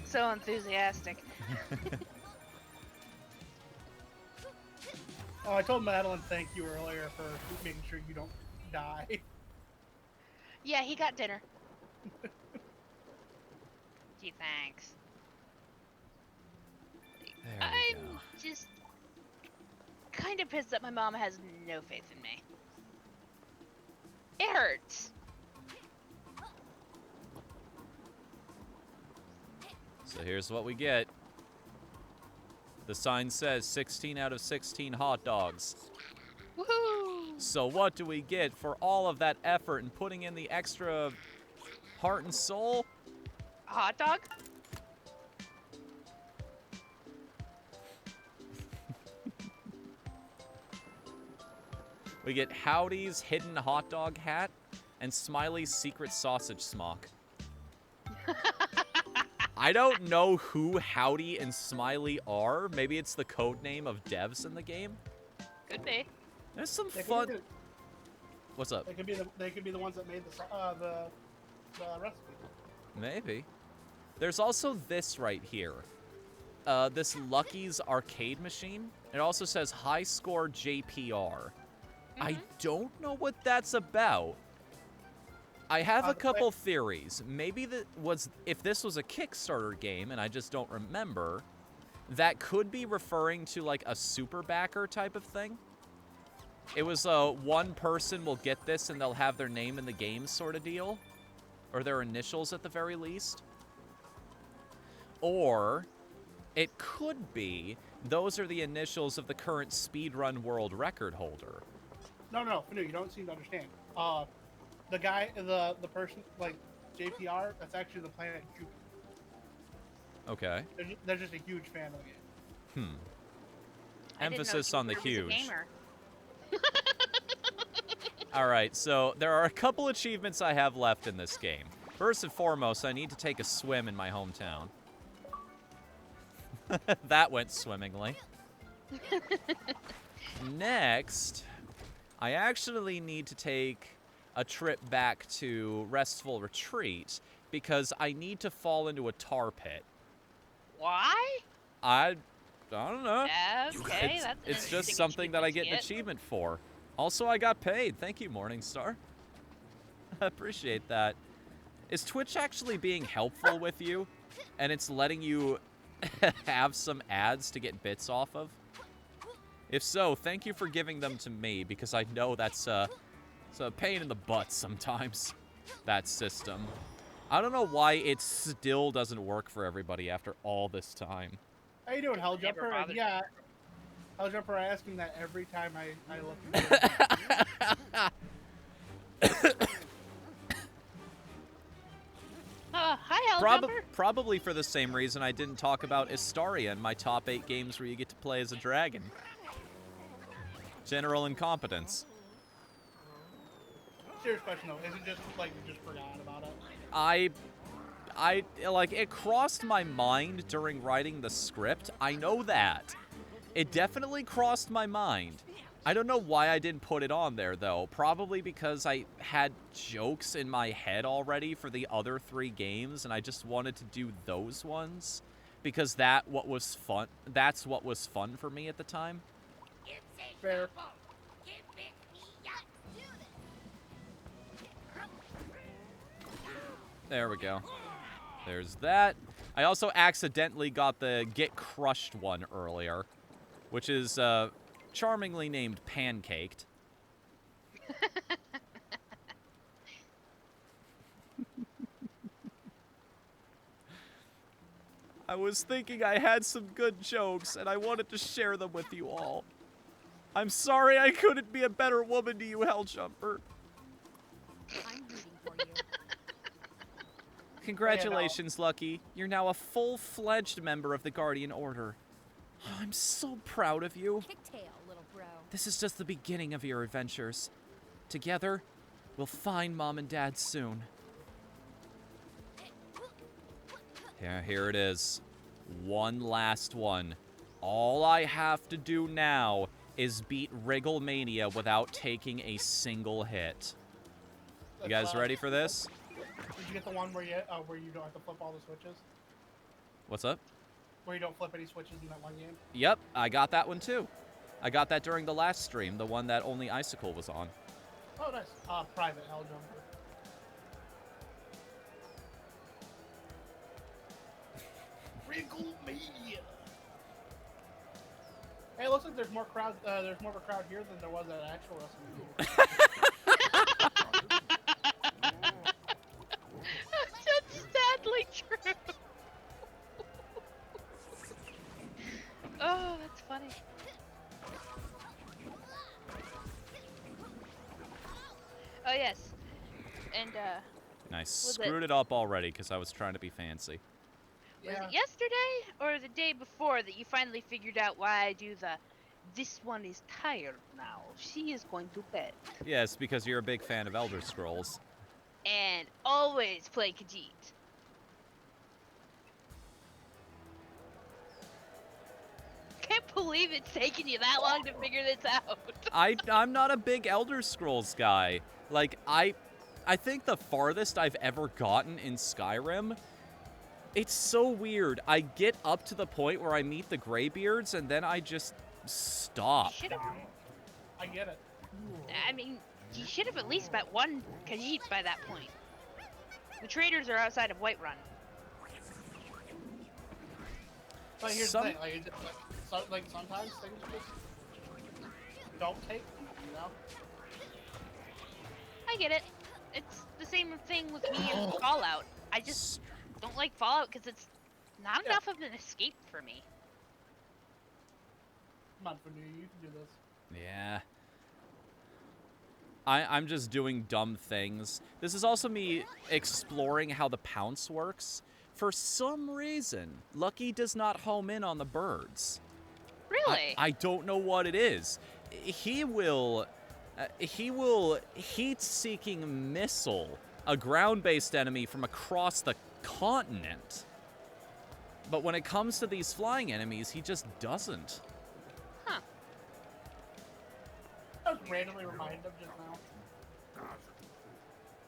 So enthusiastic. Oh, I told Madeline thank you earlier for making sure you don't die. Yeah, he got dinner. Gee, thanks. There we I'm go. just kind of pissed that my mom has no faith in me. It hurts. So here's what we get. The sign says 16 out of 16 hot dogs. Woohoo! So what do we get for all of that effort and putting in the extra heart and soul? A hot dog? We get Howdy's hidden hot dog hat and Smiley's secret sausage smock. I don't know who Howdy and Smiley are. Maybe it's the code name of devs in the game. Could be. There's some They could fun. be the- What's up? They could be the ones that made the recipe. Maybe. There's also this right here. This Lucky's arcade machine. It also says high score JPR. I don't know what that's about. I have a the couple theories. Maybe if this was a Kickstarter game and I just don't remember, that could be referring to like a super backer type of thing. It was one person will get this and they'll have their name in the game sort of deal. Or their initials at the very least. Or it could be those are the initials of the current speedrun world record holder. No, Fnu, you don't seem to understand. The guy, the person, like, JPR, that's actually the planet Jupiter. Okay. They're just a huge fan of the game. Emphasis on the Jupiter was a huge. gamer. Alright, so there are a couple achievements I have left in this game. First and foremost, I need to take a swim in my hometown. That went swimmingly. Next, I actually need to take a trip back to Restful Retreat because I need to fall into a tar pit. Why? I don't know. Okay, that's an It's just interesting something that I get achievement an to achievement for. Also, I got paid. Thank you, Morningstar. I appreciate that. Is Twitch actually being helpful with you? And it's letting you have some ads to get bits off of? If so, thank you for giving them to me, because I know that's it's a pain in the butt sometimes, that system. I don't know why it still doesn't work for everybody after all this time. How you doing, Never Helljumper? bothered. Yeah, Helljumper, I ask him that every time I look at hi, Helljumper. Probably for the same reason I didn't talk about Astaria in my top 8 games where you get to play as a dragon. General incompetence. Serious question though, is it just like you just forgot about it? I like, it crossed my mind during writing the script. I know that. It definitely crossed my mind. I don't know why I didn't put it on there, though. Probably because I had jokes in my head already for the other 3 games, and I just wanted to do those ones. Because that's what was fun for me at the time. Fair. There we go. There's that. I also accidentally got the Get Crushed one earlier, which is charmingly named Pancaked. I was thinking I had some good jokes, and I wanted to share them with you all. I'm sorry I couldn't be a better woman to you, Helljumper. I'm rooting for you. Congratulations, Lucky. You're now a full-fledged member of the Guardian Order. Oh, I'm so proud of you. Kick tail, little bro. This is just the beginning of your adventures. Together, we'll find Mom and Dad soon. Yeah, here it is. One last one. All I have to do now is beat Wrigglemania without taking a single hit. You guys ready for this? Did you get the one where you don't have to flip all the switches? What's up? Where you don't flip any switches in that one game? Yep, I got that one too. I got that during the last stream, the one that only Icicle was on. Oh, nice. Private Helljumper. Wrigglemania. Hey, it looks like there's more crowd. There's more of a crowd here than there was at actual WrestleMania. That's sadly true. Oh, that's funny. Oh yes, and Nice. Was Screwed it up already because I was trying to be fancy. was it yesterday or the day before that you finally figured out why I do the "this one is tired now, she is going to bed," Yes, because you're a big fan of Elder Scrolls. and always play Khajiit? Can't believe it's taken you that long to figure this out. I'm not a big Elder Scrolls guy. Like, I think the farthest I've ever gotten in Skyrim, it's so weird. I get up to the point where I meet the Greybeards, and then I just stop. Should've- I get it. I mean, you should have at least met one Khajiit by that point. The traders are outside of Whiterun. But here's Some- the thing, like, it just, like sometimes things just don't take, you know? I get it. It's the same thing with me and Fallout. I just don't like Fallout because it's not enough of an escape for me. Come on, Whatthefnu, you can do this. Yeah. I'm just doing dumb things. This is also me exploring how the pounce works. For some reason, Lucky does not home in on the birds. Really? I don't know what it is. He will heat-seeking missile a ground-based enemy from across the continent. But when it comes to these flying enemies, he just doesn't. Huh. I was randomly reminded of just now.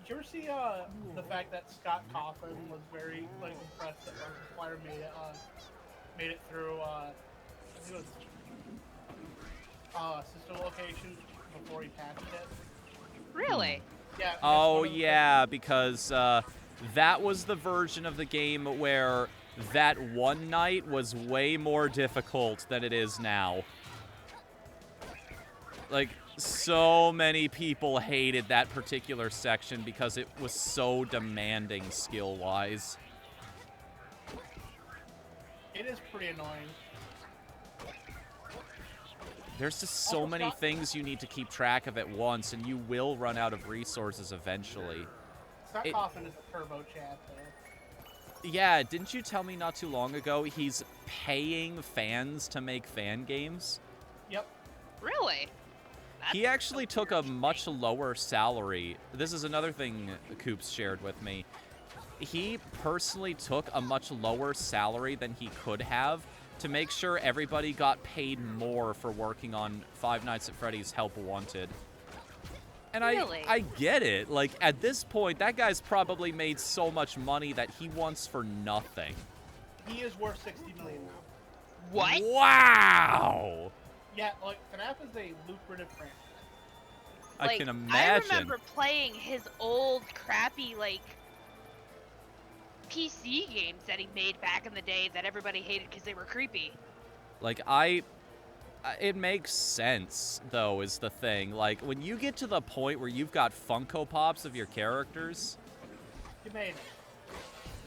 Did you ever see the fact that Scott Coughlin was very impressed that Markiplier made it through I think it was system location before he patched it? Really? Yeah. that's Oh, one of the yeah, because that was the version of the game where that one night was way more difficult than it is now. Like, so many people hated that particular section because it was so demanding skill-wise. It is pretty annoying. There's just so Also, many Scott- things you need to keep track of at once, and you will run out of resources eventually. Scott It- Coughlin is a turbo chat though. Yeah, didn't you tell me not too long ago he's paying fans to make fan games? Yep. Really? He actually took a much lower salary. This is another thing Coops shared with me. He personally took a much lower salary than he could have to make sure everybody got paid more for working on Five Nights at Freddy's Help Wanted. And Really? I get it. Like, at this point, that guy's probably made so much money that he wants for nothing. He is worth $60 million now. What? Wow! Yeah, like FNAF is a lucrative franchise. I can I imagine. remember playing his old crappy PC games that he made back in the day that everybody hated because they were creepy. Like, it makes sense, though, is the thing. Like, when you get to the point where you've got Funko Pops of your characters, You made it.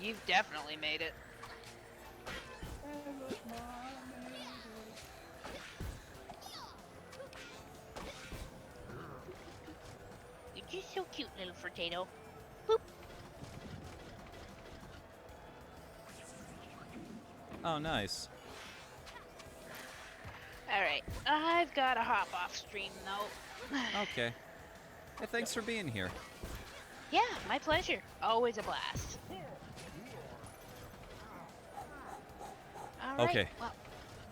You've definitely made it. You're just so cute, little potato. Boop. oh, nice. Alright, I've got to hop off stream though. Okay. Hey, thanks for being here. Yeah, my pleasure. Always a blast. Alright, Okay. well,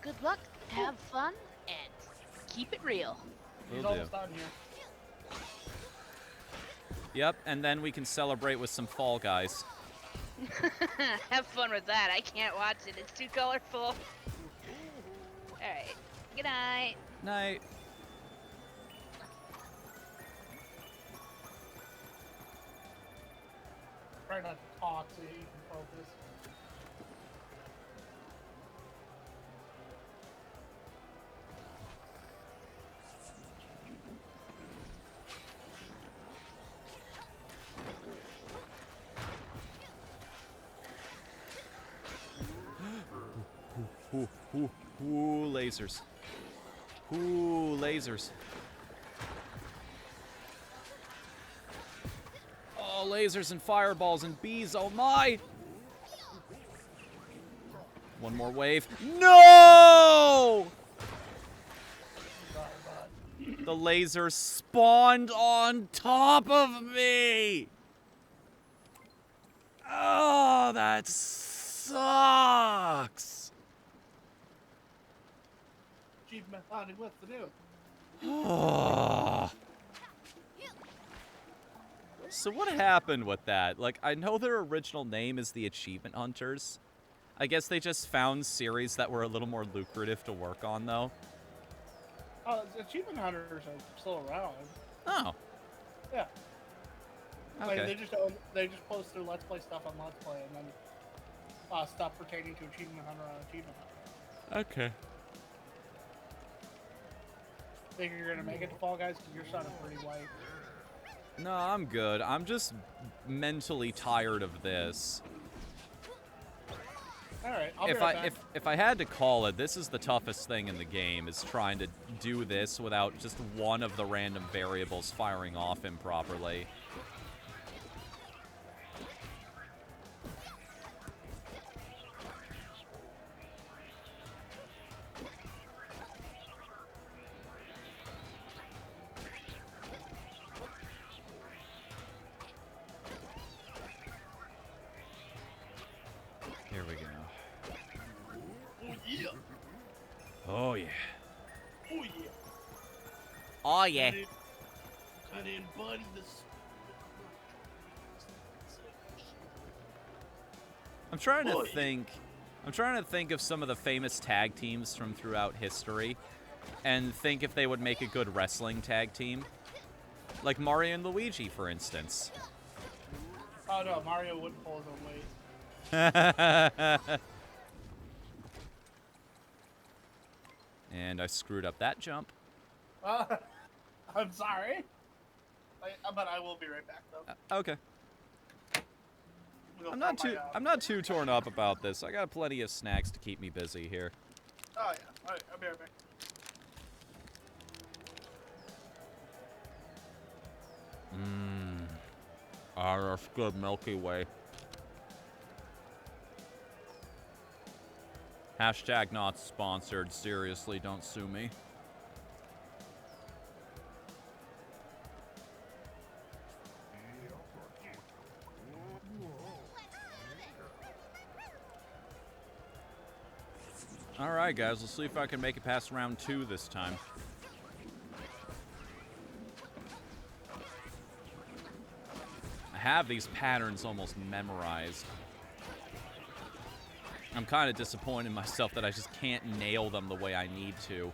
good luck, have fun, and keep it real. He's Will do. almost done here. Yep, and then we can celebrate with some Fall Guys. Have fun with that. I can't watch it. It's too colorful. Alright. Good night. Night. Try not to talk so you can focus. Ooh, lasers. Ooh, lasers. Oh, lasers and fireballs and bees, oh my! One more wave. No! The laser spawned on top of me! Oh, that sucks! Achievement hunting, what's to do? So what happened with that? Like, I know their original name is the Achievement Hunters. I guess they just found series that were a little more lucrative to work on, though. Oh, the achievement hunters are still around. Oh, Yeah. Like, okay. they just post their Let's Play stuff on Let's Play and then stuff pertaining to Achievement Hunter on Achievement Hunter. Okay. Think you're gonna make it to Fall Guys? Because you're sounding pretty white. No, I'm good. I'm just mentally tired of this. Alright, I'll be right back. If I had to call it, this is the toughest thing in the game, is trying to do this without just one of the random variables firing off improperly. Here we go. Oh yeah. Oh, yeah. Oh yeah. Oh yeah. Cut in, buddy. This. I'm trying to Boy. think. I'm trying to think of some of the famous tag teams from throughout history, and think if they would make a good wrestling tag team, like Mario and Luigi, for instance. Oh no, Mario wouldn't pull his own weight. And I screwed up that jump. I'm sorry. But I will be right back though. Okay. We'll I'm go not for too. my, I'm not too torn up about this. I got plenty of snacks to keep me busy here. Oh yeah. Alright, I'll be right back. That's good Milky Way. Hashtag not sponsored. Seriously, don't sue me. Alright, guys, let's see if I can make it past round 2 this time. I have these patterns almost memorized. I'm kind of disappointed in myself that I just can't nail them the way I need to.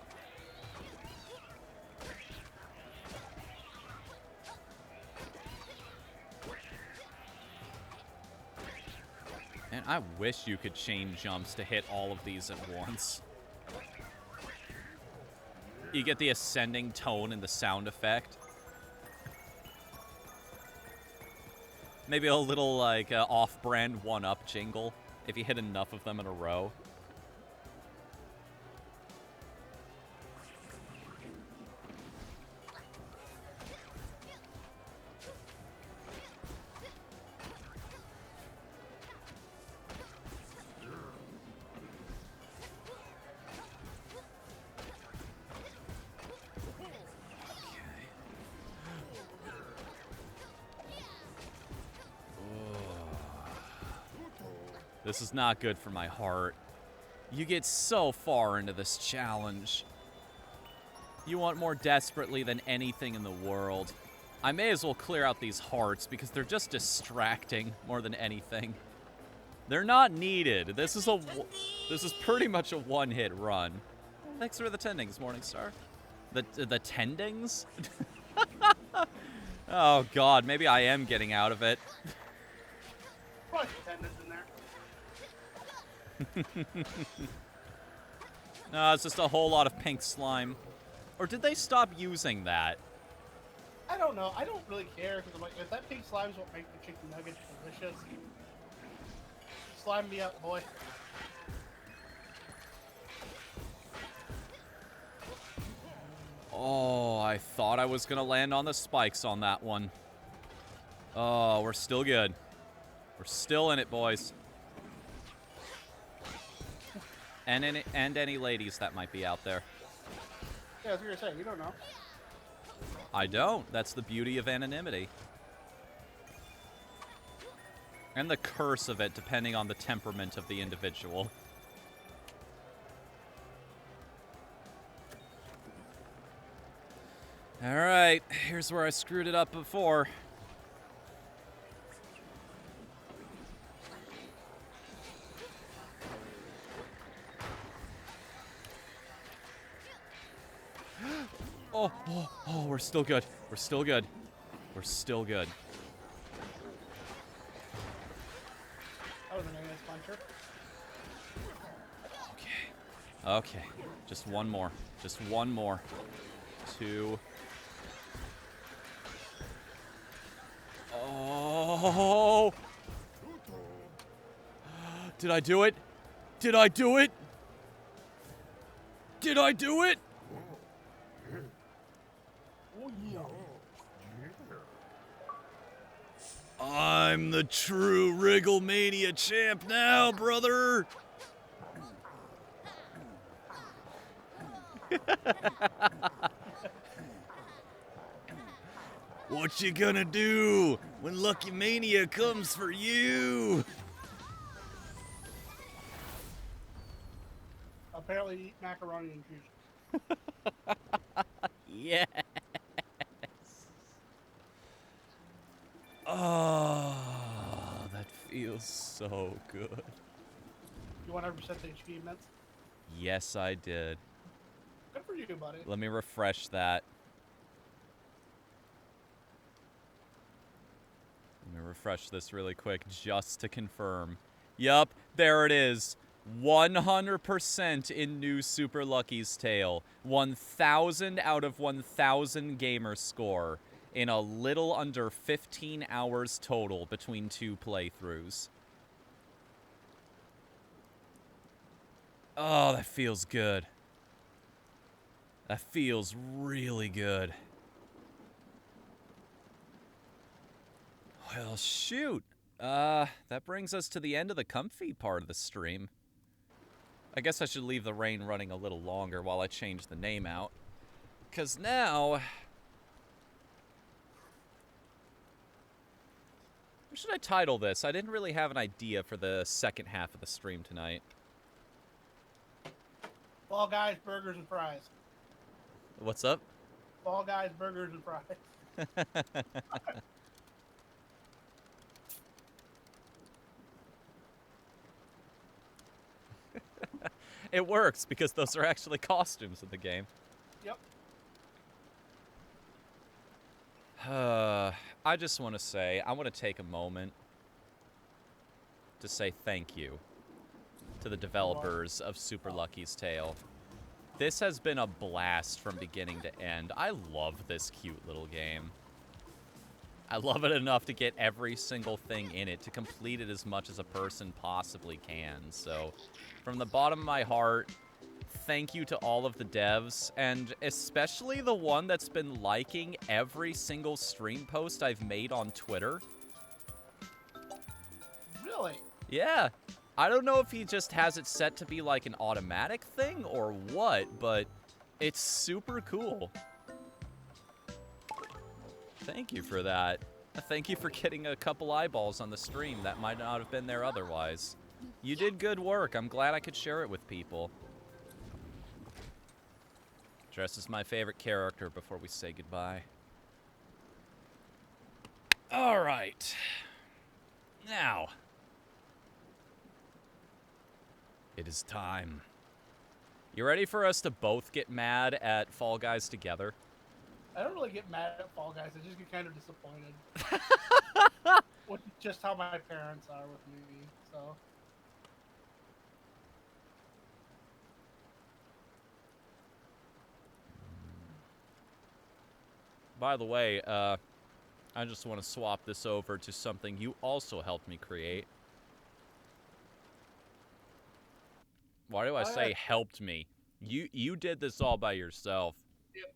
And I wish you could chain jumps to hit all of these at once. You get the ascending tone and the sound effect. Maybe a little, like, off-brand one-up jingle, if you hit enough of them in a row. This is not good for my heart. You get so far into this challenge. You want more desperately than anything in the world. I may as well clear out these hearts because they're just distracting more than anything. They're not needed. This is pretty much a one-hit run. Thanks for the tendings, Morningstar. The tendings? Oh god, maybe I am getting out of it. Probably attendance in there. No, it's just a whole lot of pink slime. Or did they stop using that? I don't know. I don't really care because I'm like, if that pink slime's what makes the chicken nuggets delicious, slime me up, boy. Oh, I thought I was gonna land on the spikes on that one. Oh, we're still good. We're still in it, boys. And any ladies that might be out there. Yeah, I was gonna say, you don't know. I don't. That's the beauty of anonymity. And the curse of it, depending on the temperament of the individual. Alright, here's where I screwed it up before. Oh, we're still good. We're still good. We're still good. That was a nice puncher. Okay. Just one more. Just one more. 2. Oh! Did I do it? Did I do it? Did I do it? Oh, yeah. I'm the true Wrigglemania champ now, brother. What you gonna do when Lucky Mania comes for you? Apparently eat macaroni and cheese. Yes. Oh, that feels so good. You 100% the achievements? Yes, I did. Good for you, buddy. Let me refresh that. Let me refresh this really quick just to confirm. Yup, there it is. 100% in new Super Lucky's Tale. 1,000 out of 1,000 gamer score in a little under 15 hours total between 2 playthroughs. Oh, that feels good. That feels really good. Well, shoot. That brings us to the end of the comfy part of the stream. I guess I should leave the rain running a little longer while I change the name out. 'Cause now... What should I title this? I didn't really have an idea for the second half of the stream tonight. Fall Guys, burgers, and fries. What's up? Fall Guys, burgers, and fries. It works, because those are actually costumes in the game. Yep. I just want to say, I want to take a moment to say thank you to the developers of Super Lucky's Tale. This has been a blast from beginning to end. I love this cute little game. I love it enough to get every single thing in it, to complete it as much as a person possibly can. So, from the bottom of my heart, thank you to all of the devs, and especially the one that's been liking every single stream post I've made on Twitter. Really? Yeah. I don't know if he just has it set to be like an automatic thing or what, but it's super cool. Thank you for that. Thank you for getting a couple eyeballs on the stream that might not have been there otherwise. You did good work. I'm glad I could share it with people. Dress is my favorite character before we say goodbye. All right. Now, it is time. You ready for us to both get mad at Fall Guys together? I don't really get mad at Fall Guys. I just get kind of disappointed. Which is just how my parents are with me, so. By the way, I just want to swap this over to something you also helped me create. Why do I say helped me? You did this all by yourself. Yep.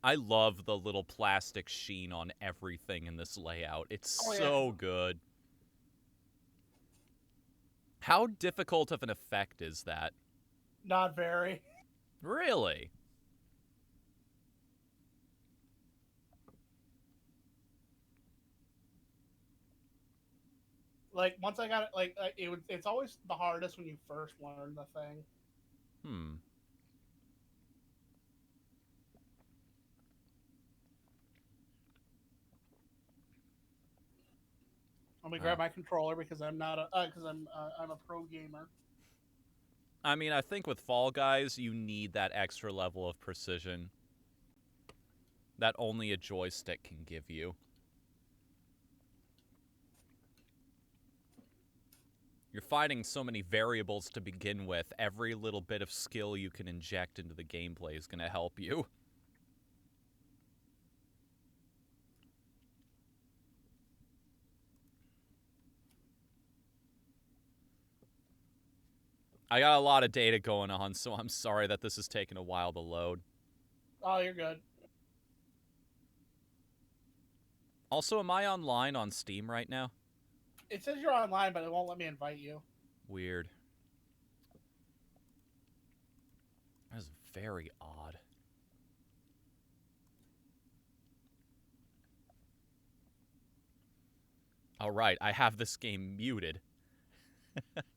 I love the little plastic sheen on everything in this layout. It's so good. How difficult of an effect is that? Not very. Really? Like, once I got it, like, it's always the hardest when you first learn the thing. Hmm. Let me grab my controller because I'm not a I'm a pro gamer. I mean, I think with Fall Guys, you need that extra level of precision that only a joystick can give you. You're fighting so many variables to begin with. Every little bit of skill you can inject into the gameplay is going to help you. I got a lot of data going on, so I'm sorry that this is taking a while to load. Oh, you're good. Also, am I online on Steam right now? It says you're online, but it won't let me invite you. Weird. That is very odd. Alright, I have this game muted.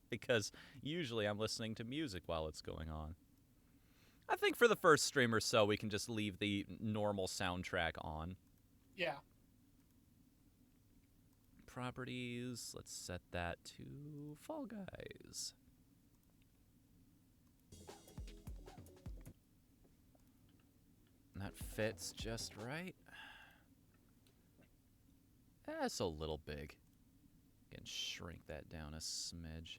Because usually I'm listening to music while it's going on. I think for the first stream or so, we can just leave the normal soundtrack on. Yeah. Properties, let's set that to Fall Guys. And that fits just right. That's a little big. Can shrink that down a smidge.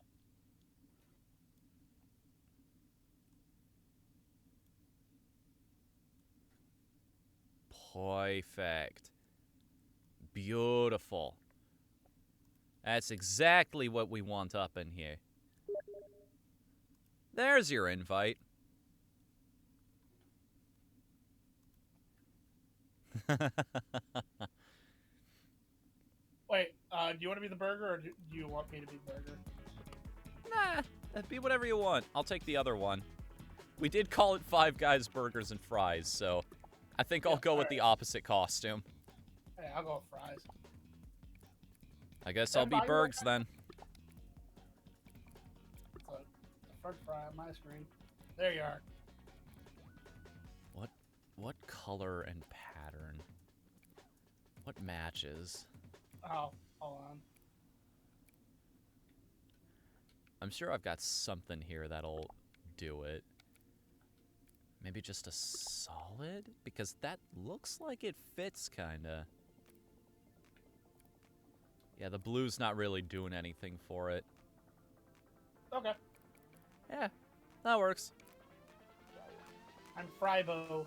Perfect. Beautiful. That's exactly what we want up in here. There's your invite. Wait, do you want to be the burger, or do you want me to be the burger? Nah, be whatever you want. I'll take the other one. We did call it Five Guys Burgers and Fries, so I think I'll go with the opposite costume. Hey, I'll go with fries. I guess I'll be Bergs then. It's a French fry on my screen. There you are. What color and pattern? What matches? Oh, hold on. I'm sure I've got something here that'll do it. Maybe just a solid? Because that looks like it fits, kinda. Yeah, the blue's not really doing anything for it. Okay. Yeah, that works. I'm Frybo.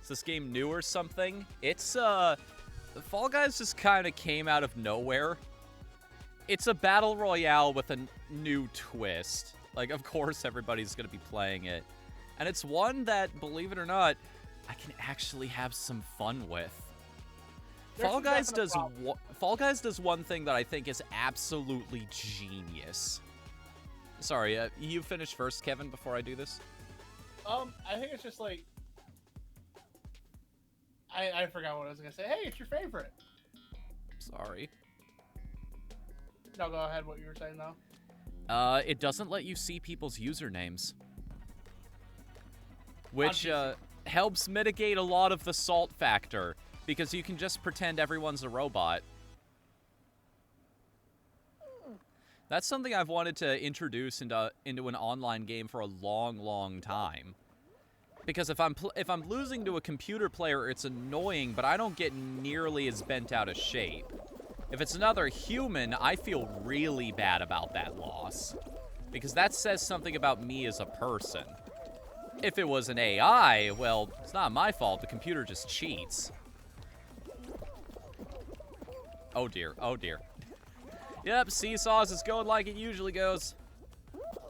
Is this game new or something? It's, Fall Guys just kind of came out of nowhere. It's a battle royale with a new twist. Like, of course everybody's gonna be playing it. And it's one that, believe it or not, I can actually have some fun with. Fall Guys does one thing that I think is absolutely genius. Sorry, you finish first, Kevin, before I do this? I think it's just like... I forgot what I was gonna say. Hey, it's your favorite. Sorry. No, go ahead, what you were saying, though. It doesn't let you see people's usernames. Which, helps mitigate a lot of the salt factor, because you can just pretend everyone's a robot. That's something I've wanted to introduce into an online game for a long, long time. Because if I'm losing to a computer player, it's annoying, but I don't get nearly as bent out of shape. If it's another human, I feel really bad about that loss. Because that says something about me as a person. If it was an AI, well, it's not my fault. The computer just cheats. Oh dear, oh dear. Yep, Seesaws is going like it usually goes.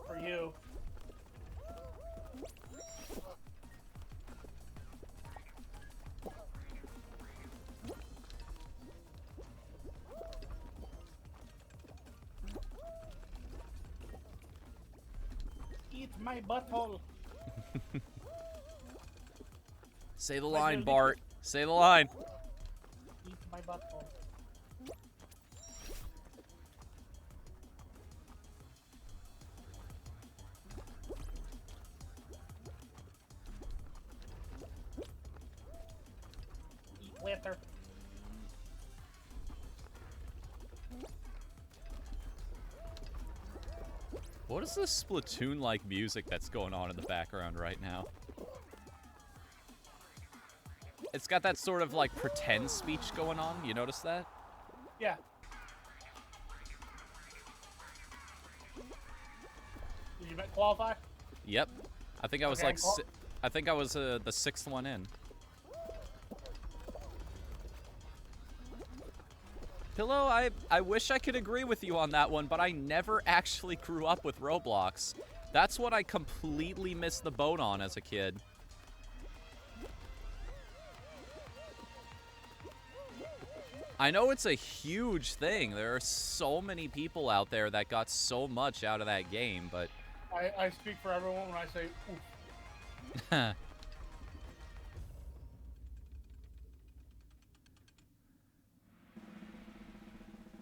For you. Eat my butthole. Say the line, Bart. Say the line. Eat my butthole. Panther. What is this Splatoon-like music that's going on in the background right now? It's got that sort of like pretend speech going on. You notice that? Yeah. Did you qualify? Yep. I think I was Okay, like, cool. I think I was the 6th one in. Pillow, I wish I could agree with you on that one, but I never actually grew up with Roblox. That's what I completely missed the boat on as a kid. I know it's a huge thing. There are so many people out there that got so much out of that game, but... I speak for everyone when I say, oof.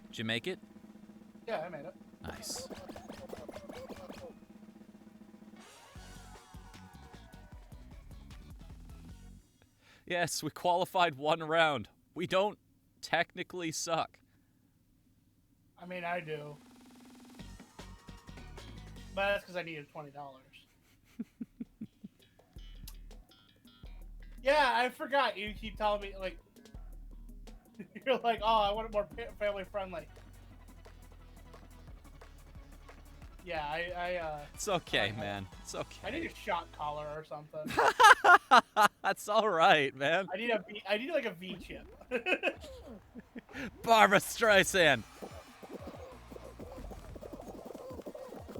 Did you make it? Yeah, I made it. Nice. Yes, we qualified 1 round. We don't technically suck. I mean, I do. But that's because I needed $20. Yeah, I forgot. You keep telling me, like... You're like, oh, I want it more family friendly. Yeah, It's okay, man. It's okay. I need a shot collar or something. That's all right, man. I need like a V chip. Barbara Streisand.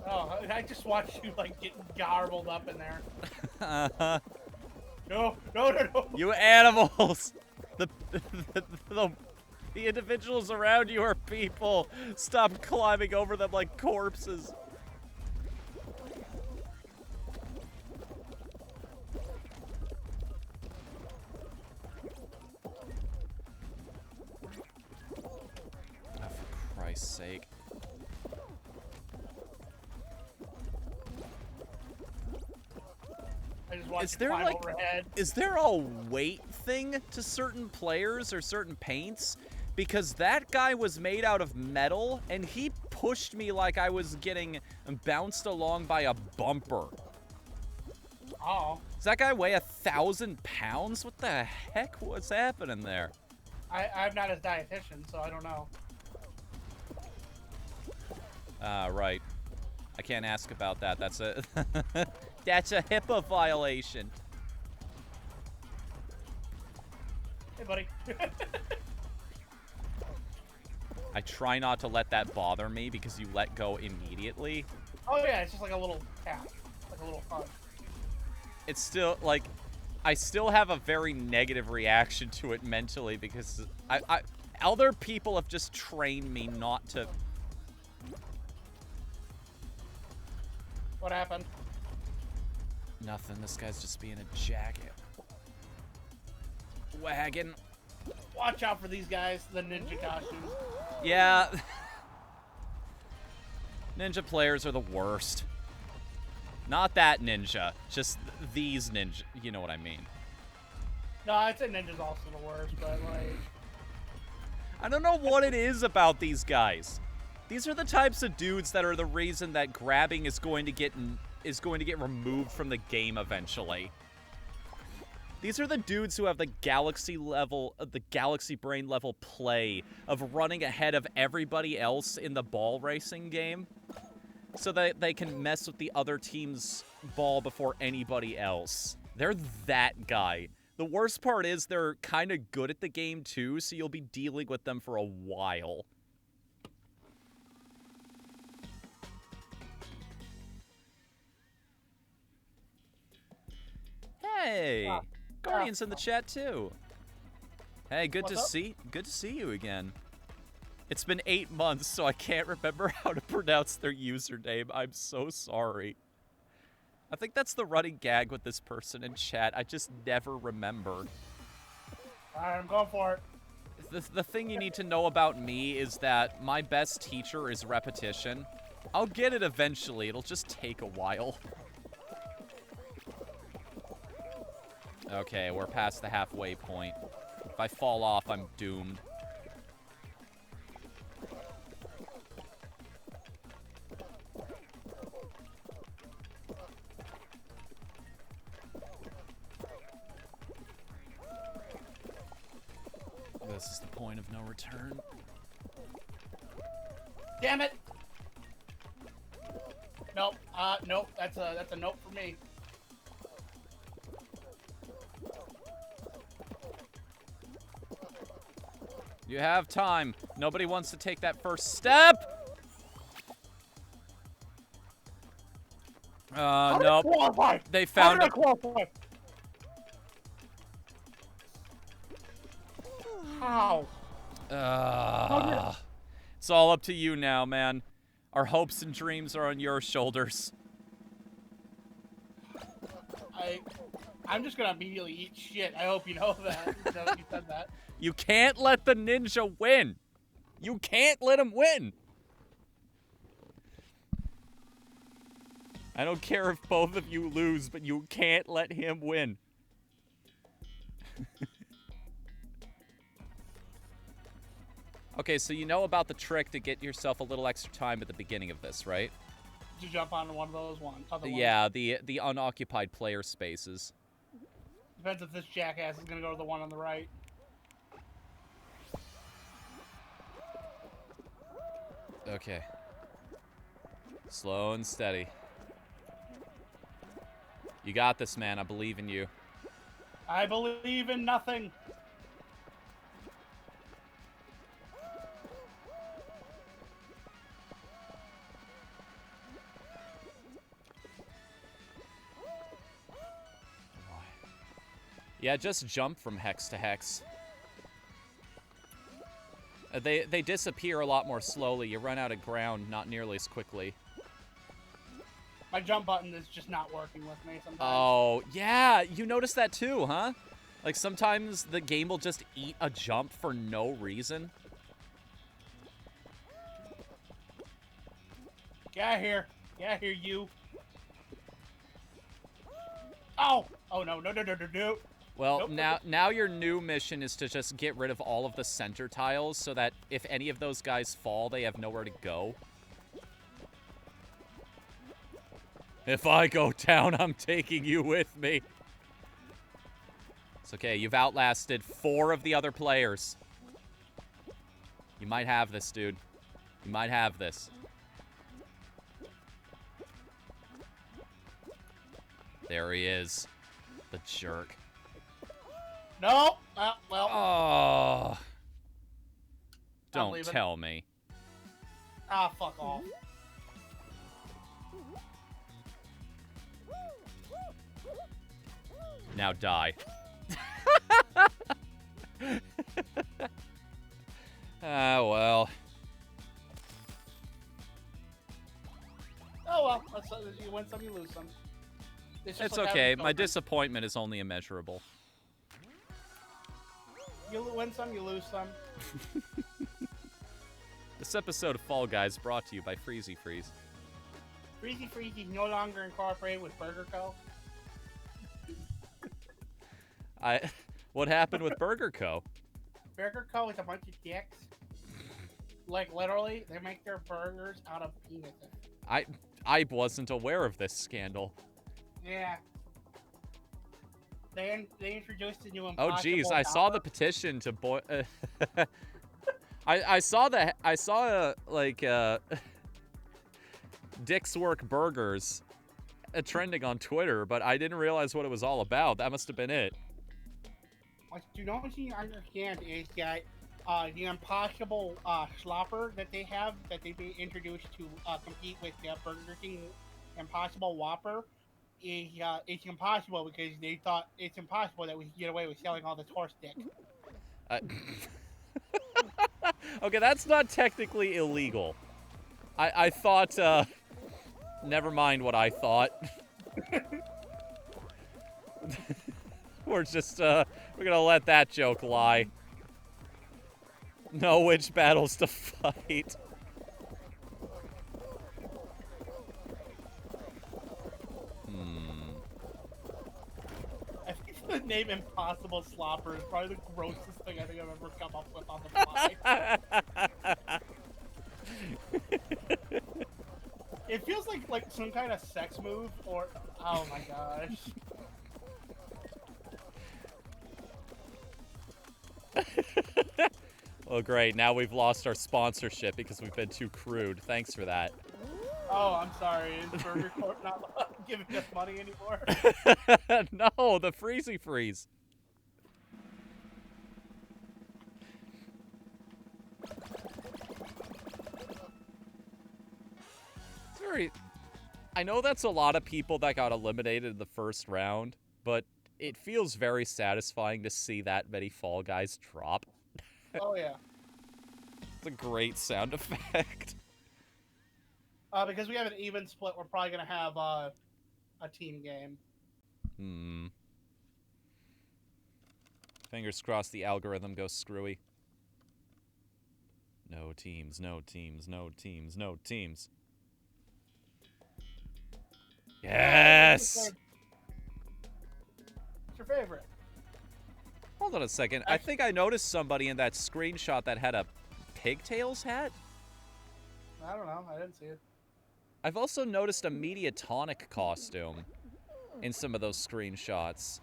Oh, I just watched you like getting garbled up in there. Uh-huh. No. You animals. The individuals around you are people. Stop climbing over them like corpses. Oh, for Christ's sake. I just watched you climb overhead. Is there a weight thing to certain players or certain paints? Because that guy was made out of metal, and he pushed me like I was getting bounced along by a bumper. Oh. Does that guy weigh 1,000 pounds? What the heck was happening there? I'm not his dietitian, so I don't know. Right. I can't ask about that. That's a that's a HIPAA violation. Hey, buddy. I try not to let that bother me because you let go immediately. Oh yeah, it's just like a little tap, like a little hug. It's still like I still have a very negative reaction to it mentally because other people have just trained me not to. What happened? Nothing. This guy's just being a jacket. Wagon. Watch out for these guys, the ninja costumes. Yeah. Ninja players are the worst. Not that ninja, just these ninja. You know what I mean. No, I'd say ninja's also the worst, but like... I don't know what it is about these guys. These are the types of dudes that are the reason that grabbing is going to get removed from the game eventually. These are the dudes who have the galaxy brain level play of running ahead of everybody else in the ball racing game so that they can mess with the other team's ball before anybody else. They're that guy. The worst part is they're kind of good at the game too, so you'll be dealing with them for a while. Hey, Guardian's in the chat too. Hey, good to see you again. It's been 8 months, so I can't remember how to pronounce their username. I'm so sorry. I think that's the running gag with this person in chat. I just never remember. Alright, I'm going for it. The thing you need to know about me is that my best teacher is repetition. I'll get it eventually. It'll just take a while. Okay, we're past the halfway point. If I fall off, I'm doomed. This is the point of no return. Damn it! Nope. Nope. That's a nope for me. You have time. Nobody wants to take that first step. Nope. They found it. How? It's all up to you now, man. Our hopes and dreams are on your shoulders. I'm just gonna immediately eat shit. I hope you know that. Now that you said that. You can't let the ninja win. You can't let him win. I don't care if both of you lose, but you can't let him win. Okay, so you know about the trick to get yourself a little extra time at the beginning of this, right? Did you jump on one of those other ones? Yeah, the unoccupied player spaces. Depends if this jackass is gonna go to the one on the right. Okay. Slow and steady. You got this, man. I believe in you. I believe in nothing. Yeah, just jump from hex to hex. They disappear a lot more slowly. You run out of ground not nearly as quickly. My jump button is just not working with me sometimes. Oh, yeah. You noticed that too, huh? Like, sometimes the game will just eat a jump for no reason. Get out of here. Get out of here, you. Oh! Oh, no. No. Well, Nope. now your new mission is to just get rid of all of the center tiles so that if any of those guys fall, they have nowhere to go. If I go down, I'm taking you with me. It's okay. You've outlasted 4 of the other players. You might have this, dude. You might have this. There he is. The jerk. No! Well. Oh. I'm Don't leaving. tell me. Ah, fuck off. Now die. Ah, well. Oh, well. You win some, you lose some. just It's like okay. having My children. disappointment is only immeasurable. You win some, you lose some. This episode of Fall Guys brought to you by Freezy Freeze. Freezy is no longer incorporated with Burger Co. What happened with Burger Co? Burger Co. is a bunch of dicks. Like, literally, they make their burgers out of penises. I wasn't aware of this scandal. Yeah. They introduced a new impossible Oh geez, I saw the petition to boy. I saw Dick's Work Burgers trending on Twitter, but I didn't realize what it was all about. That must have been it. What you don't understand is that the impossible slopper that they have, that they introduced to compete with the Burger King Impossible Whopper, is it's impossible because they thought it's impossible that we could get away with selling all this horse dick. Okay, that's not technically illegal. I thought, never mind what I thought. We're gonna let that joke lie. No witch battles to fight. I think the name Impossible Slopper is probably the grossest thing I think I've ever come up with on the fly. It feels like some kind of sex move, or oh my gosh. Oh, great. Now we've lost our sponsorship because we've been too crude. Thanks for that. Oh, I'm sorry. Is Burger Corp not giving us money anymore? No, the Freezy Freeze. It's very... I know that's a lot of people that got eliminated in the first round, but it feels very satisfying to see that many Fall Guys drop. Oh, yeah. It's a great sound effect. Because we have an even split, we're probably going to have a team game. Fingers crossed the algorithm goes screwy. No teams, no teams, no teams, no teams. Yes! What's your favorite? Hold on a second. I think I noticed somebody in that screenshot that had a pigtails hat. I don't know. I didn't see it. I've also noticed a Mediatonic costume in some of those screenshots.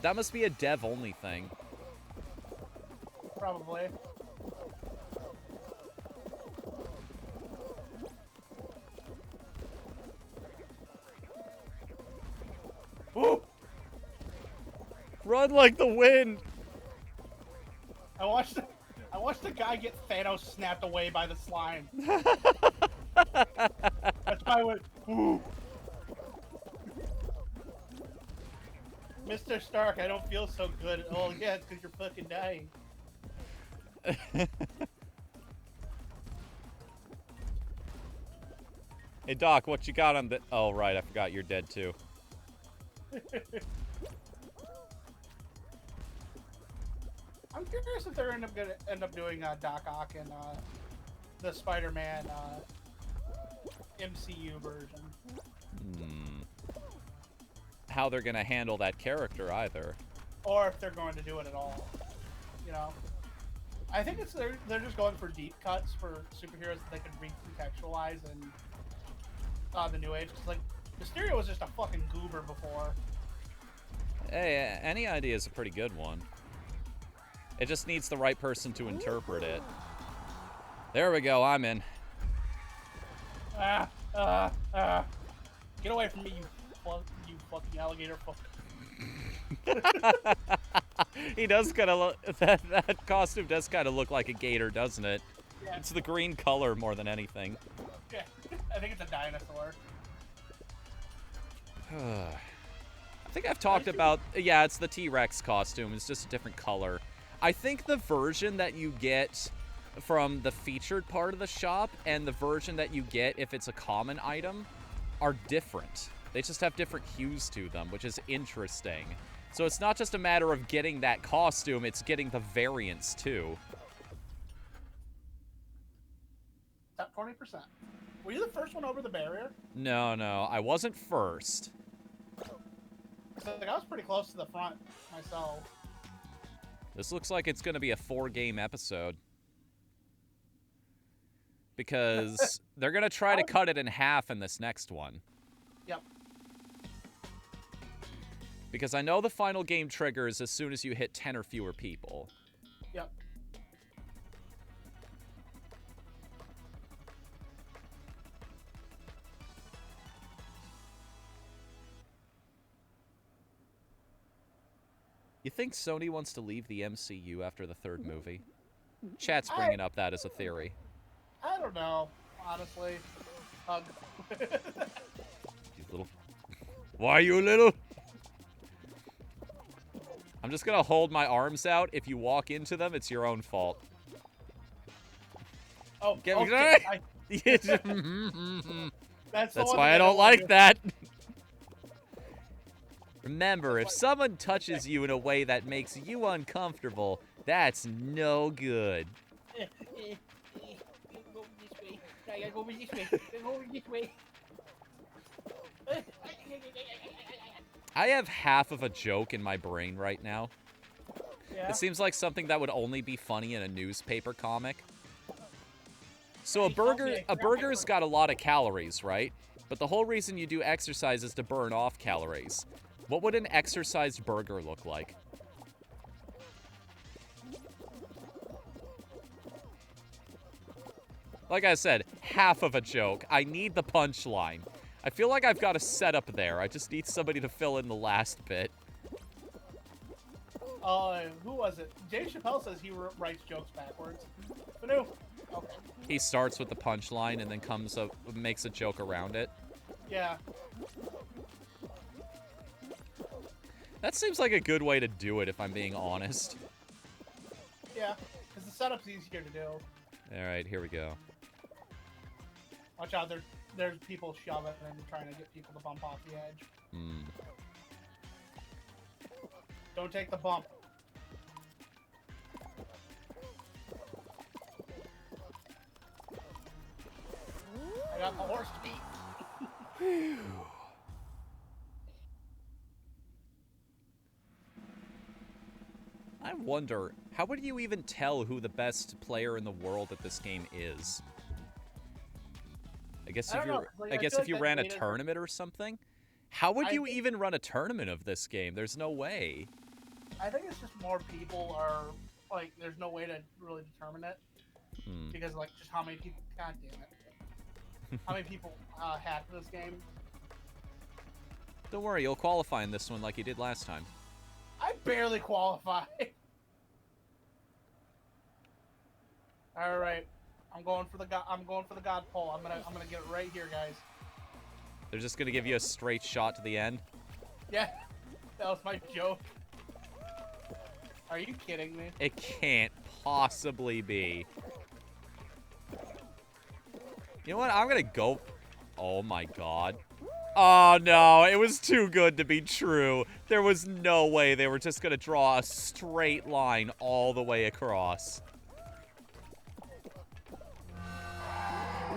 That must be a dev-only thing. Probably. Ooh! Run like the wind! I watched the guy get Thanos snapped away by the slime. That's why I went, ooh. Mr. Stark, I don't feel so good. Oh, yeah, it's because you're fucking dying. Hey, Doc, what you got on the... Oh, right, I forgot you're dead, too. I'm curious if they're gonna end up doing Doc Ock and the Spider-Man MCU version. How they're gonna handle that character, either. Or if they're going to do it at all. You know? I think it's they're just going for deep cuts for superheroes that they can recontextualize in the new age. Because, like, Mysterio was just a fucking goober before. Hey, any idea is a pretty good one. It just needs the right person to interpret it. There we go, I'm in. Get away from me, you fucking alligator fuck. He does kind of look... That costume does kind of look like a gator, doesn't it? Yeah. It's the green color more than anything. Yeah, I think it's a dinosaur. I think I've talked about... Yeah, it's the T-Rex costume. It's just a different color. I think the version that you get from the featured part of the shop and the version that you get if it's a common item are different. They just have different hues to them, which is interesting. So it's not just a matter of getting that costume, it's getting the variants too. Top 20%. Were you the first one over the barrier? No, I wasn't first. Like, I was pretty close to the front myself. This looks like it's going to be a 4-game episode. Because they're going to try to cut it in half in this next one. Yep. Because I know the final game triggers as soon as you hit 10 or fewer people. Yep. You think Sony wants to leave the MCU after the 3rd movie? Chat's bringing up that as a theory. I don't know, honestly. You little... Why you little? I'm just gonna hold my arms out. If you walk into them, it's your own fault. Oh, Get okay. That's why I don't like that. Remember, if someone touches you in a way that makes you uncomfortable, that's no good. Go this way. I gotta go over this way. Go over this way. I have half of a joke in my brain right now. Yeah. It seems like something that would only be funny in a newspaper comic. So Hey, tell me a burger's got a lot of calories, right? But the whole reason you do exercise is to burn off calories. What would an exercised burger look like? Like I said, half of a joke. I need the punchline. I feel like I've got a setup there. I just need somebody to fill in the last bit. Who was it? Dave Chappelle says he writes jokes backwards. Whatthefnu. Okay. He starts with the punchline and then makes a joke around it. Yeah. That seems like a good way to do it, if I'm being honest. Yeah. Because the setup's easier to do. All right, here we go. Watch out, there's people shoving and trying to get people to bump off the edge. Hmm. Don't take the bump. I got the horse to beat. I wonder, how would you even tell who the best player in the world at this game is? I guess I if don't you know, like, I I guess feel if you like ran a that data- tournament or something, how would I you think- even run a tournament of this game? There's no way. I think it's just more people are, like, there's no way to really determine it. Hmm. Because, like, just how many people, god damn it. How many people hacked this game? Don't worry, you'll qualify in this one like you did last time. I barely qualify. All right, I'm going for the god pole. I'm gonna get it right here, guys. They're just gonna give you a straight shot to the end. Yeah, that was my joke. Are you kidding me? It can't possibly be. You know what? I'm gonna go. Oh my god. Oh no, it was too good to be true. There was no way they were just gonna draw a straight line all the way across.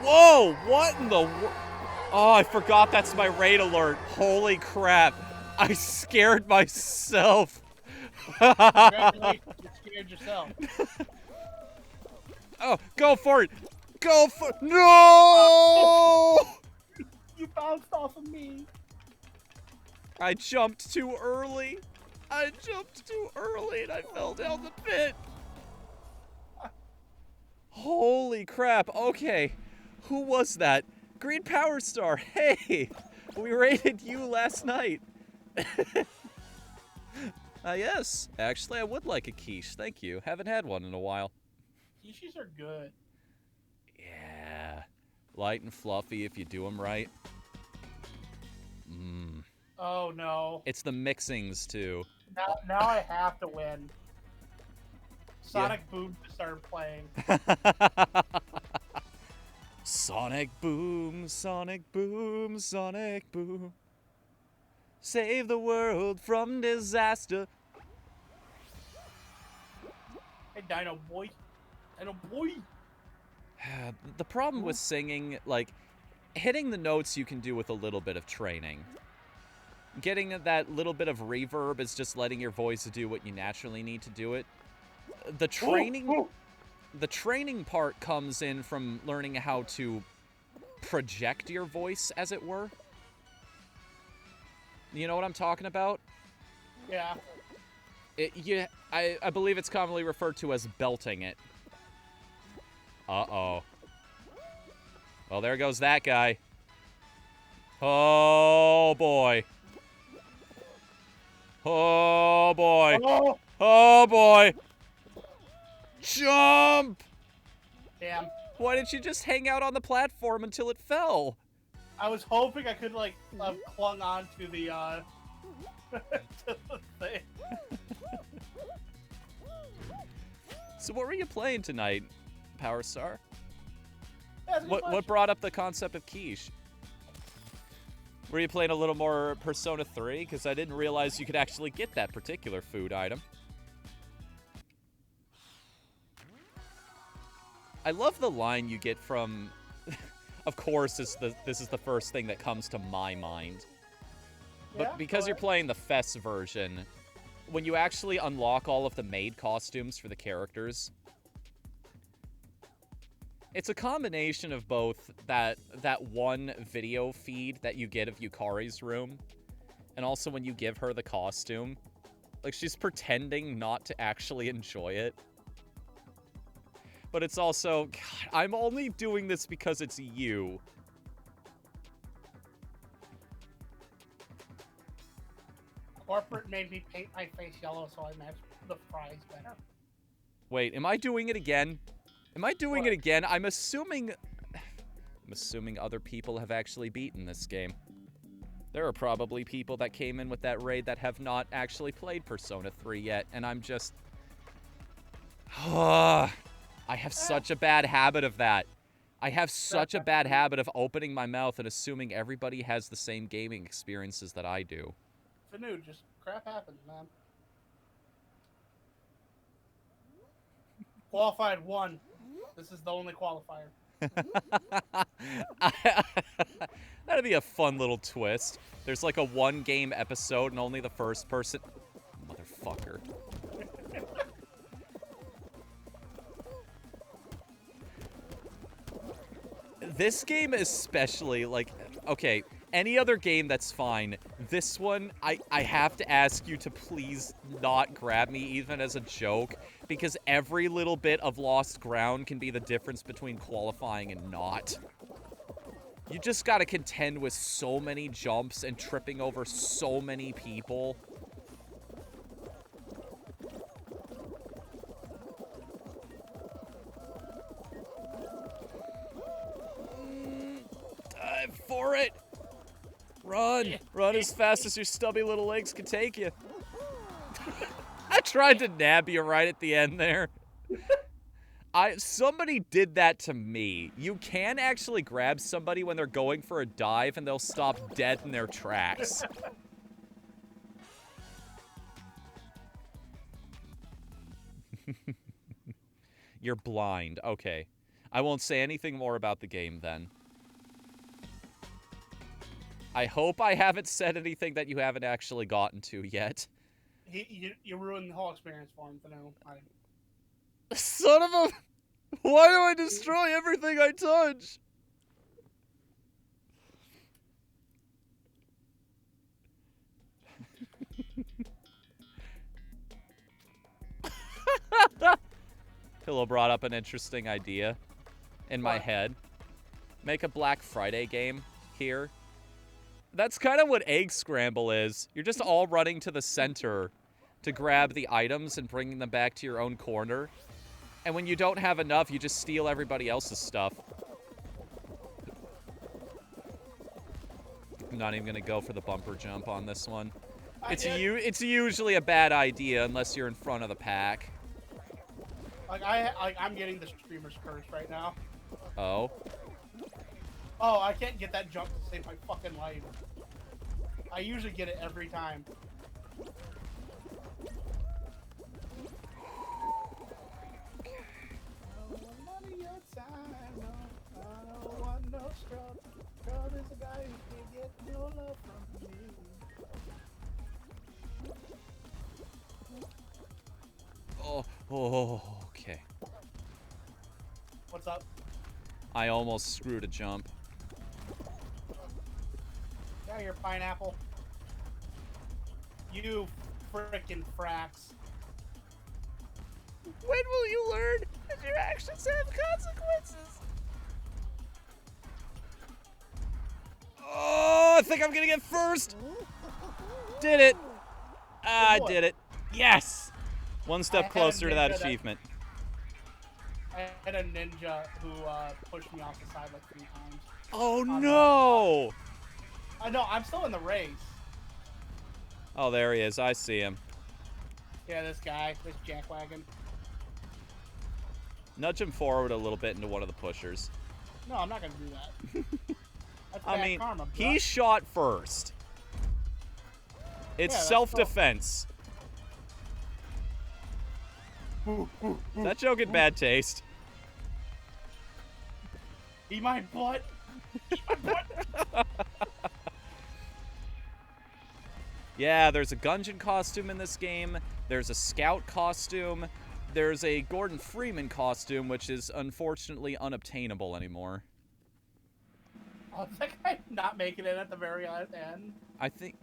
Whoa! What in the Oh, I forgot that's my raid alert. Holy crap. I scared myself. Congratulations, you scared yourself. Oh, go for it! Go for No! You bounced off of me. I jumped too early. I jumped too early and I fell down the pit. Holy crap. Okay. Who was that? Green Power Star. Hey, we raided you last night. Yes. Actually, I would like a quiche. Thank you. Haven't had one in a while. Quiches are good. Yeah. Light and fluffy if you do them right. Mmm. Oh no. It's the mixings, too. Now I have to win. Sonic Boom just started playing. Sonic boom, Sonic boom, Sonic boom. Save the world from disaster. Hey, Dino boy. Dino boy. The problem with singing, like, hitting the notes you can do with a little bit of training. Getting that little bit of reverb is just letting your voice do what you naturally need to do it. The training part comes in from learning how to project your voice, as it were. You know what I'm talking about? Yeah. I believe it's commonly referred to as belting it. Uh-oh. Well, there goes that guy. Oh, boy. Oh, boy. Oh, Oh, boy. Jump! damn. Why didn't you just hang out on the platform until it fell? I was hoping I could, like, clung on to the, to the thing. So what were you playing tonight, Power Star? Yeah, it's a good What bunch. brought up the concept of quiche? Were you playing a little more Persona 3? Because I didn't realize you could actually get that particular food item. I love the line you get from... Of course, this is the first thing that comes to my mind. But Yeah, because go you're ahead. playing the Fest version, when you actually unlock all of the maid costumes for the characters, it's a combination of both that one video feed that you get of Yukari's room, and also when you give her the costume. Like, she's pretending not to actually enjoy it. But it's also, God, I'm only doing this because it's you. Corporate made me paint my face yellow so I match the fries better. Wait, am I doing it again? Am I doing What? it again? I'm assuming other people have actually beaten this game. There are probably people that came in with that raid that have not actually played Persona 3 yet, and I'm just... I have such a bad habit of that. I have such a bad habit of opening my mouth and assuming everybody has the same gaming experiences that I do. Whatthefnu, just crap happens, man. Qualified 1. This is the only qualifier. That'd be a fun little twist. There's like a one-game episode and only the first person... Motherfucker. This game especially, like... Okay, any other game that's fine. This one, I have to ask you to please not grab me even as a joke, because every little bit of lost ground can be the difference between qualifying and not. You just gotta contend with so many jumps and tripping over so many people. Dive for it! Run! Run as fast as your stubby little legs can take you. I tried to nab you right at the end there. Somebody did that to me. You can actually grab somebody when they're going for a dive and they'll stop dead in their tracks. You're blind. Okay. I won't say anything more about the game then. I hope I haven't said anything that you haven't actually gotten to yet. You ruined the whole experience for him, Whatthefnu. Son of a... Why do I destroy everything I touch? Pillow brought up an interesting idea in my head. Make a Black Friday game here. That's kind of what Egg Scramble is. You're just all running to the center to grab the items and bringing them back to your own corner. And when you don't have enough, you just steal everybody else's stuff. I'm not even going to go for the bumper jump on this one. It's usually a bad idea unless you're in front of the pack. I'm getting the streamer's curse right now. Oh? Oh, I can't get that jump to save my fucking life. I usually get it every time. Oh, okay. What's up? I almost screwed a jump. Yeah, you're pineapple. You frickin' frax. When will you learn that your actions have consequences? Oh, I think I'm gonna get first. Did it. I did it. Yes. One step closer to that achievement. I had a ninja who pushed me off the side like 3 times. Oh no! I know, I'm still in the race. Oh, there he is. I see him. Yeah, this guy, this jackwagon. Nudge him forward a little bit into one of the pushers. No, I'm not gonna do that. That's I bad mean, karma, he shot first. It's Yeah, that's self-defense. That joke had bad taste. Eat my butt. Eat my butt. Yeah, there's a Gungeon costume in this game. There's a Scout costume. There's a Gordon Freeman costume, which is unfortunately unobtainable anymore. Oh, is that guy not making it at the very end? I think.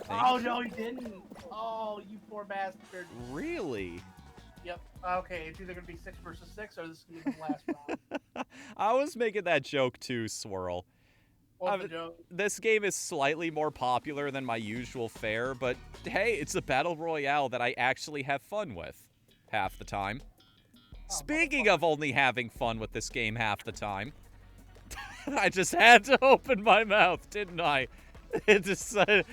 Oh, no, he didn't. Oh, you poor bastard. Really? Yep. Okay, it's either going to be 6 versus 6 or this is going to be the last round. I was making that joke too, Swirl. What's the joke? This game is slightly more popular than my usual fare, but hey, it's a battle royale that I actually have fun with half the time. Speaking of only having fun with this game half the time, I just had to open my mouth, didn't I? It just said,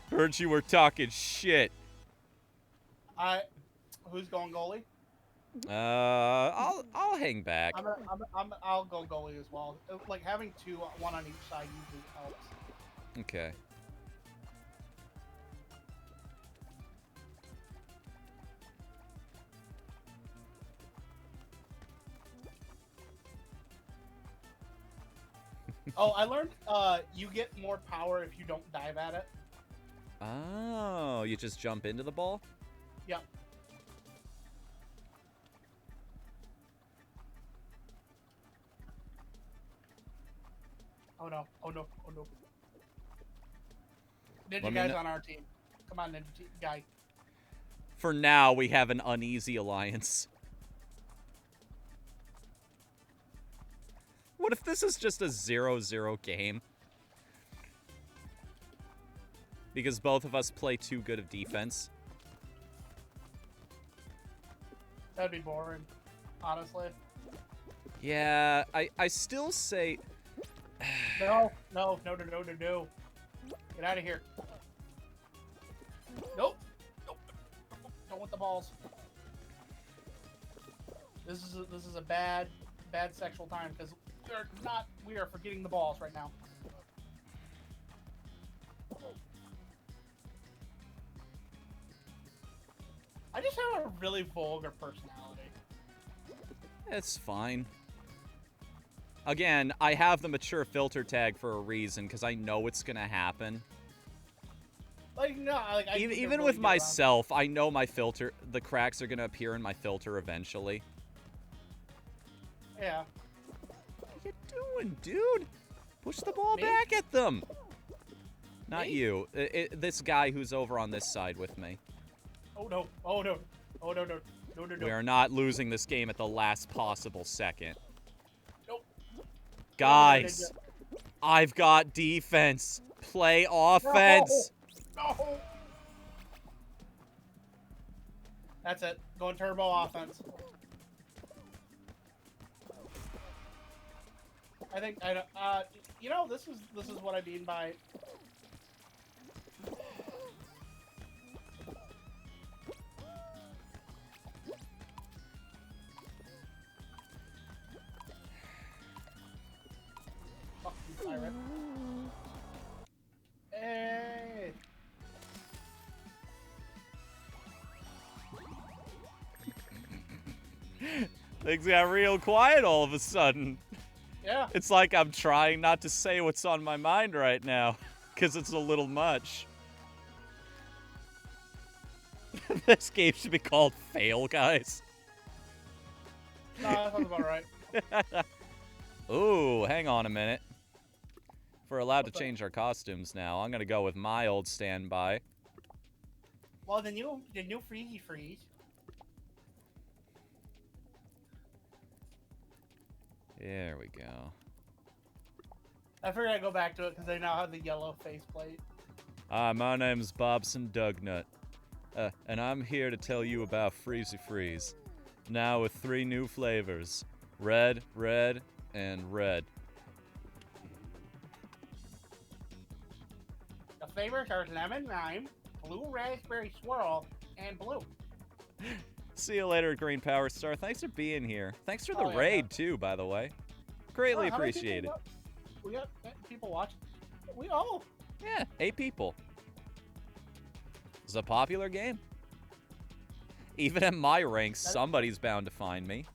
heard you were talking shit. Who's going goalie? I'll hang back. I'll go goalie as well. Like having two, one on each side usually helps. Okay. Oh, I learned you get more power if you don't dive at it. Oh, you just jump into the ball? Yep. Oh no, oh no, oh no. Ninja guy's on our team. Come on, Ninja guy. For now, we have an uneasy alliance. What if this is just a 0-0 game? Because both of us play too good of defense. That'd be boring, honestly. Yeah, I still say... No. Get out of here. Nope. Don't want the balls. This is a bad sexual time because we are forgetting the balls right now. I just have a really vulgar personality. It's fine. Again, I have the mature filter tag for a reason, because I know it's gonna happen. Like, no, like, even with myself, I know the cracks are gonna appear in my filter eventually. Yeah. What are you doing, dude? Push the ball back at them. Not you. This guy who's over on this side with me. Oh no! Oh no! Oh no! No! No! No! We are not losing this game at the last possible second. Nope. Guys, I've got defense. Play offense. No. That's it. Going turbo offense. I think you know, this is what I mean by. Fuck you, pirate. Hey. Things got real quiet all of a sudden. Yeah. It's like I'm trying not to say what's on my mind right now, because it's a little much. This game should be called Fail, guys. No, that sounds about right. Ooh, hang on a minute. If we're allowed to change our costumes now, I'm gonna go with my old standby. Well, the new Freezy Freeze. There we go. I figured I'd go back to it because they now have the yellow faceplate. Hi, my name's Bobson Dugnut, and I'm here to tell you about Freezy Freeze. Now with 3 new flavors: red, red, and red. The flavors are lemon lime, blue raspberry swirl, and blue. See you later, Green Power Star. Thanks for being here. Thanks for the yeah, raid, too, by the way. Greatly How many appreciated. we got people watching. Yeah, 8 people. It's a popular game. Even at my ranks, somebody's bound to find me.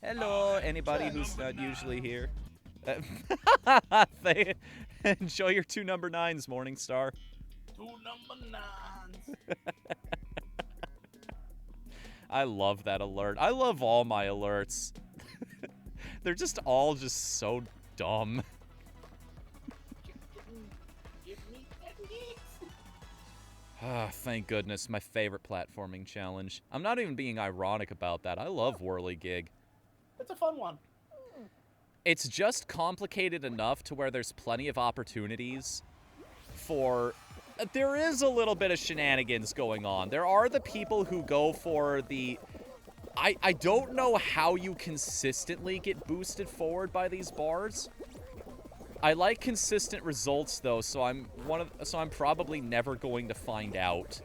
Hello, anybody who's not usually here. Enjoy your 2 number 9s, Morningstar. 2 number 9s. I love that alert. I love all my alerts. They're just all just so dumb. Give me techniques. Ah, thank goodness, my favorite platforming challenge. I'm not even being ironic about that. I love Whirligig. It's a fun one. It's just complicated enough to where there's plenty of opportunities for... There is a little bit of shenanigans going on. There are the people who go for the... I don't know how you consistently get boosted forward by these bars. I like consistent results though, so I'm probably never going to find out.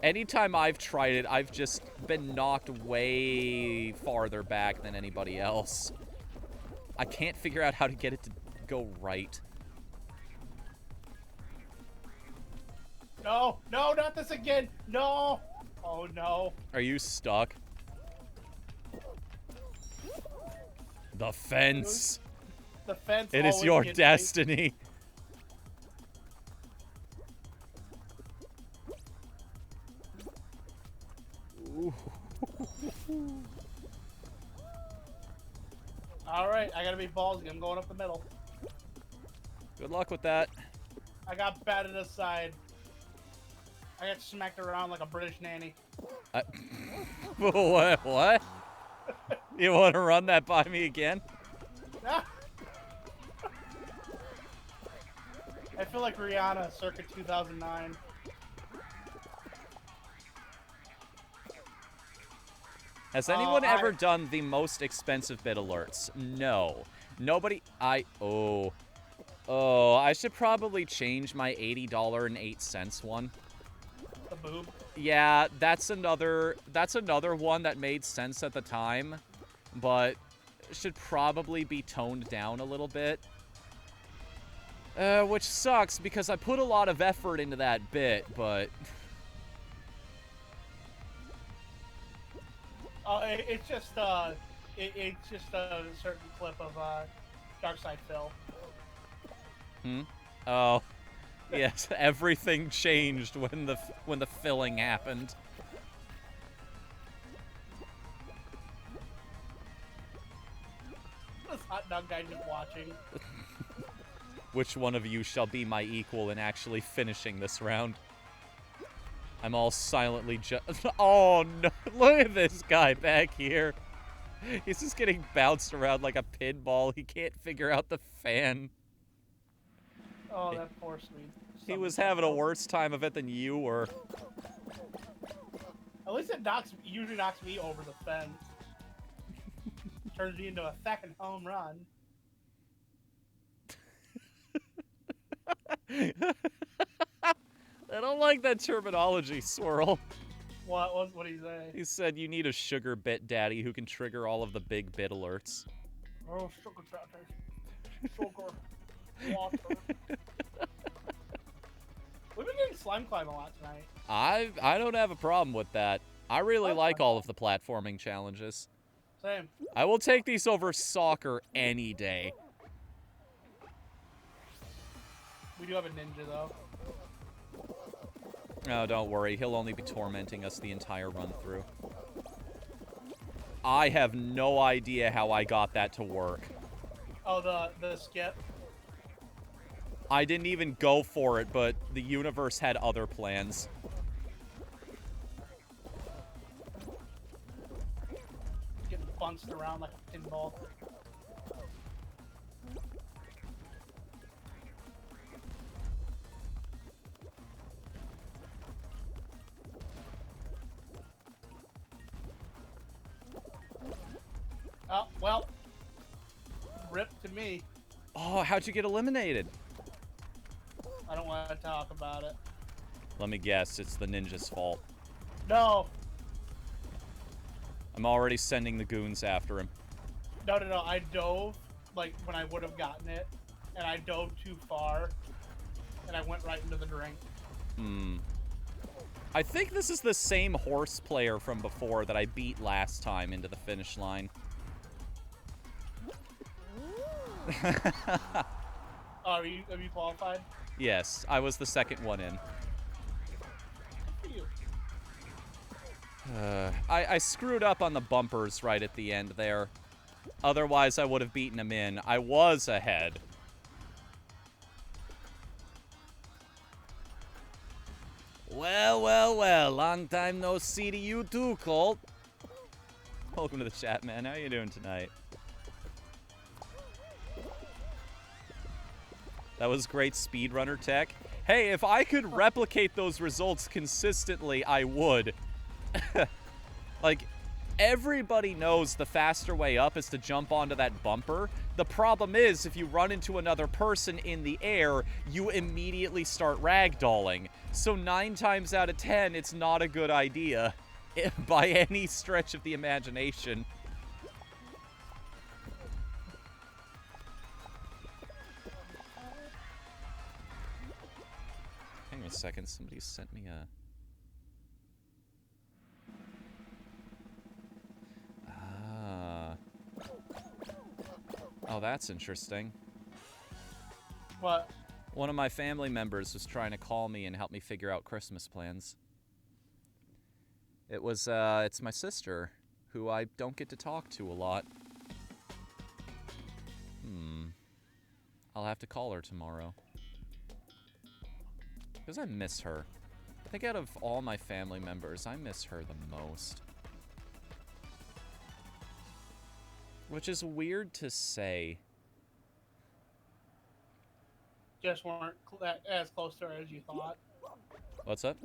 Anytime I've tried it, I've just been knocked way farther back than anybody else. I can't figure out how to get it to go right. No, no, not this again. No. Oh no. Are you stuck? The fence. The fence. It is always your gets destiny. All right, I gotta be ballsy. I'm going up the middle. Good luck with that. I got batted aside. I got smacked around like a British nanny. What? What? You want to run that by me again? I feel like Rihanna circa 2009. Has anyone ever done the most expensive bit alerts? No. Nobody... Oh, I should probably change my $80.08 one. The boob. Yeah, that's another one that made sense at the time, but should probably be toned down a little bit. Which sucks because I put a lot of effort into that bit, but... It's just a certain clip of Dark Side Phil. Oh, yes. Everything changed when the filling happened. This hot dog guy just watching. Which one of you shall be my equal in actually finishing this round? I'm all silently Oh no! Look at this guy back here. He's just getting bounced around like a pinball. He can't figure out the fan. Oh, that poor sweet. He was having a worse time of it than you were. At least it usually knocks me over the fence. Turns me into a second home run. I don't like that terminology, Swirl. What did he say? He said you need a sugar bit daddy who can trigger all of the big bit alerts. Oh, sugar daddy. Sugar. Water. We've been getting slime climb a lot tonight. I don't have a problem with that. I really like all of the platforming challenges. Same. I will take these over soccer any day. We do have a ninja, though. No, don't worry. He'll only be tormenting us the entire run-through. I have no idea how I got that to work. Oh, the skip? I didn't even go for it, but the universe had other plans. Getting bounced around like a pinball. Oh, well. Rip to me. Oh, how'd you get eliminated? I don't want to talk about it. Let me guess, it's the ninja's fault. No. I'm already sending the goons after him. No. I dove, like, when I would have gotten it, and I dove too far, and I went right into the drink. I think this is the same horse player from before that I beat last time into the finish line. Oh, have you qualified? Yes, I was the second one in. I screwed up on the bumpers right at the end there. Otherwise, I would have beaten him in. I was ahead. Well, well, well. Long time no see to you too, Colt. Welcome to the chat, man. How you doing tonight? That was great speedrunner tech. Hey, if I could replicate those results consistently, I would. Like, everybody knows the faster way up is to jump onto that bumper. The problem is, if you run into another person in the air, you immediately start ragdolling. So 9 times out of 10, it's not a good idea by any stretch of the imagination. Hang on a second, somebody sent me a... Oh, that's interesting. What? One of my family members was trying to call me and help me figure out Christmas plans. It was, it's my sister, who I don't get to talk to a lot. I'll have to call her tomorrow. Because I miss her. I think out of all my family members, I miss her the most. Which is weird to say. Just weren't as close to her as you thought. What's up?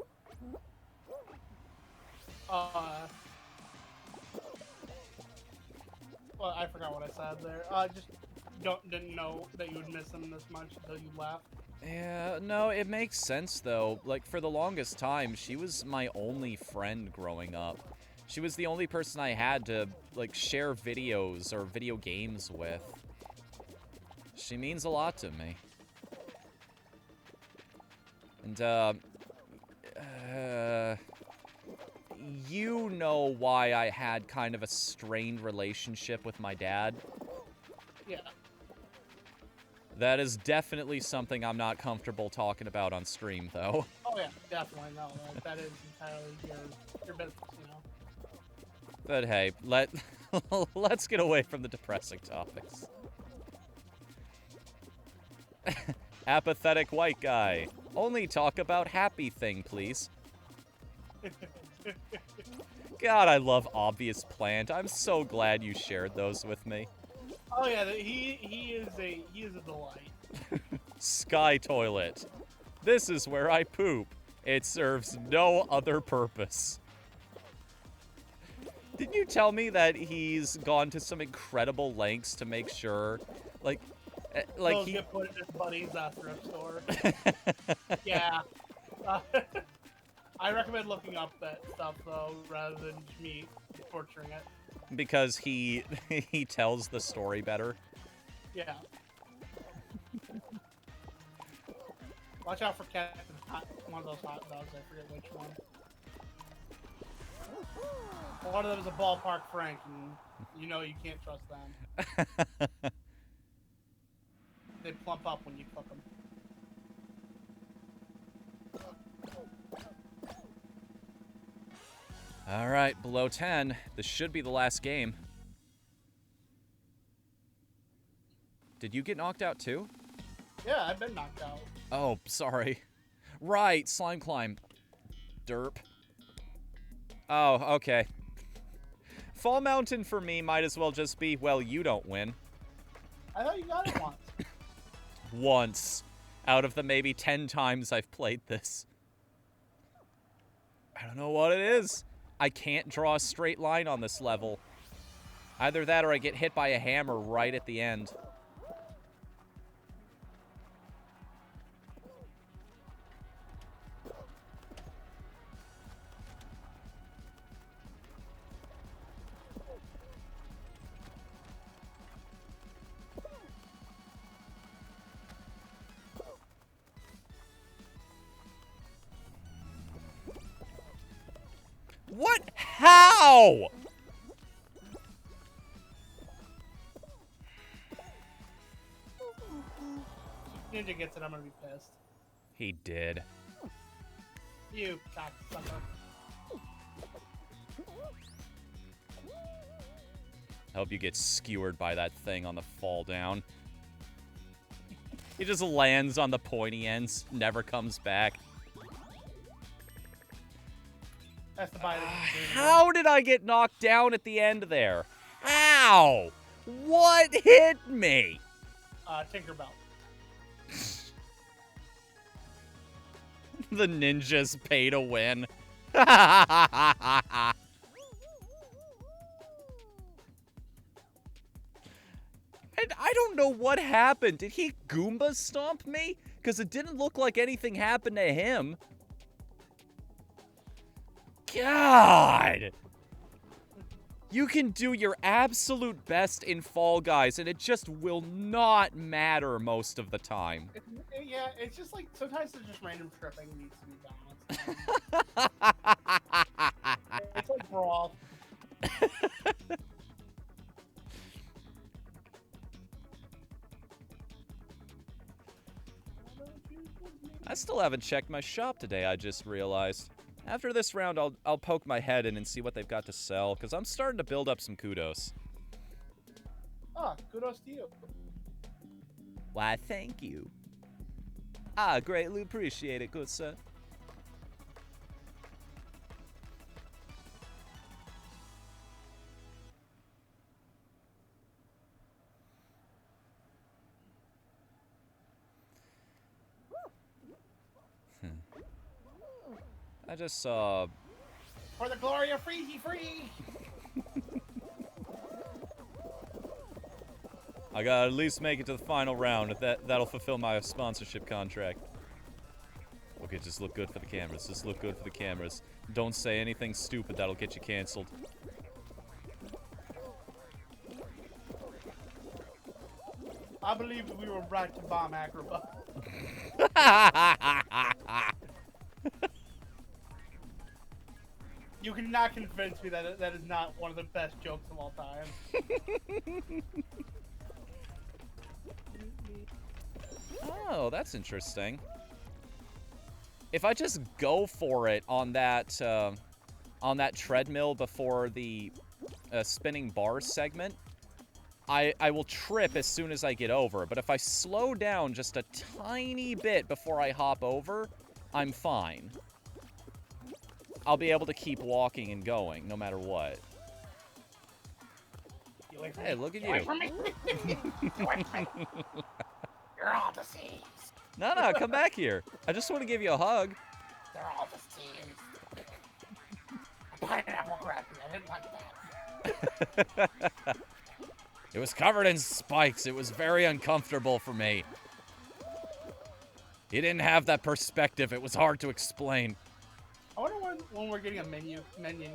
Well, I forgot what I said there. Just didn't know that you would miss them this much until you left. Yeah, no, it makes sense, though. Like, for the longest time, she was my only friend growing up. She was the only person I had to, like, share videos or video games with. She means a lot to me. And, you know why I had kind of a strained relationship with my dad. Yeah. That is definitely something I'm not comfortable talking about on stream, though. Oh yeah, definitely. No, that is entirely your business, you know. But hey, let's get away from the depressing topics. Apathetic white guy. Only talk about happy thing, please. God, I love Obvious Plant. I'm so glad you shared those with me. Oh yeah, he is a delight. Sky Toilet. This is where I poop. It serves no other purpose. Didn't you tell me that he's gone to some incredible lengths to make sure, like Those he get put in his buddy's thrift store. Yeah. I recommend looking up that stuff though, rather than me torturing it. because he tells the story better. Yeah. Watch out for Captain Hot, one of those hot dogs. I forget which one. One of them is a ballpark Frank, and you know you can't trust them. They plump up when you cook them. All right, below 10. This should be the last game. Did you get knocked out too? Yeah, I've been knocked out. Oh, sorry. Right, slime climb. Derp. Oh, okay. Fall Mountain for me might as well just be, well, you don't win. I thought you got it once. Once. Out of the maybe 10 times I've played this. I don't know what it is. I can't draw a straight line on this level. Either that or I get hit by a hammer right at the end. What? How? Ninja gets it, I'm gonna be pissed. He did. You cocksucker. I hope you get skewered by that thing on the fall down. He just lands on the pointy ends, never comes back. That's the bite. How did I get knocked down at the end there? Ow! What hit me? Tinkerbell. The ninjas pay to win. And I don't know what happened. Did he Goomba stomp me? Because it didn't look like anything happened to him. God! You can do your absolute best in Fall Guys, and it just will not matter most of the time. Yeah, it's just like, sometimes there's just random tripping needs to be balanced. It's like Brawl. I still haven't checked my shop today, I just realized. After this round, I'll poke my head in and see what they've got to sell, because I'm starting to build up some kudos. Ah, kudos to you. Why, thank you. I greatly appreciate it, good sir. I just saw... For the glory of Freezy Free! I gotta at least make it to the final round. That'll fulfill my sponsorship contract. Okay, just look good for the cameras. Just look good for the cameras. Don't say anything stupid that'll get you canceled. I believe we were right to bomb Agrabah. You cannot convince me that that is not one of the best jokes of all time. Oh, that's interesting. If I just go for it on that treadmill before the spinning bars segment, I will trip as soon as I get over. But if I slow down just a tiny bit before I hop over, I'm fine. I'll be able to keep walking and going, no matter what. Hey, look at you. You're all diseased. No, come back here. I just want to give you a hug. They're all diseased. Pineapple grabbed me. I didn't like that. It was covered in spikes. It was very uncomfortable for me. He didn't have that perspective. It was hard to explain. I wonder when we're getting a minion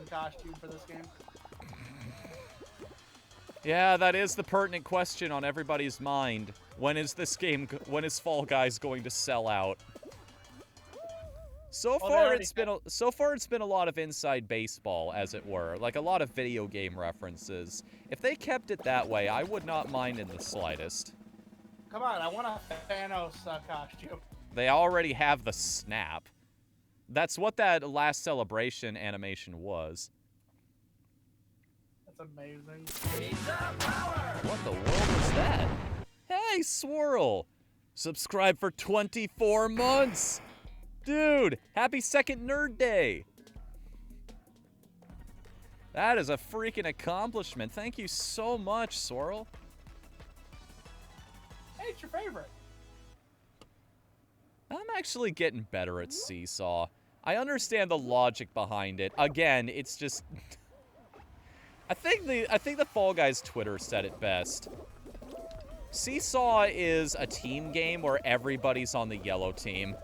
costume for this game. Yeah, that is the pertinent question on everybody's mind. When is Fall Guys going to sell out? So far it's been a lot of inside baseball, as it were, like a lot of video game references. If they kept it that way, I would not mind in the slightest. Come on, I want a Thanos costume. They already have the snap. That's what that last celebration animation was. That's amazing. What the world is that? Hey, Swirl! Subscribe for 24 months! Dude, happy second Nerd Day! That is a freaking accomplishment. Thank you so much, Swirl. Hey, it's your favorite. I'm actually getting better at Seesaw. I understand the logic behind it. Again, it's just... I think the Fall Guys Twitter said it best. Seesaw is a team game where everybody's on the yellow team.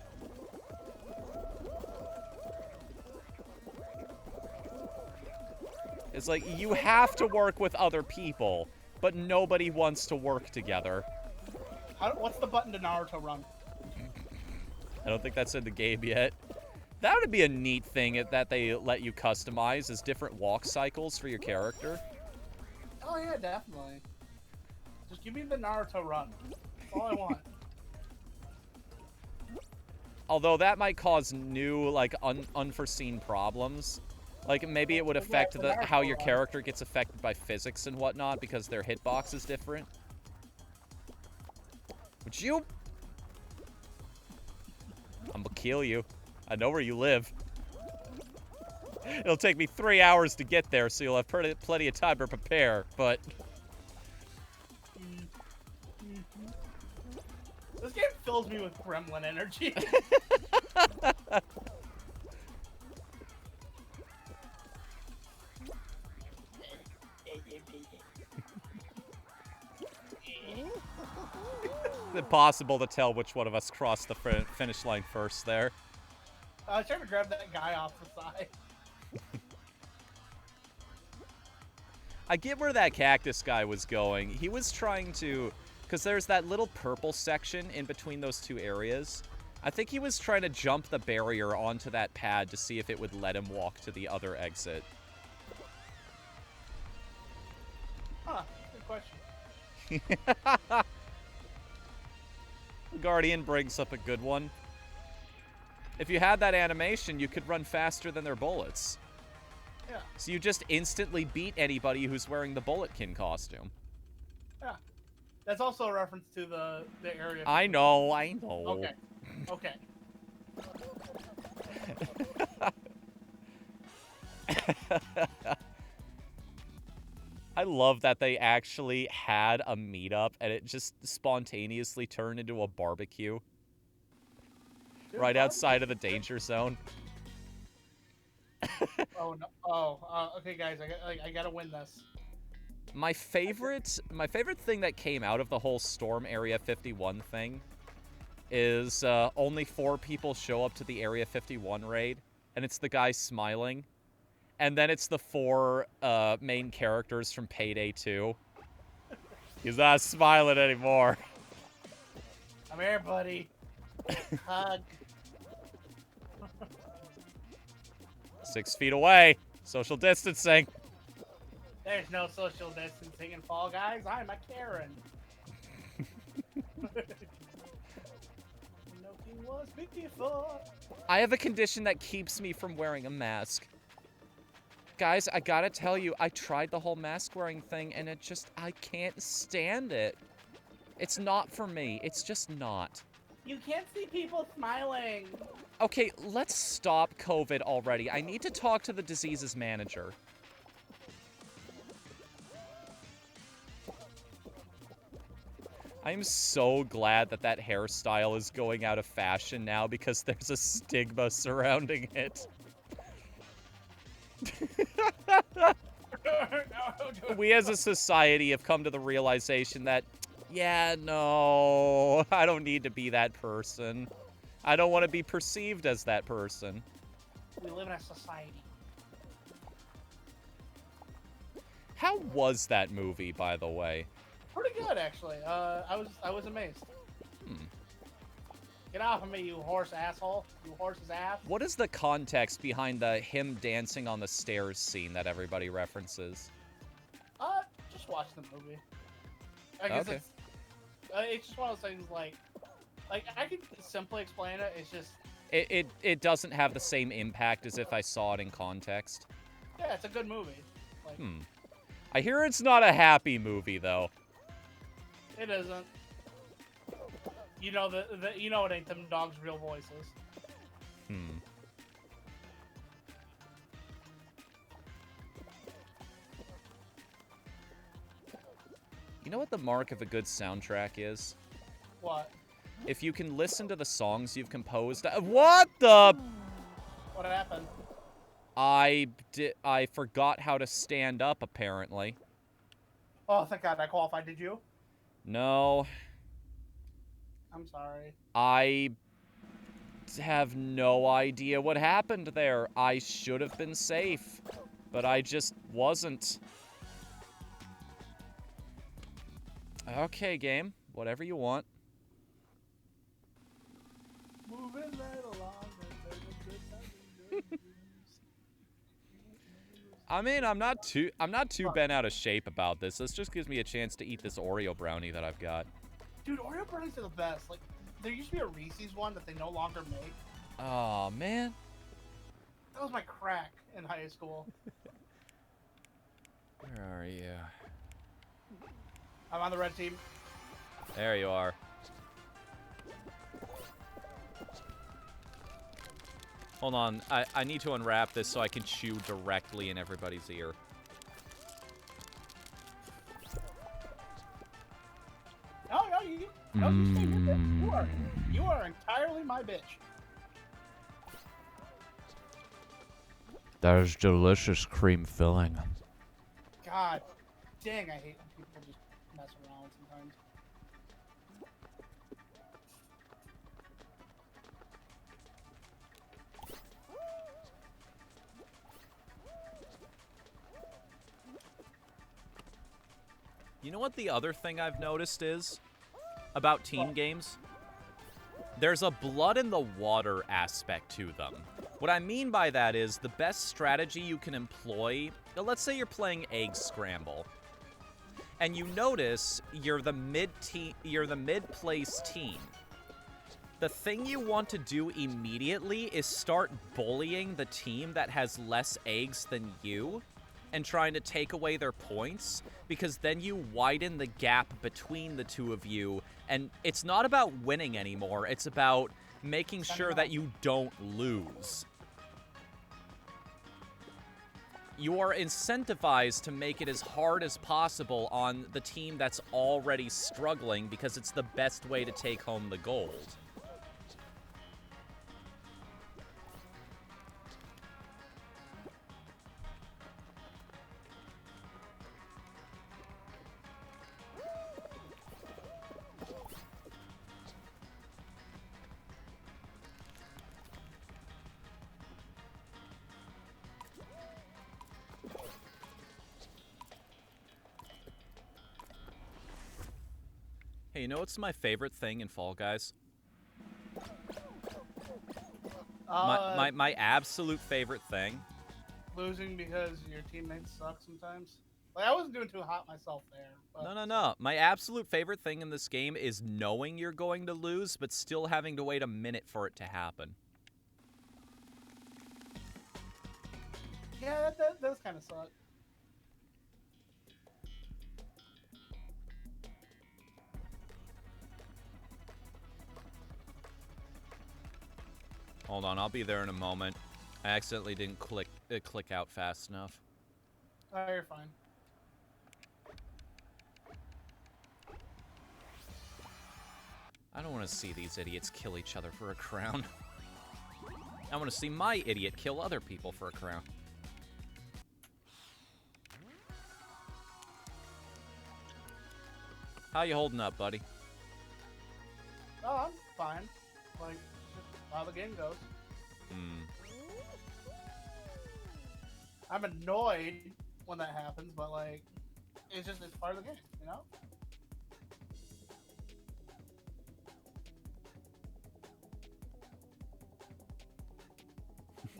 It's like, you have to work with other people, but nobody wants to work together. What's the button to Naruto run? I don't think that's in the game yet. That would be a neat thing that they let you customize, is different walk cycles for your character. Oh yeah, definitely. Just give me the Naruto run. That's all I want. Although that might cause new, like, unforeseen problems. Like, maybe it would Yeah, affect it's a how your marathon. character gets affected by physics and whatnot because their hitbox is different. Would you? I'm gonna kill you. I know where you live. It'll take me 3 hours to get there, so you'll have plenty of time to prepare, but... This game fills me with gremlin energy. It's impossible to tell which one of us crossed the finish line first there. I was trying to grab that guy off the side. I get where that cactus guy was going. He was trying to... Because there's that little purple section in between those two areas. I think he was trying to jump the barrier onto that pad to see if it would let him walk to the other exit. Huh, good question. Guardian brings up a good one. If you had that animation, you could run faster than their bullets. Yeah. So you just instantly beat anybody who's wearing the Bulletkin costume. Yeah. That's also a reference to the area. I know. Okay. Okay. I love that they actually had a meetup and it just spontaneously turned into a barbecue. Dude, Right outside of the danger zone. Oh no! Oh, okay, guys. I gotta win this. My favorite thing that came out of the whole Storm Area 51 thing is only 4 people show up to the Area 51 raid, and it's the guy smiling, and then it's the 4 main characters from Payday 2. He's not smiling anymore. I'm here, buddy. Hug. 6 feet away. Social distancing. There's no social distancing in Fall Guys. I'm a Karen. Nothing was before. I have a condition that keeps me from wearing a mask. Guys, I gotta tell you, I tried the whole mask wearing thing and I can't stand it. It's not for me. It's just not. You can't see people smiling. Okay, let's stop COVID already. I need to talk to the disease's manager. I'm so glad that that hairstyle is going out of fashion now because there's a stigma surrounding it. We as a society have come to the realization that, yeah, no, I don't need to be that person. I don't want to be perceived as that person. We live in a society. How was that movie, by the way? Pretty good, actually. I was amazed. Get off of me, you horse asshole. You horse's ass. What is the context behind the him dancing on the stairs scene that everybody references? Just watch the movie. I guess Okay. it's just one of those things like I can simply explain it. It's just It doesn't have the same impact as if I saw it in context. yeah, it's a good movie. Like I hear it's not a happy movie though. it isn't. You know you know it ain't them dogs' real voices. You know what the mark of a good soundtrack is? What? If you can listen to the songs you've composed. What the? What happened? I forgot how to stand up, apparently. Oh, thank God I qualified. Did you? No, I'm sorry. I have no idea what happened there. I should have been safe, but I just wasn't. Okay, game. Whatever you want. Moving right along. I mean, I'm not too bent out of shape about this. This just gives me a chance to eat this Oreo brownie that I've got. Dude, Oreo brownies are the best. Like, there used to be a Reese's one that they no longer make. Oh man. That was my crack in high school. Where are you? I'm on the red team. There you are. Hold on, I need to unwrap this so I can chew directly in everybody's ear. No, you stay here, bitch. You are entirely my bitch. There's delicious cream filling. God dang, I hate when people just mess around sometimes. You know what the other thing I've noticed is about team games? There's a blood in the water aspect to them. What I mean by that is the best strategy you can employ, let's say you're playing Egg Scramble, and you notice you're the mid-place team. The thing you want to do immediately is start bullying the team that has less eggs than you and trying to take away their points, because then you widen the gap between the two of you, and it's not about winning anymore, it's about making sure that you don't lose. You are incentivized to make it as hard as possible on the team that's already struggling, because it's the best way to take home the gold. Hey, you know what's my favorite thing in Fall Guys? My absolute favorite thing. Losing because your teammates suck sometimes. Like, I wasn't doing too hot myself there. But... No. My absolute favorite thing in this game is knowing you're going to lose, but still having to wait a minute for it to happen. Yeah, that does kind of suck. Hold on, I'll be there in a moment. I accidentally didn't click out fast enough. Oh, you're fine. I don't want to see these idiots kill each other for a crown. I want to see my idiot kill other people for a crown. How you holding up, buddy? Oh, I'm fine. Like, just how the game goes. I'm annoyed when that happens, but like, it's part of the game, you know?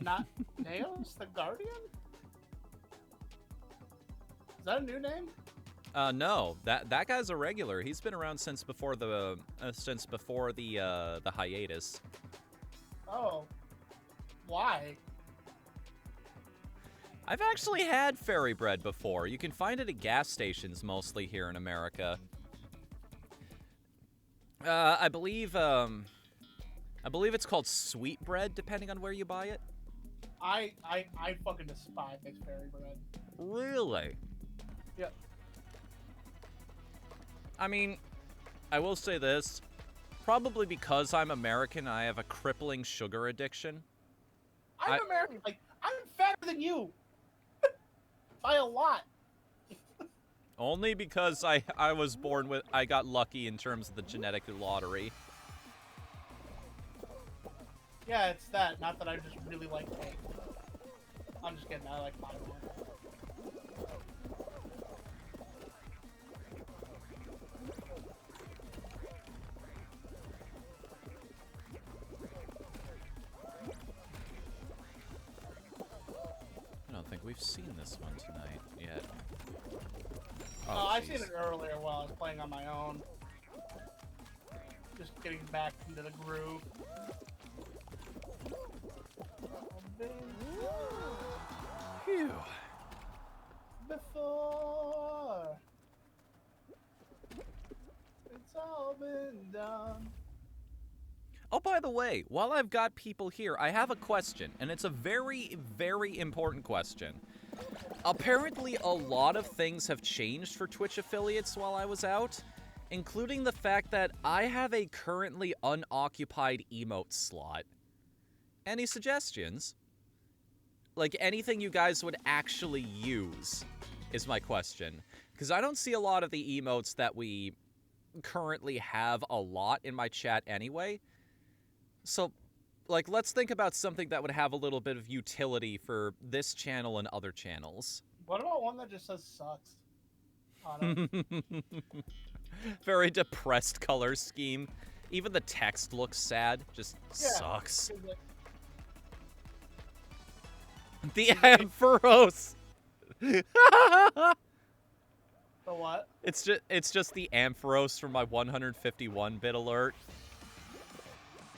Not Naos the Guardian? Is that a new name? No, that guy's a regular. He's been around since before the hiatus. Oh, why? I've actually had fairy bread before. You can find it at gas stations mostly here in America. I believe it's called sweet bread, depending on where you buy it. I fucking despise fairy bread. Really? Yep. I mean, I will say this. Probably because I'm American, I have a crippling sugar addiction. I'm American. Like, I'm fatter than you. By a lot. Only because I was born with... I got lucky in terms of the genetic lottery. Yeah, it's that. Not that I just really like cake. I'm just kidding. I like mine more. I don't think we've seen this one tonight yet. Oh, I've seen it earlier while I was playing on my own. Just getting back into the groove. Phew. Before it's all been done. Oh, by the way, while I've got people here, I have a question, and it's a very, very important question. Apparently, a lot of things have changed for Twitch affiliates while I was out, including the fact that I have a currently unoccupied emote slot. Any suggestions? Like, anything you guys would actually use is my question. Because I don't see a lot of the emotes that we currently have a lot in my chat anyway. So, like, let's think about something that would have a little bit of utility for this channel and other channels. What about one that just says sucks on it? Very depressed color scheme. Even the text looks sad. Just sucks. The Ampharos. The what? It's just the Ampharos from my 151-bit alert.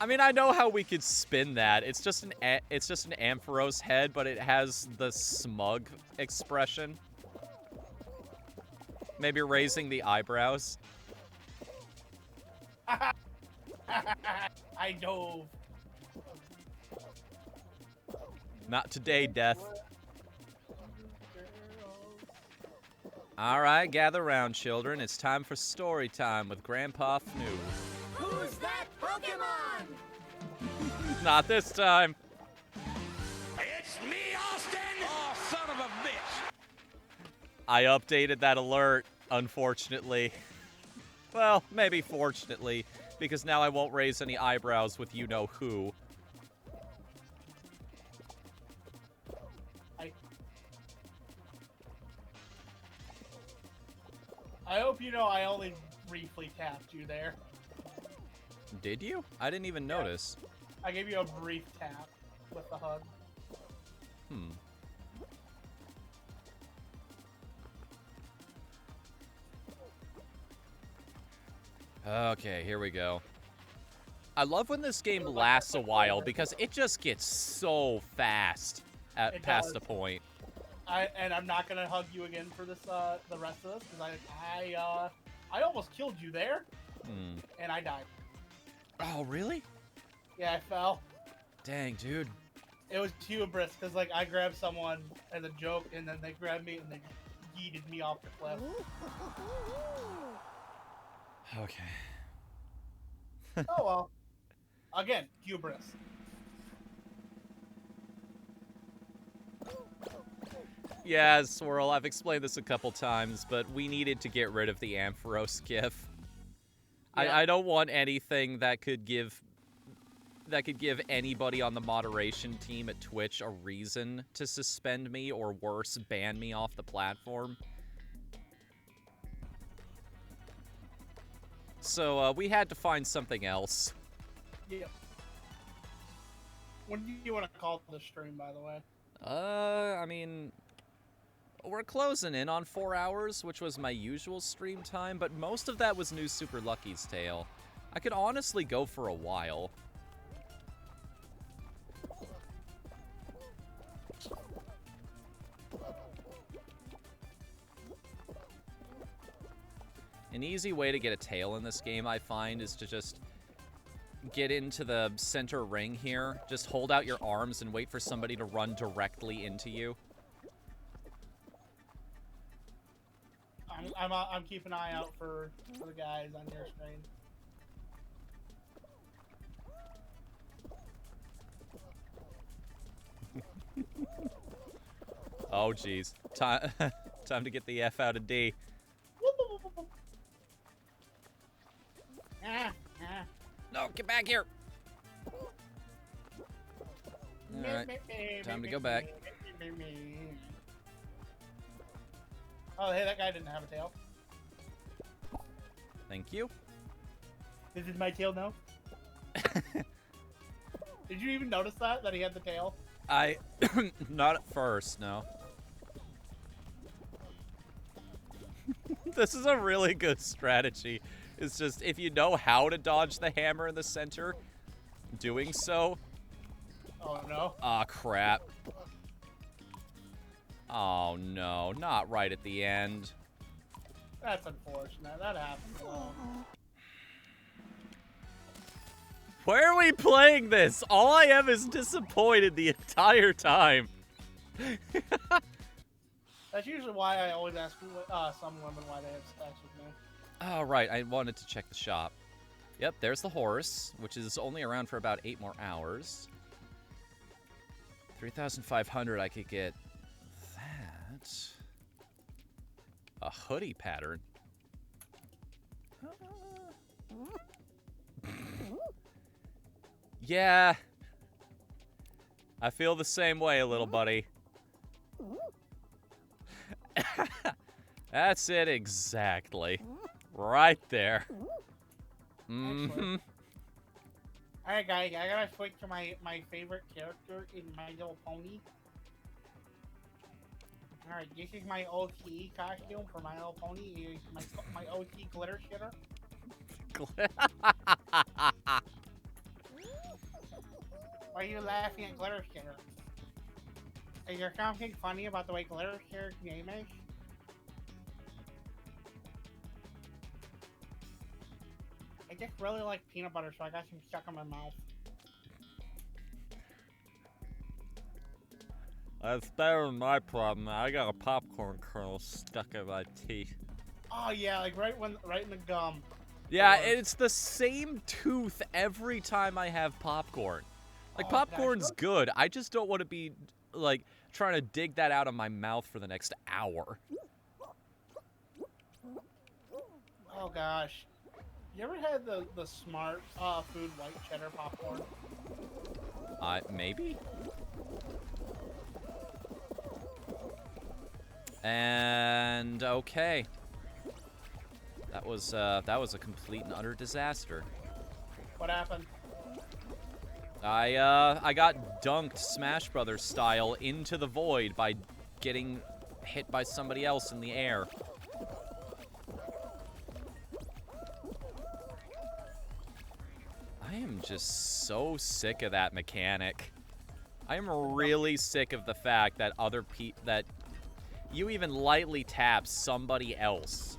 I mean, I know how we could spin that. It's just an Ampharos head, but it has the smug expression. Maybe raising the eyebrows. I dove. Not today, Death. All right, gather round, children. It's time for story time with Grandpa Fnu. Who's that Pokemon? Not this time. It's me, Austin! Oh, son of a bitch! I updated that alert, unfortunately. Well, maybe fortunately, because now I won't raise any eyebrows with you-know-who. I hope you know I only briefly tapped you there. Did you? I didn't even notice. I gave you a brief tap with the hug. Okay, here we go. I love when this game lasts a while because it just gets so fast at past a point. And I'm not gonna hug you again for this the rest of this because I almost killed you there, and I died. Oh, really? Yeah, I fell. Dang, dude. It was hubris because like I grabbed someone as a joke, and then they grabbed me and they yeeted me off the cliff. Okay. Oh well. Again, hubris. Yeah, Swirl, I've explained this a couple times, but we needed to get rid of the Ampharos gif. Yeah. I don't want anything that could give anybody on the moderation team at Twitch a reason to suspend me or worse, ban me off the platform. So we had to find something else. Yep. When do you want to call the stream, by the way? I mean, we're closing in on 4 hours, which was my usual stream time, but most of that was New Super Lucky's Tale. I could honestly go for a while. An easy way to get a tail in this game, I find, is to just get into the center ring here. Just hold out your arms and wait for somebody to run directly into you. I'm keeping an eye out for the guys on your screen. Oh, jeez. Time to get the F out of D. No, get back here. Alright, time to go back. Oh, hey, that guy didn't have a tail. Thank you. This is my tail now. Did you even notice that he had the tail? Not at first, no. This is a really good strategy. It's just, if you know how to dodge the hammer in the center, doing so Oh no. Aw, crap. Oh no, not right at the end. That's unfortunate. That happens. Why are we playing this? All I am is disappointed the entire time. That's usually why I always ask some women why they have sex with me. Oh, right, I wanted to check the shop. Yep, there's the horse, which is only around for about 8 more hours. 3,500, I could get that. A hoodie pattern. Yeah. I feel the same way, little buddy. That's it exactly. Right there. Mm-hmm. Alright guys, I gotta switch to my favorite character in My Little Pony. Alright, this is my OT costume for My Little Pony. It is my OT glitter shitter. Why are you laughing at glitter shitter? Is there something funny about the way glitter shitter's name is? I just really like peanut butter, so I got some stuck in my mouth. That's better than my problem. I got a popcorn kernel stuck in my teeth. Oh yeah, like right in the gum. Yeah, it's the same tooth every time I have popcorn. Like, popcorn's good. I just don't want to be, like, trying to dig that out of my mouth for the next hour. Oh gosh. You ever had the smart food white cheddar popcorn? Maybe? And okay. That was a complete and utter disaster. What happened? I got dunked Smash Brothers style into the void by getting hit by somebody else in the air. I am just so sick of that mechanic. I am really sick of the fact that that you even lightly tap somebody else.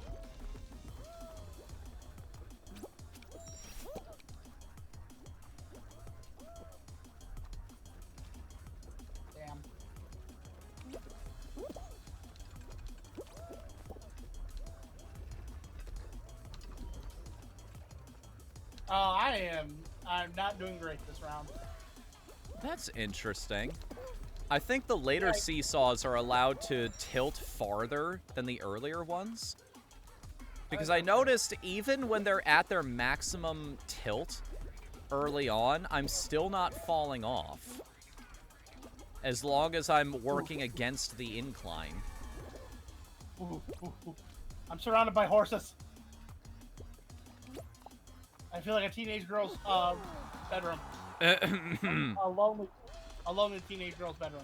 Damn. I'm not doing great this round. That's interesting. I think the later seesaws are allowed to tilt farther than the earlier ones. Because I noticed even when they're at their maximum tilt early on, I'm still not falling off. As long as I'm working against the incline. I'm surrounded by horses. I feel like a teenage girl's bedroom. A lonely teenage girl's bedroom.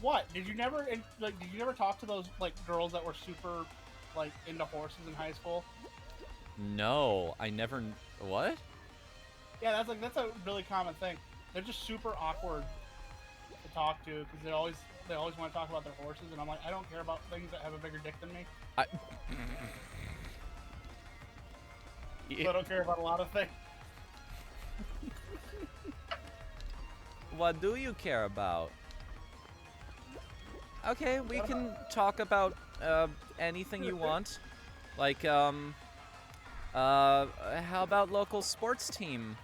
What? Did you never talk to those like girls that were super like into horses in high school? No, I never. What? Yeah, that's a really common thing. They're just super awkward to talk to because they always want to talk about their horses, and I'm like, I don't care about things that have a bigger dick than me. So I don't care about a lot of things. What do you care about? Okay, we can talk about anything you want. Like, how about local sports team?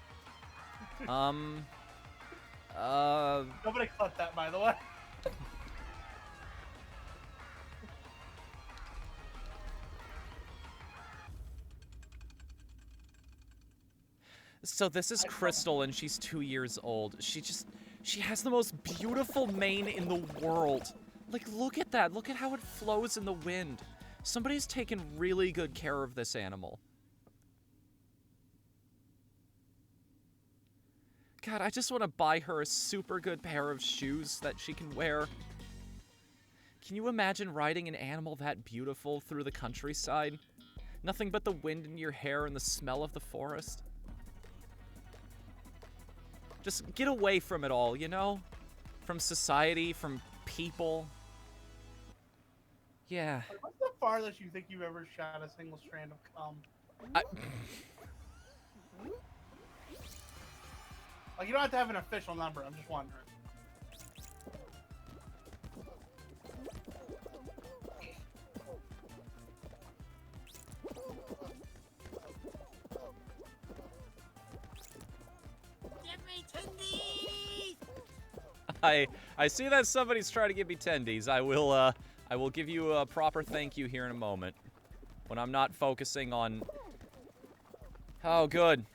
Nobody clipped that, by the way. So this is Crystal, and she's 2 years old. She has the most beautiful mane in the world. Like, look at that. Look at how it flows in the wind. Somebody's taken really good care of this animal. God, I just want to buy her a super good pair of shoes that she can wear. Can you imagine riding an animal that beautiful through the countryside? Nothing but the wind in your hair and the smell of the forest. Just get away from it all, you know? From society, from people. Yeah. Like, what's the farthest you think you've ever shot a single strand of cum? Like, you don't have to have an official number. I'm just wondering. I see that somebody's trying to give me tendies. I will give you a proper thank you here in a moment. When I'm not focusing on... Oh, good.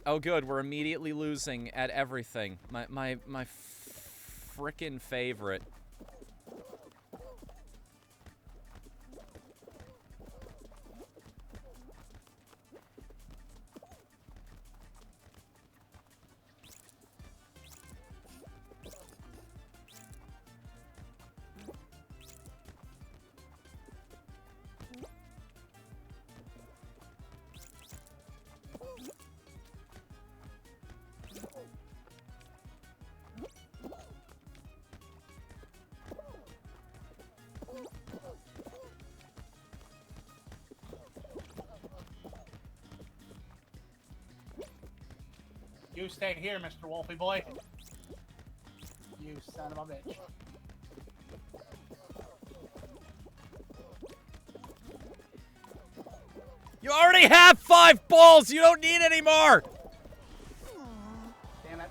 Oh, good. We're immediately losing at everything. My frickin' favorite. You stay here, Mr. Wolfie boy. You son of a bitch. You already have 5 balls! You don't need any more! Damn it.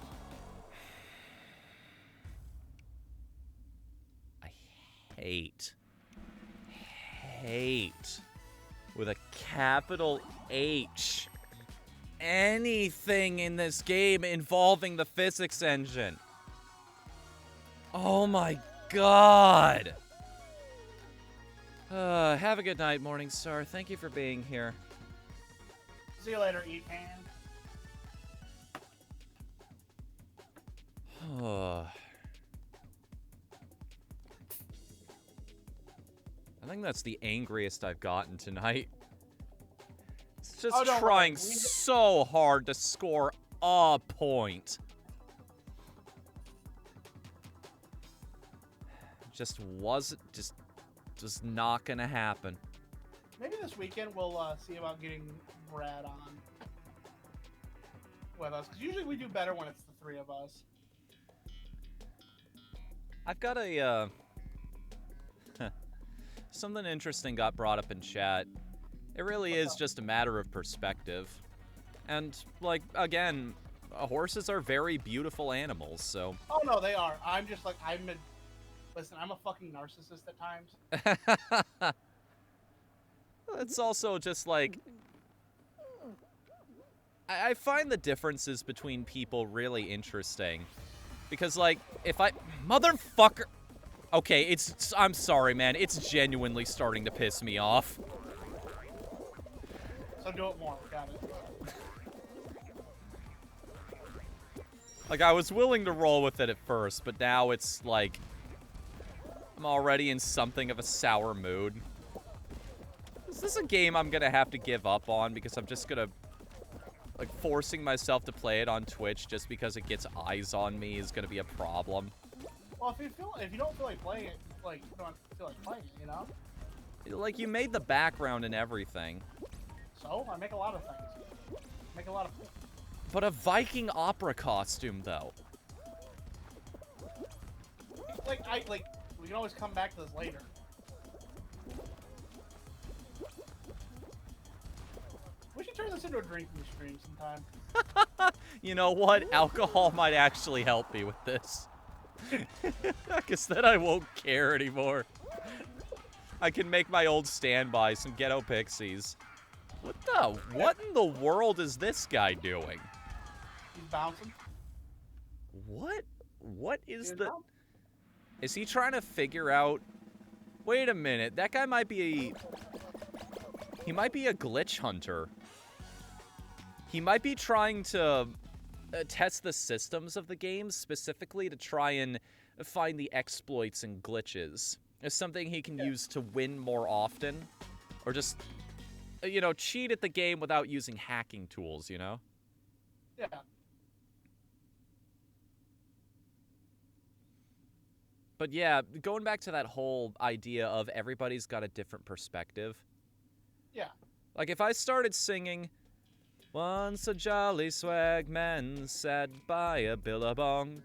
I hate, with a capital H, anything in this game involving the physics engine. Oh my god! Have a good night, Morningstar. Thank you for being here. See you later, Ethan. I think that's the angriest I've gotten tonight. It's just Oh, don't trying worry. so hard to score a point. Just not gonna happen. Maybe this weekend we'll see about getting Brad on with us. Because usually we do better when it's the 3 of us. I've got a, something interesting got brought up in chat. It really is just a matter of perspective. And, like, again, horses are very beautiful animals, so... Oh, no, they are. I'm just like, listen, I'm a fucking narcissist at times. It's also just, like... I find the differences between people really interesting. Because, like, if I... Motherfucker! Okay, I'm sorry, man. It's genuinely starting to piss me off. So do it more. Got it. Like, I was willing to roll with it at first, but now it's, like... I'm already in something of a sour mood. Is this a game I'm gonna have to give up on because I'm just gonna... Like, forcing myself to play it on Twitch just because it gets eyes on me is gonna be a problem. Well, if you don't feel like playing it, like, you don't feel like playing it, you know? Like, you made the background and everything. So, I make a lot of things. Make a lot of... But a Viking opera costume, though. Like, we can always come back to this later. We should turn this into a drinking stream sometime. You know what? Alcohol might actually help me with this. Because then I won't care anymore. I can make my old standby, some ghetto pixies. What in the world is this guy doing? He's bouncing. What is the... Is he trying to figure out... Wait a minute, that guy might be a... He might be a glitch hunter. He might be trying to test the systems of the game, specifically to try and find the exploits and glitches. As something he can use to win more often. Or just, you know, cheat at the game without using hacking tools, you know? Yeah. But yeah, going back to that whole idea of everybody's got a different perspective. Yeah. Like, if I started singing, once a jolly swag man sat by a billabong,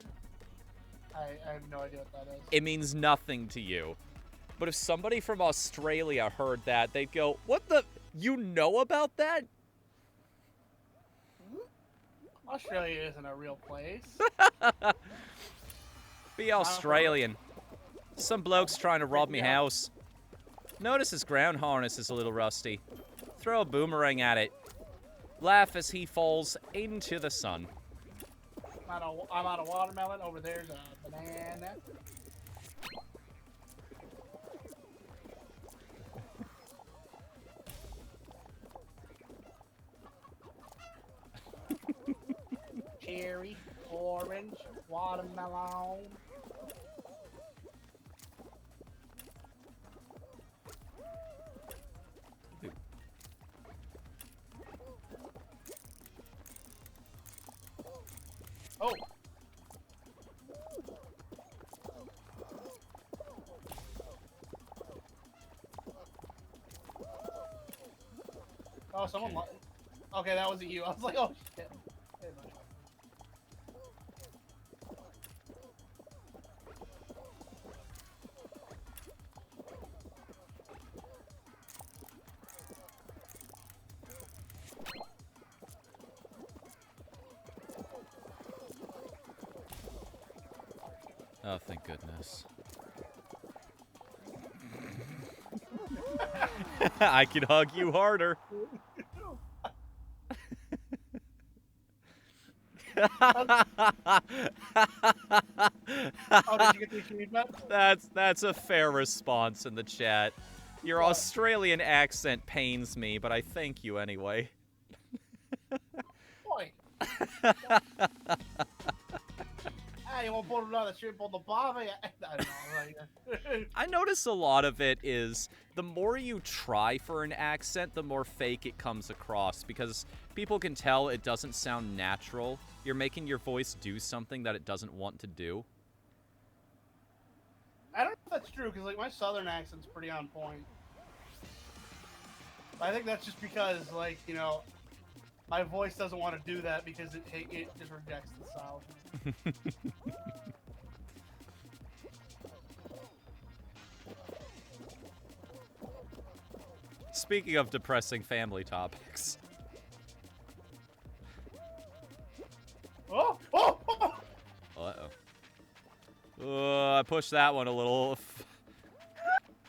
I have no idea what that is. it means nothing to you. But if somebody from Australia heard that, they'd go, what the? You know about that? Australia isn't a real place. Be Australian. Some bloke's trying to rob me house. Notice his ground harness is a little rusty. Throw a boomerang at it. Laugh as he falls into the sun. I'm out of watermelon. Over there's a banana. Cherry, orange, watermelon. Oh. Oh, someone. Okay, that wasn't you. I was like, oh shit. Hey, buddy. Oh, thank goodness. I can hug you harder. Oh, did you get the achievement? That's a fair response in the chat. Your Australian accent pains me, but I thank you anyway. Boy. Hey, you want to put another shrimp on the barbie? I don't know. Like, I notice a lot of it is the more you try for an accent, the more fake it comes across because people can tell it doesn't sound natural. You're making your voice do something that it doesn't want to do. I don't know if that's true because like my southern accent's pretty on point. I think that's just because like you know my voice doesn't want to do that because it just rejects the South. Speaking of depressing family topics. Oh! Oh! Oh! Uh-oh. I pushed that one a little.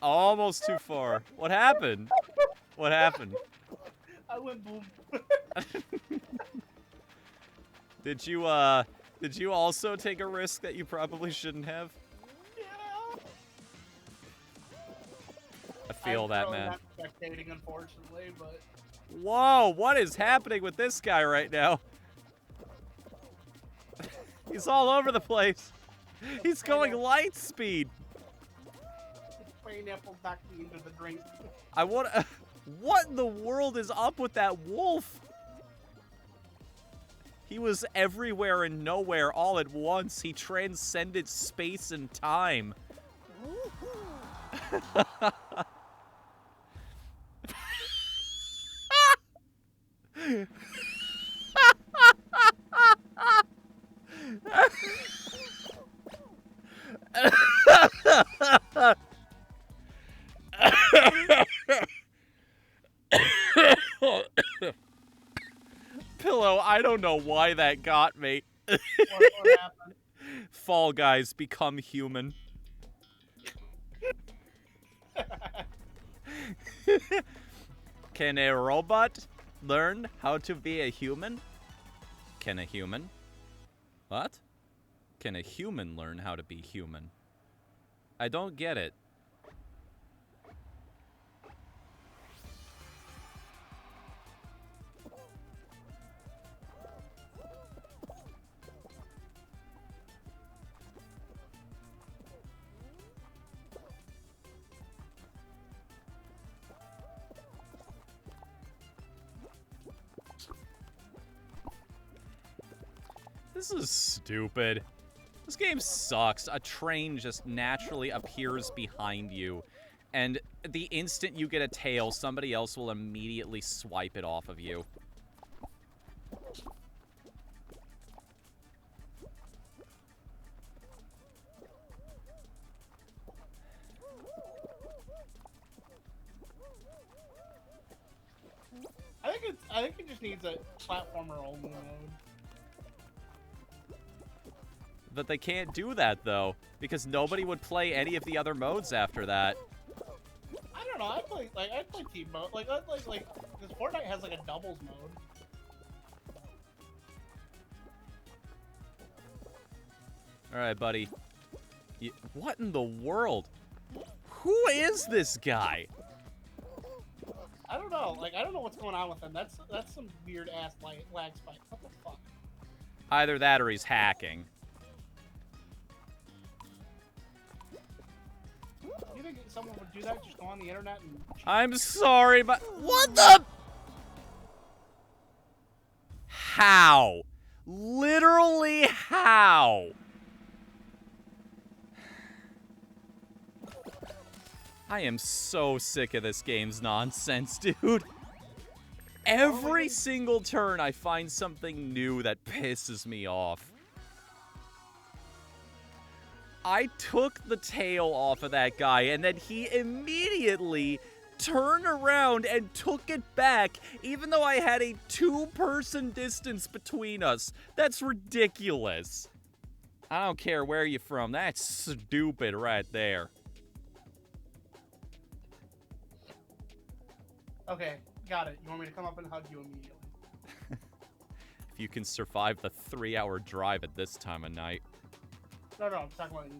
Almost too far. What happened? What happened? I went boom. Did you also take a risk that you probably shouldn't have? Yeah. I feel that, really man. Not spectating, unfortunately, but Whoa, what is happening with this guy right now? He's all over the place. He's going light speed. pineapple ducky into the drink. I want. What in the world is up with that wolf? He was everywhere and nowhere all at once. He transcended space and time. Pillow, I don't know why that got me. What happened? Fall Guys become human. Can a robot learn how to be a human? Can a human? What? Can a human learn how to be human? I don't get it. This is stupid. This game sucks. A train just naturally appears behind you, and the instant you get a tail, somebody else will immediately swipe it off of you. I think it just needs a platformer only mode. But they can't do that, though, because nobody would play any of the other modes after that. I don't know. I play team mode. Because Fortnite has like a doubles mode. All right, buddy. What in the world? Who is this guy? I don't know. I don't know what's going on with him. That's some weird ass lag spike. What the fuck? Either that or he's hacking. You think someone would do that? Just go on the internet and... I'm sorry, but what the? How? Literally how? I am so sick of this game's nonsense, dude. Every single turn, I find something new that pisses me off. I took the tail off of that guy, and then he immediately turned around and took it back, even though I had a 2-person distance between us. That's ridiculous. I don't care where you're from. That's stupid right there. Okay, got it. You want me to come up and hug you immediately? If you can survive the 3-hour drive at this time of night. No, I'm talking about in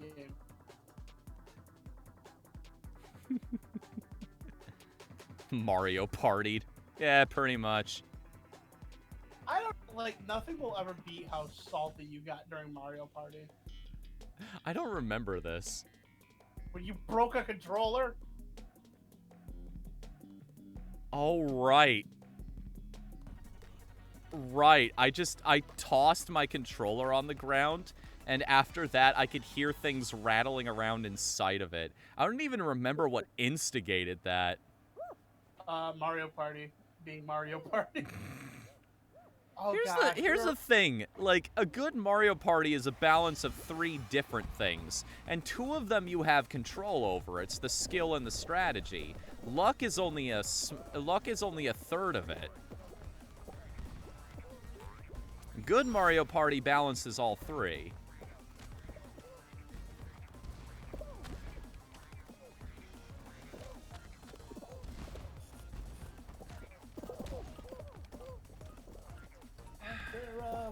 game. Mario partied. Yeah, pretty much. I don't nothing will ever beat how salty you got during Mario Party. I don't remember this. When you broke a controller. Oh, right. Right. I tossed my controller on the ground, and after that, I could hear things rattling around inside of it. I don't even remember what instigated that. Mario Party being Mario Party. Oh, Here's the thing. Like, a good Mario Party is a balance of 3 different things, and 2 of them you have control over. It's the skill and the strategy. Luck is only a third of it. Good Mario Party balances all 3.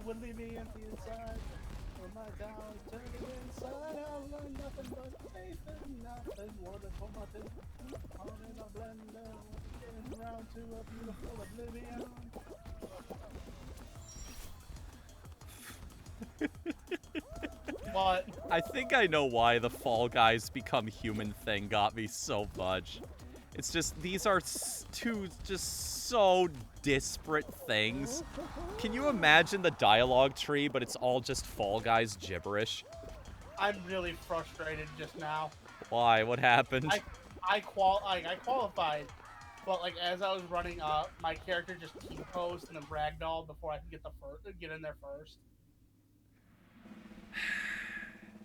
Would leave me empty inside. For my down, turning inside. I'll learn nothing but faith and nothing. Wonderful nothing. All in a blender. Getting around to a beautiful oblivion. What? I think I know why the Fall Guys become human thing got me so much. It's just, these are 2 just so disparate things. Can you imagine the dialogue tree, but it's all just Fall Guys gibberish? I'm really frustrated just now. Why? What happened? I qualified, but as I was running up, my character just T-posed and then ragdolled before I could get in there first.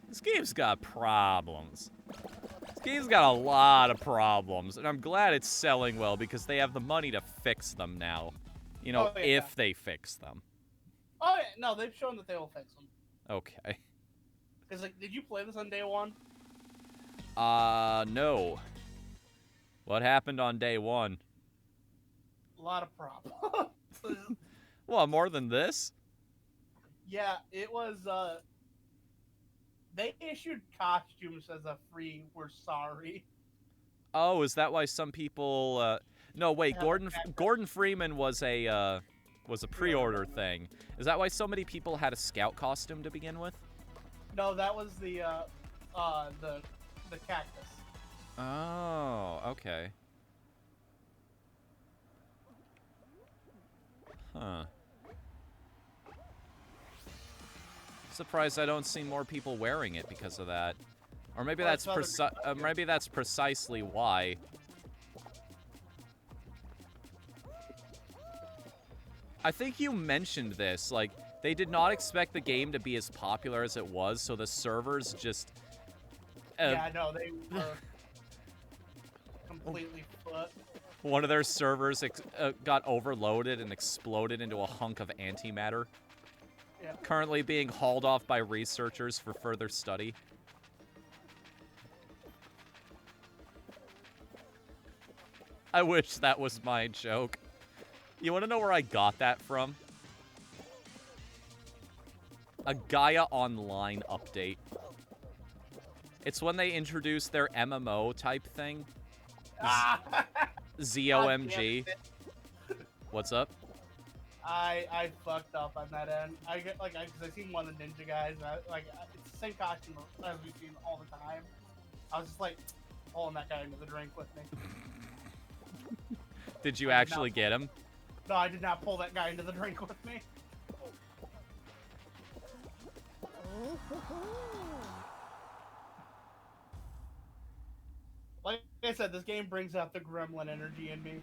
This game's got problems. This game's got a lot of problems, and I'm glad it's selling well because they have the money to fix them now. You know, if they fix them. Oh, yeah. No, they've shown that they will fix them. Okay. Because, did you play this on day 1? No. What happened on day 1? A lot of problems. Well, more than this? Yeah, it was, they issued costumes as a free, we're sorry. Oh, is that why some people, no, wait, Gordon Freeman was a pre-order thing. Is that why so many people had a scout costume to begin with? No, that was the cactus. Oh, okay. Huh. Surprised I don't see more people wearing it because of that. Or maybe Well, that's it's other- maybe that's precisely why. I think you mentioned this, like, they did not expect the game to be as popular as it was, so the servers just... yeah, no, they were completely fucked. One of their servers got overloaded and exploded into a hunk of antimatter. Yeah. Currently being hauled off by researchers for further study. I wish that was my joke. You want to know where I got that from? A Gaia Online update. It's when they introduced their MMO type thing. Ah! ZOMG. What's up? I fucked up on that end. I get because I seen one of the ninja guys. And it's the same costume as we've seen all the time. I was just like pulling that guy into the drink with me. Did you actually get him? No, I did not pull that guy into the drink with me. Like I said, this game brings out the gremlin energy in me.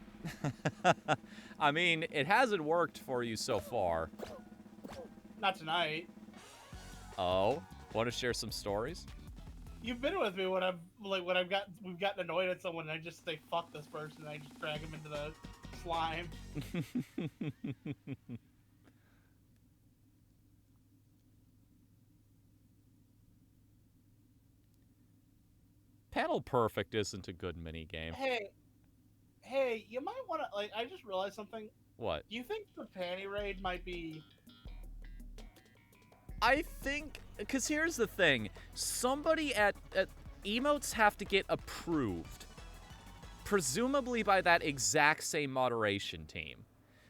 I mean, it hasn't worked for you so far. Not tonight. Oh, want to share some stories? You've been with me when we've gotten annoyed at someone and I just say fuck this person and I just drag him into the slime. Panel Perfect isn't a good mini game. Hey, you might want to I just realized something. What? Do you think the panty raid might be? I think, because here's the thing. Somebody at emotes have to get approved. Presumably by that exact same moderation team.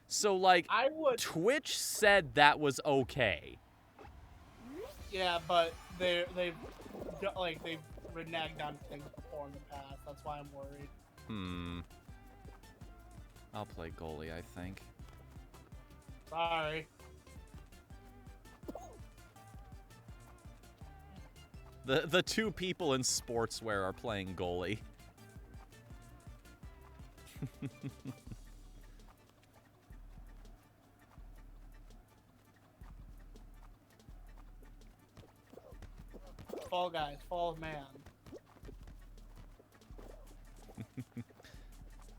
So, like, Twitch said that was okay. Yeah, but they've reneged on things before in the past. That's why I'm worried. I'll play goalie, I think. Sorry. The two people in sportswear are playing goalie. Fall Guys, Fall of Man.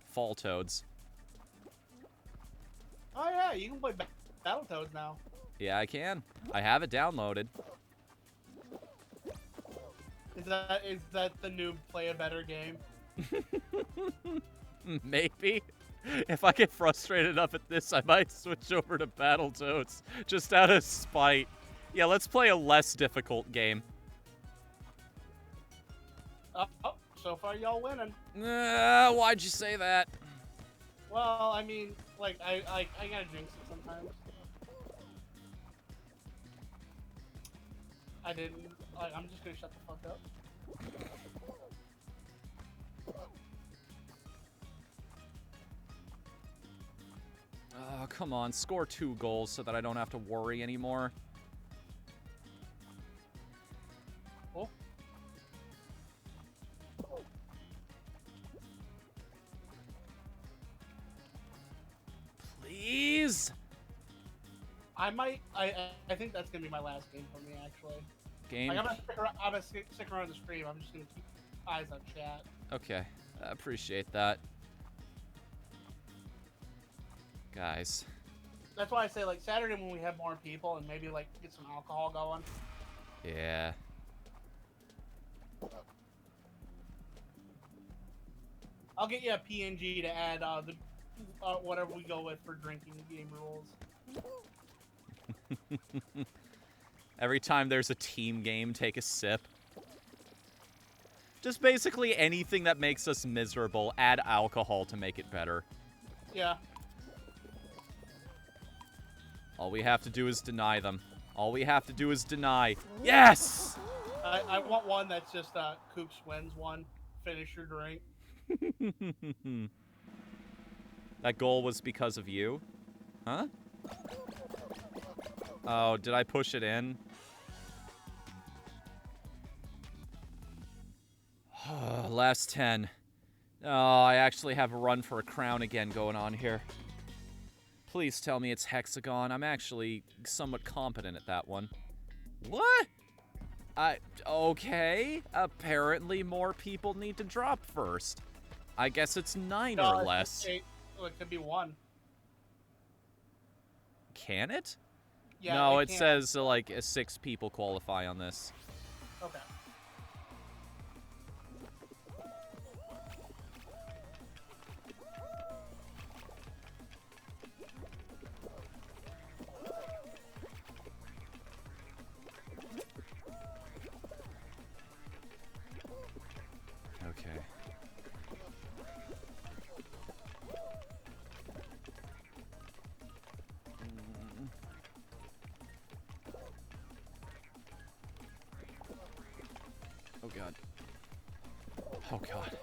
Fall Toads. Oh yeah, you can play Battletoads now. Yeah, I can. I have it downloaded. Is that the new play a better game? Maybe. If I get frustrated enough at this, I might switch over to Battletoads. Just out of spite. Yeah, let's play a less difficult game. Oh, so far y'all winning. Why'd you say that? Well, I mean, like, I gotta jinx it sometimes. I didn't. I'm just gonna shut the fuck up. Oh, come on. Score 2 goals so that I don't have to worry anymore. Oh. Please? I think that's gonna be my last game for me, actually. Game? Like, I'm gonna stick around the stream. I'm just gonna keep eyes on chat. Okay. I appreciate that. Guys. That's why I say, like, Saturday when we have more people and maybe, like, get some alcohol going. Yeah. I'll get you a PNG to add whatever we go with for drinking game rules. Every time there's a team game, take a sip. Just basically anything that makes us miserable, add alcohol to make it better. Yeah. All we have to do is deny them. All we have to do is deny. Yes! I want one that's just Coops wins one. Finish your drink. That goal was because of you? Huh? Oh, did I push it in? Last 10. Oh, I actually have a run for a crown again going on here. Please tell me it's hexagon. I'm actually somewhat competent at that one. What? Okay. Apparently more people need to drop first. I guess it's 9 or less. It could be 1. Can it? Yeah, no, it can. says like 6 people qualify on this. Okay. Okay. Oh god. Oh god.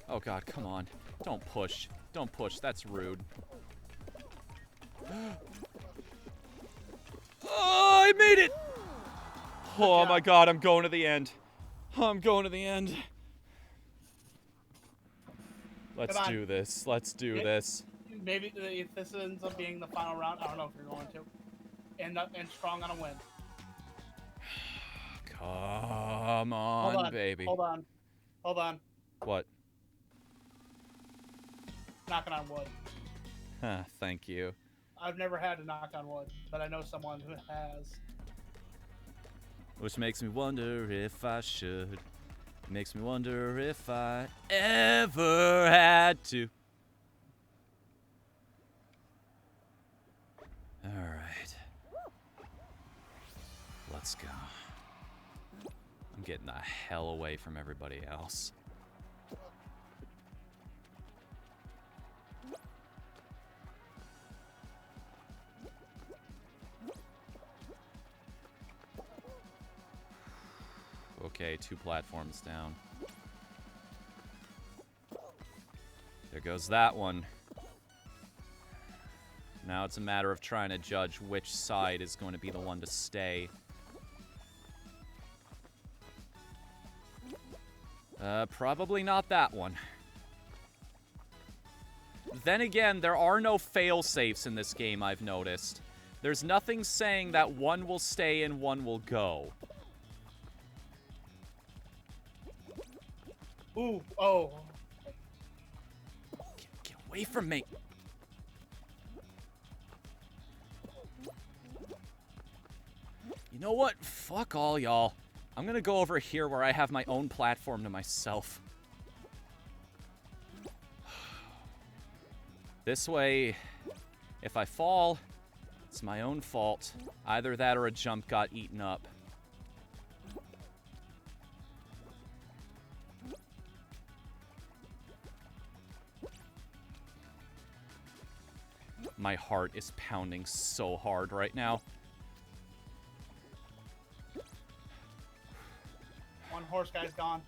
Oh god, come on. Don't push. Don't push. That's rude. Oh, I made it! Oh my god, I'm going to the end. I'm going to the end. Let's do this. Let's do this. Maybe if this ends up being the final round, I don't know if you're going to. And strong on a win. Come on, baby. Hold on. What? Knocking on wood. Huh, thank you. I've never had to knock on wood, but I know someone who has. Which makes me wonder if I should. Makes me wonder if I ever had to. Alright. Let's go. I'm getting the hell away from everybody else. Okay, 2 platforms down. There goes that one. Now it's a matter of trying to judge which side is going to be the one to stay. Probably not that one. Then again, there are no fail-safes in this game, I've noticed. There's nothing saying that one will stay and one will go. Ooh, oh. Get away from me. You know what? Fuck all y'all. I'm gonna go over here where I have my own platform to myself. This way, if I fall, it's my own fault. Either that or a jump got eaten up. My heart is pounding so hard right now. One horse guy's gone.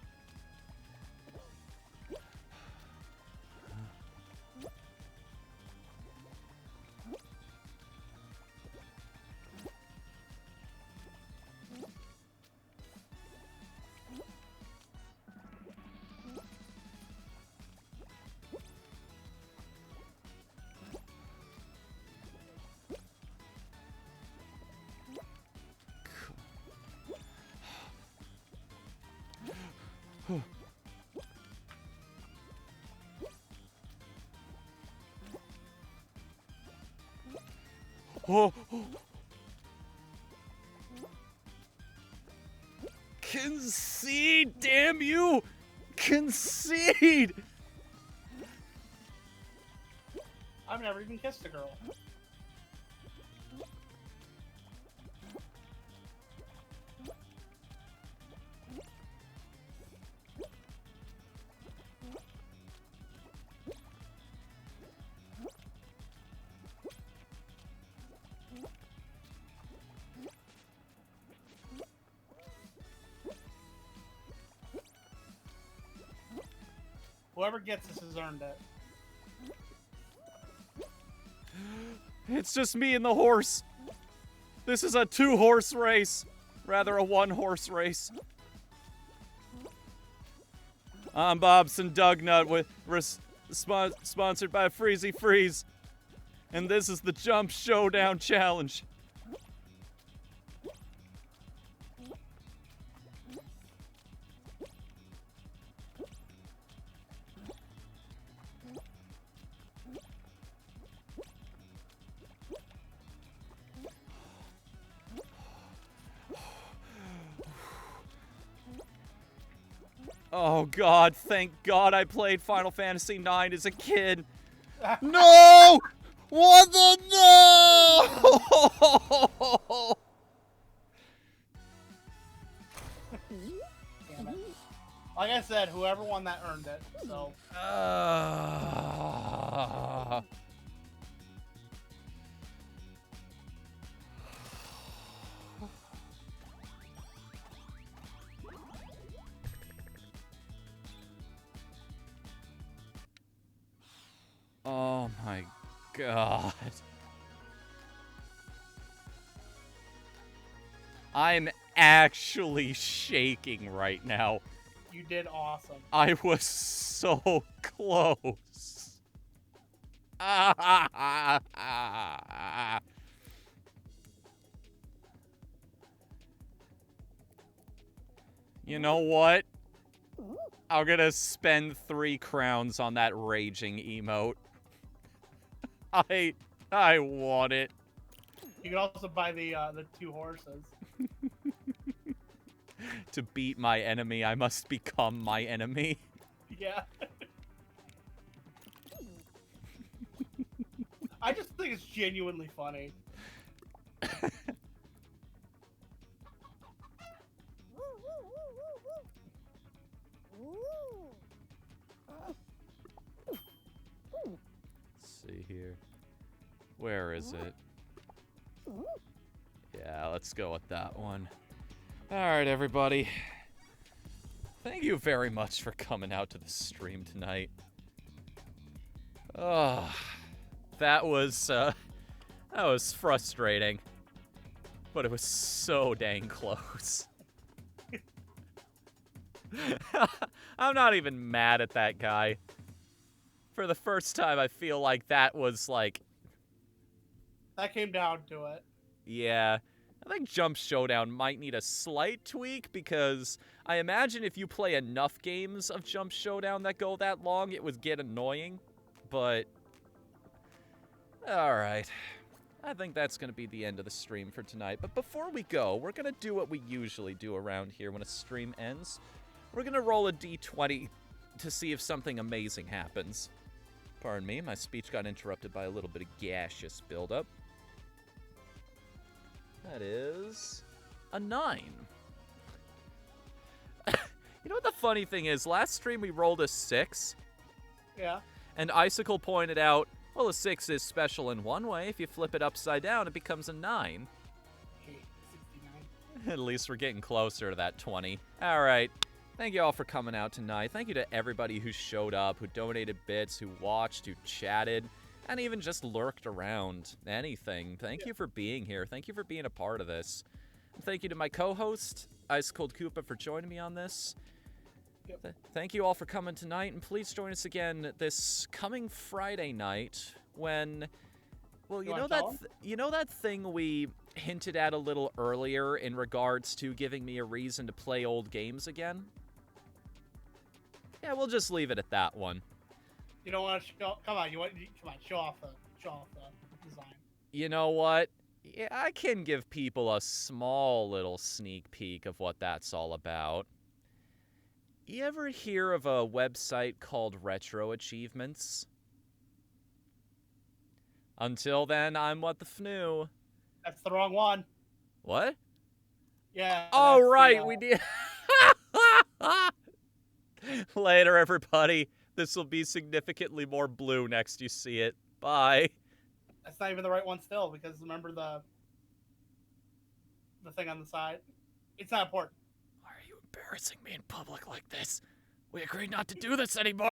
Oh. Concede, damn you! Concede! I've never even kissed a girl. Whoever gets this has earned it. It's just me and the horse. This is a 2-horse race, rather a 1-horse race. I'm Bobson Dugnut with sponsored by Freezy Freeze, and this is the Jump Showdown Challenge. Oh God, thank God I played Final Fantasy IX as a kid. No! What the no? Damn it. Like I said, whoever won that earned it, so. Oh my God. I'm actually shaking right now. You did awesome. I was so close. You know what? I'm gonna spend 3 crowns on that raging emote. I want it. You can also buy the 2 horses. To beat my enemy, I must become my enemy. Yeah. I just think it's genuinely funny. Let's see here. Where is it? Yeah, let's go with that one. Alright, everybody. Thank you very much for coming out to the stream tonight. Oh, that was frustrating. But it was so dang close. I'm not even mad at that guy. For the first time, I feel like that was like... That came down to it. Yeah. I think Jump Showdown might need a slight tweak because I imagine if you play enough games of Jump Showdown that go that long, it would get annoying. But... Alright. I think that's going to be the end of the stream for tonight. But before we go, we're going to do what we usually do around here when a stream ends. We're going to roll a d20 to see if something amazing happens. Pardon me, my speech got interrupted by a little bit of gaseous buildup. That is a 9. You know what the funny thing is? Last stream we rolled a 6. Yeah. And Icicle pointed out, well, a 6 is special in one way. If you flip it upside down, it becomes a 9. Okay, 69. At least we're getting closer to that 20. All right. Thank you all for coming out tonight. Thank you to everybody who showed up, who donated bits, who watched, who chatted, and even just lurked around. Anything. Thank you for being here. Thank you for being a part of this. And thank you to my co-host, Ice Cold Koopa, for joining me on this. Yep. Thank you all for coming tonight, and please join us again this coming Friday night when... Well, you know that thing we hinted at a little earlier in regards to giving me a reason to play old games again? Yeah, we'll just leave it at that one. You don't want to show? Come on, come on, show off the design. You know what? Yeah, I can give people a small little sneak peek of what that's all about. You ever hear of a website called Retro Achievements? Until then, I'm Whatthefnu. That's the wrong one. What? Yeah. Oh, right, we did. Later, everybody. This will be significantly more blue next you see it. Bye. That's not even the right one still, because remember the thing on the side? It's not important. Why are you embarrassing me in public like this? We agreed not to do this anymore.